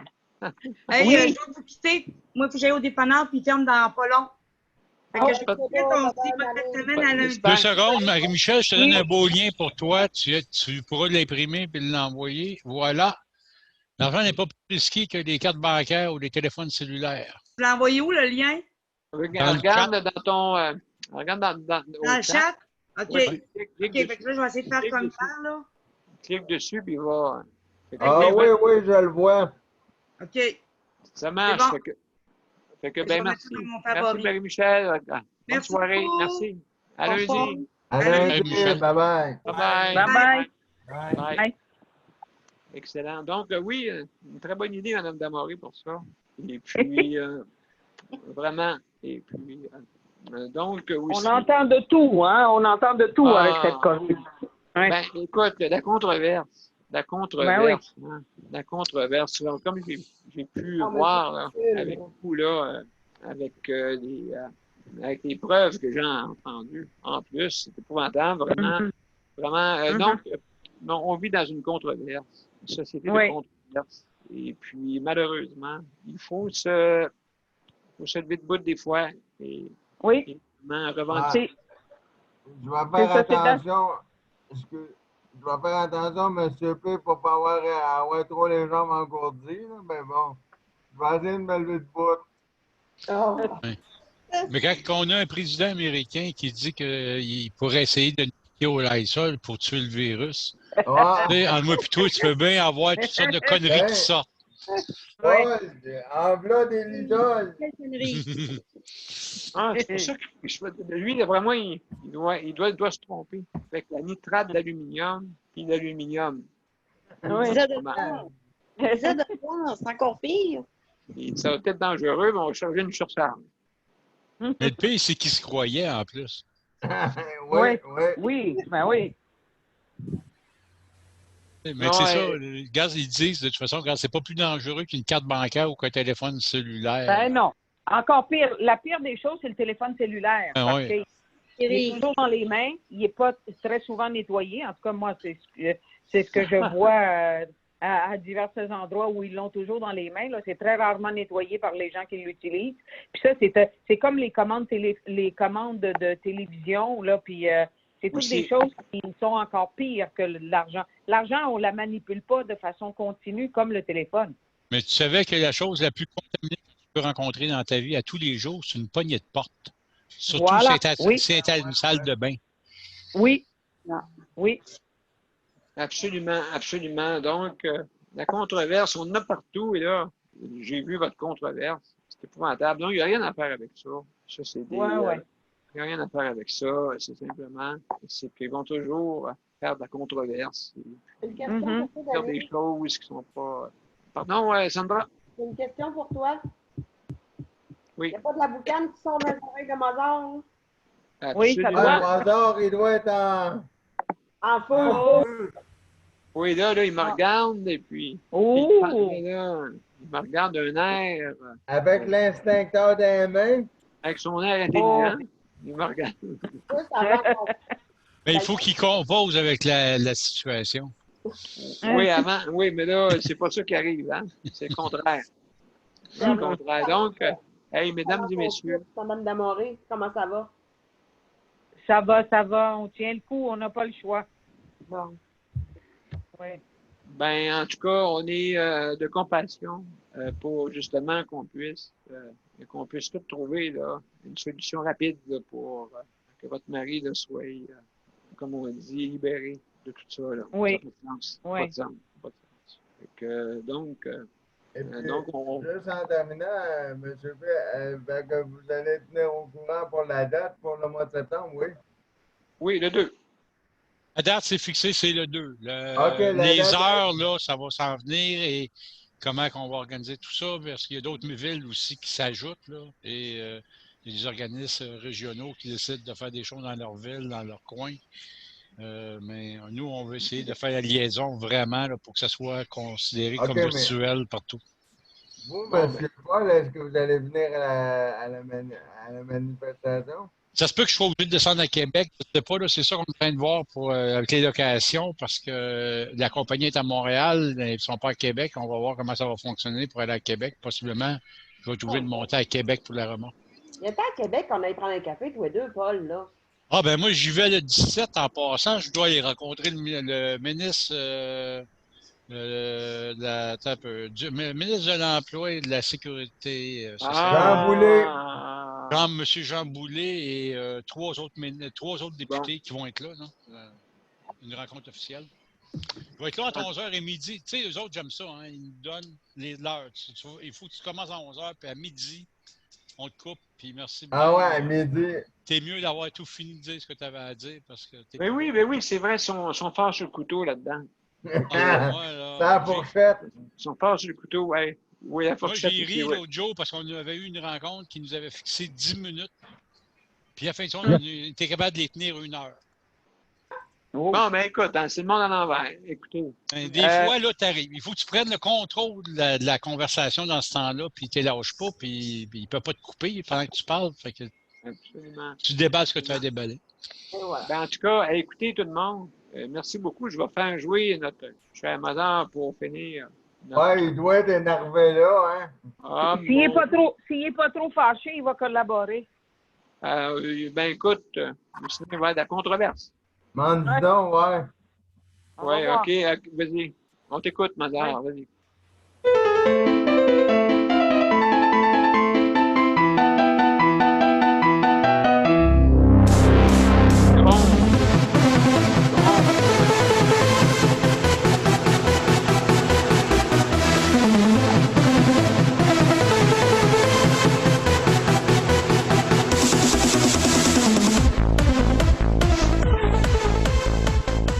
[SPEAKER 3] Hey, je dois vous quitter. Moi, il faut que j'aille au dépanneur, puis il ferme dans pas long. Fait que je te souhaite, on se dit bonne fin de semaine à lundi.
[SPEAKER 5] 2 secondes, Marie-Michel, je te donne un beau lien pour toi. Tu pourras l'imprimer et l'envoyer. Voilà. L'argent n'est pas plus risqué que les cartes bancaires ou les téléphones cellulaires.
[SPEAKER 3] Tu l'as envoyé où, le lien?
[SPEAKER 1] Regarde dans ton... regarde dans
[SPEAKER 3] le chat? OK.
[SPEAKER 1] Oui,
[SPEAKER 3] OK, fait que là, je vais essayer de faire comme ça, là.
[SPEAKER 1] Clique dessus, puis il va...
[SPEAKER 7] oui, je le vois.
[SPEAKER 3] OK.
[SPEAKER 1] Ça marche.
[SPEAKER 3] Bon.
[SPEAKER 1] Fait que ben, merci. Merci, Marie-Michel. Bonne soirée.
[SPEAKER 3] Beaucoup.
[SPEAKER 1] Merci. À lundi.
[SPEAKER 7] À lundi. Bye-bye.
[SPEAKER 1] Bye-bye. Bye. Excellent. Donc, oui, une très bonne idée, Mme Damoré, pour ça. Et puis, vraiment. Et puis, donc, aussi...
[SPEAKER 13] On entend de tout, hein? On entend de tout avec cette COVID.
[SPEAKER 1] Ouais. Ben, écoute, la controverse. La controverse. Comme j'ai pu voir là, avec vous, là, avec les preuves que j'ai entendues en plus, c'est épouvantable, vraiment. Donc, on vit dans une controverse, une société de controverse. Et puis, malheureusement, il faut se lever debout des fois et revendiquer.
[SPEAKER 7] Je vais faire attention. Je vais faire attention, M. P, pour ne pas avoir trop les jambes engourdies, là, mais bon, je vais essayer de me lever debout.
[SPEAKER 5] Oui. Mais quand on a un président américain qui dit qu'il pourrait essayer de niquer au Lysol pour tuer le virus, entre moi et toi, tu peux bien avoir toutes sortes de conneries qui sortent.
[SPEAKER 7] En blanc des lidoles.
[SPEAKER 1] C'est pour ça que lui, vraiment, il doit se tromper. Avec la nitrate d'aluminium et l'aluminium.
[SPEAKER 6] C'est encore pire.
[SPEAKER 1] Et ça va être dangereux, mais on va charger une surcharge.
[SPEAKER 5] Mais le pire, c'est qu'il se croyait en plus.
[SPEAKER 13] Oui.
[SPEAKER 5] Mais c'est ça, les gars, ils disent de toute façon, c'est pas plus dangereux qu'une carte bancaire ou qu'un téléphone cellulaire.
[SPEAKER 13] Ben non. Encore pire. La pire des choses, c'est le téléphone cellulaire. Parce qu'il est toujours dans les mains. Il n'est pas très souvent nettoyé. En tout cas, moi, c'est ce que je vois à divers endroits où ils l'ont toujours dans les mains. C'est très rarement nettoyé par les gens qui l'utilisent. Puis ça, c'est comme les commandes de télévision, là, puis c'est toutes des choses qui sont encore pires que l'argent. L'argent, on ne la manipule pas de façon continue comme le téléphone.
[SPEAKER 5] Mais tu savais que la chose la plus contaminée que tu peux rencontrer dans ta vie à tous les jours, c'est une poignée de porte. Surtout si c'est à une salle de bain.
[SPEAKER 13] Oui.
[SPEAKER 1] Absolument. Donc, la controverse, on en a partout. Et là, j'ai vu votre controverse. C'est épouvantable. Donc, il n'y a rien à faire avec ça. Ça, c'est des... Il n'y a rien à faire avec ça. C'est simplement... C'est qu'ils vont toujours faire de la controverse.
[SPEAKER 12] Une question pour toi,
[SPEAKER 1] faire des choses qui ne sont pas... Pardon, Sandra?
[SPEAKER 12] C'est une question pour toi.
[SPEAKER 1] Oui.
[SPEAKER 12] Il n'y a pas de la boucane qui sort de l'oreille de Mozart?
[SPEAKER 13] Oui, ça doit.
[SPEAKER 7] Mozart, il doit être
[SPEAKER 12] en feu.
[SPEAKER 1] Oui, là, il me regarde et puis... il me regarde d'un air...
[SPEAKER 7] Avec l'instincteur des mains?
[SPEAKER 1] Avec son air intelligent. Il me regarde.
[SPEAKER 5] Mais il faut qu'il compose avec la situation.
[SPEAKER 1] Oui, mais là, c'est pas ça qui arrive, hein? C'est le contraire. C'est le contraire. Donc, mesdames et messieurs.
[SPEAKER 12] Madame Damoré, comment ça va?
[SPEAKER 13] Ça va. On tient le coup, on n'a pas le choix.
[SPEAKER 12] Bon.
[SPEAKER 13] Oui.
[SPEAKER 1] Ben, en tout cas, on est de compassion pour justement qu'on puisse tout trouver là, une solution rapide là, pour que votre mari là, soit, comme on dit, libéré de tout ça. Là.
[SPEAKER 13] Oui.
[SPEAKER 1] Ça n'a pas de sens.
[SPEAKER 13] Oui.
[SPEAKER 1] Pas de sens. Pas de sens. Fait que, donc,
[SPEAKER 7] Et puis,
[SPEAKER 1] donc, on...
[SPEAKER 7] juste en terminant, M. P, ben, que vous allez tenir au courant pour la date pour le mois de septembre, oui?
[SPEAKER 1] Oui, le 2.
[SPEAKER 5] La date, c'est fixé, c'est le 2.
[SPEAKER 7] Les
[SPEAKER 5] heures, là, ça va s'en venir et comment on va organiser tout ça, parce qu'il y a d'autres villes aussi qui s'ajoutent, là, et il y a des organismes régionaux qui décident de faire des choses dans leur ville, dans leur coin. Mais nous, on veut essayer de faire la liaison vraiment là, pour que ça soit considéré comme virtuel partout.
[SPEAKER 7] Vous, M. Paul, est-ce que vous allez venir à la manifestation?
[SPEAKER 5] Ça se peut que je sois obligé de descendre à Québec. Je ne sais pas, c'est ça qu'on est en train de voir avec les locations, parce que la compagnie est à Montréal, ils ne sont pas à Québec. On va voir comment ça va fonctionner pour aller à Québec. Possiblement, je vais trouver de monter à Québec pour la remonte.
[SPEAKER 12] Il y a pas à Québec qu'on aille prendre un café, tous les deux, Paul, là.
[SPEAKER 5] Ah, ben moi, j'y vais le 17 en passant. Je dois y rencontrer le ministre, ministre de l'Emploi et de la Sécurité sociale.
[SPEAKER 7] Jean Boulet.
[SPEAKER 5] Monsieur Jean Boulet et trois autres députés qui vont être là, non? Une rencontre officielle. Je vais être là entre 11h et midi. Tu sais, eux autres, j'aime ça, hein? Ils nous donnent l'heure. Il faut que tu commences à 11h, puis à midi, on te coupe, puis merci.
[SPEAKER 7] Ah ouais, à midi.
[SPEAKER 5] T'es mieux d'avoir tout fini de dire ce que tu avais à dire, parce que...
[SPEAKER 1] Ben oui, c'est vrai, ils sont forts sur le couteau là-dedans.
[SPEAKER 7] Ça fourchette.
[SPEAKER 1] Ils sont forts sur le couteau, ouais. Oui, la fourchette.
[SPEAKER 5] Moi, j'ai ri l'autre jour parce qu'on avait eu une rencontre qui nous avait fixé 10 minutes. Puis à la fin de son, on était capable de les tenir 1 heure.
[SPEAKER 1] Bon, ben écoute, hein, c'est le monde à l'envers. Écoutez.
[SPEAKER 5] Des fois, là, t'arrives. Il faut que tu prennes le contrôle de la conversation dans ce temps-là, puis tu ne lâches pas, puis il ne peut pas te couper pendant que tu parles. Fait que
[SPEAKER 1] absolument.
[SPEAKER 5] Tu déballes ce que tu as déballé.
[SPEAKER 1] Ben, en tout cas, écoutez tout le monde. Merci beaucoup. Je vais faire jouer notre cher Mazar pour finir.
[SPEAKER 7] Ouais, il doit être énervé là, hein?
[SPEAKER 1] Ah,
[SPEAKER 13] s'il n'est pas trop fâché, il va collaborer.
[SPEAKER 1] Ben écoute, sinon il va y avoir de la controverse.
[SPEAKER 7] M'en dis donc, ouais.
[SPEAKER 1] Oui, OK, vas-y. On t'écoute, Mazar, vas-y.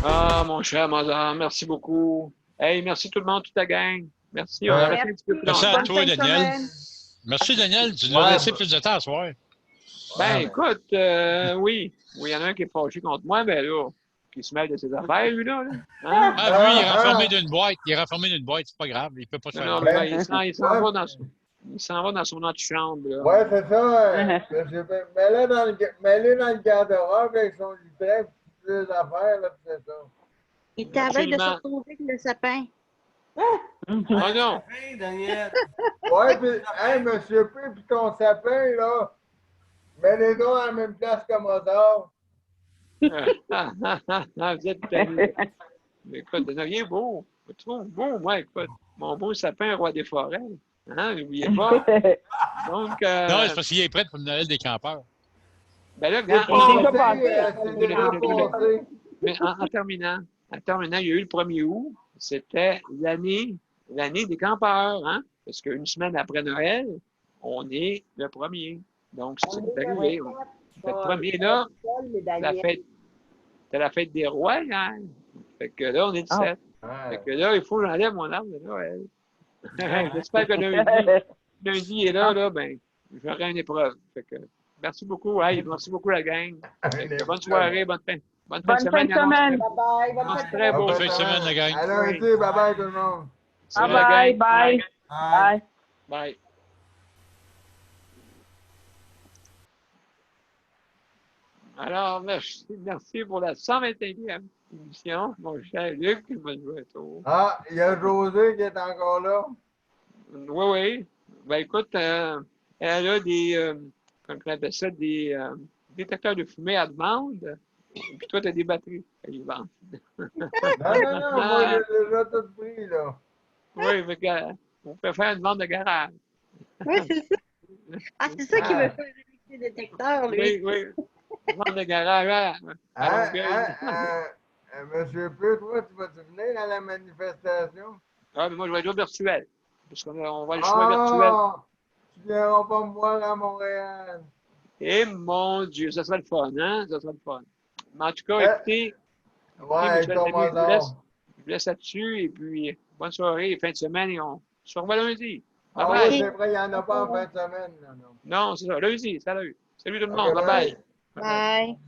[SPEAKER 1] Ah, mon cher Mazar, merci beaucoup. Hey, merci tout le monde, toute la gang. Merci. On a resté un petit peu plus
[SPEAKER 5] Merci
[SPEAKER 1] longtemps.
[SPEAKER 5] à toi, Daniel. Merci, Daniel. Tu nous as laissé plus de temps ce soir.
[SPEAKER 1] Ben, écoute, oui. Oui, il y en a un qui est fâché contre moi, ben là, qui se mêle de ses affaires, lui, là. Hein?
[SPEAKER 5] Ah, lui, il est renfermé d'une boîte. Il est renfermé d'une boîte, c'est pas grave. Il peut pas te faire
[SPEAKER 1] non, ben, il s'en va dans son antichambre, là.
[SPEAKER 7] Ouais, c'est ça. Mets-le dans le garde-robe avec son litre, puis les affaires, là, c'est ça.
[SPEAKER 11] Il t'avait de se retrouver avec le sapin.
[SPEAKER 1] Oh non!
[SPEAKER 10] Daniel.
[SPEAKER 7] Ouais, puis, hey, monsieur P, puis ton sapin, là, mets-les donc à la même place que Mozart.
[SPEAKER 1] Vous êtes tannés. Mais écoute, il est beau. Tu trouves beau, moi, écoute. Mon beau sapin, roi des forêts. Hein, n'oubliez pas. Donc,
[SPEAKER 5] non, c'est parce qu'il est prêt pour le Noël des campeurs.
[SPEAKER 1] Ben là, mais en terminant, il y a eu le 1er août. C'était l'année des campeurs, hein? Parce qu'une semaine après Noël, on est le 1er. Donc, c'est arrivé. Le 1er, là, c'est la fête des rois, hein? Fait que là, on est 17. Fait que là, il faut que j'enlève mon arbre de Noël. J'espère que lundi est là, ben, j'aurai une épreuve. Fait que, merci beaucoup. Hey, merci beaucoup, la gang. Bonne soirée, bonne fin de semaine.
[SPEAKER 12] Bye-bye.
[SPEAKER 5] Bonne fin de semaine, la gang.
[SPEAKER 7] À lundi, bye-bye tout le monde.
[SPEAKER 13] Bye.
[SPEAKER 1] Bye. Alors, merci pour la 121e émission, mon cher Luc, qui m'a joué un tour.
[SPEAKER 7] Ah, il y a José qui est encore là.
[SPEAKER 1] Oui. Ben écoute, elle a des, comme on appelle ça, des détecteurs de fumée à demande Puis toi, tu as des batteries.
[SPEAKER 7] Non, moi, j'ai déjà tout pris, là.
[SPEAKER 1] Oui, fait que, on peut faire une vente de garage.
[SPEAKER 6] Oui, c'est ça. Ah, c'est ça qui veut faire un détecteur, lui.
[SPEAKER 1] Oui. Vente de garage à Longueuil.
[SPEAKER 7] Monsieur Peu, toi, tu vas-tu venir à la manifestation?
[SPEAKER 1] Ah, mais moi, je vais être au virtuel. Parce qu'on va le choix virtuel.
[SPEAKER 7] Tu viendras pas me voir à Montréal.
[SPEAKER 1] Eh mon Dieu, ça serait le fun, hein? Ça serait le fun. Mais en tout cas, écoutez,
[SPEAKER 7] ouais,
[SPEAKER 1] je vous laisse là-dessus et puis bonne soirée, fin de semaine et on se revoit lundi.
[SPEAKER 7] Ah
[SPEAKER 1] bye
[SPEAKER 7] oui, c'est vrai, il n'y en a pas en fin de semaine.
[SPEAKER 1] Non, c'est ça, lundi, salut. Salut tout le monde, bye.
[SPEAKER 6] Bye.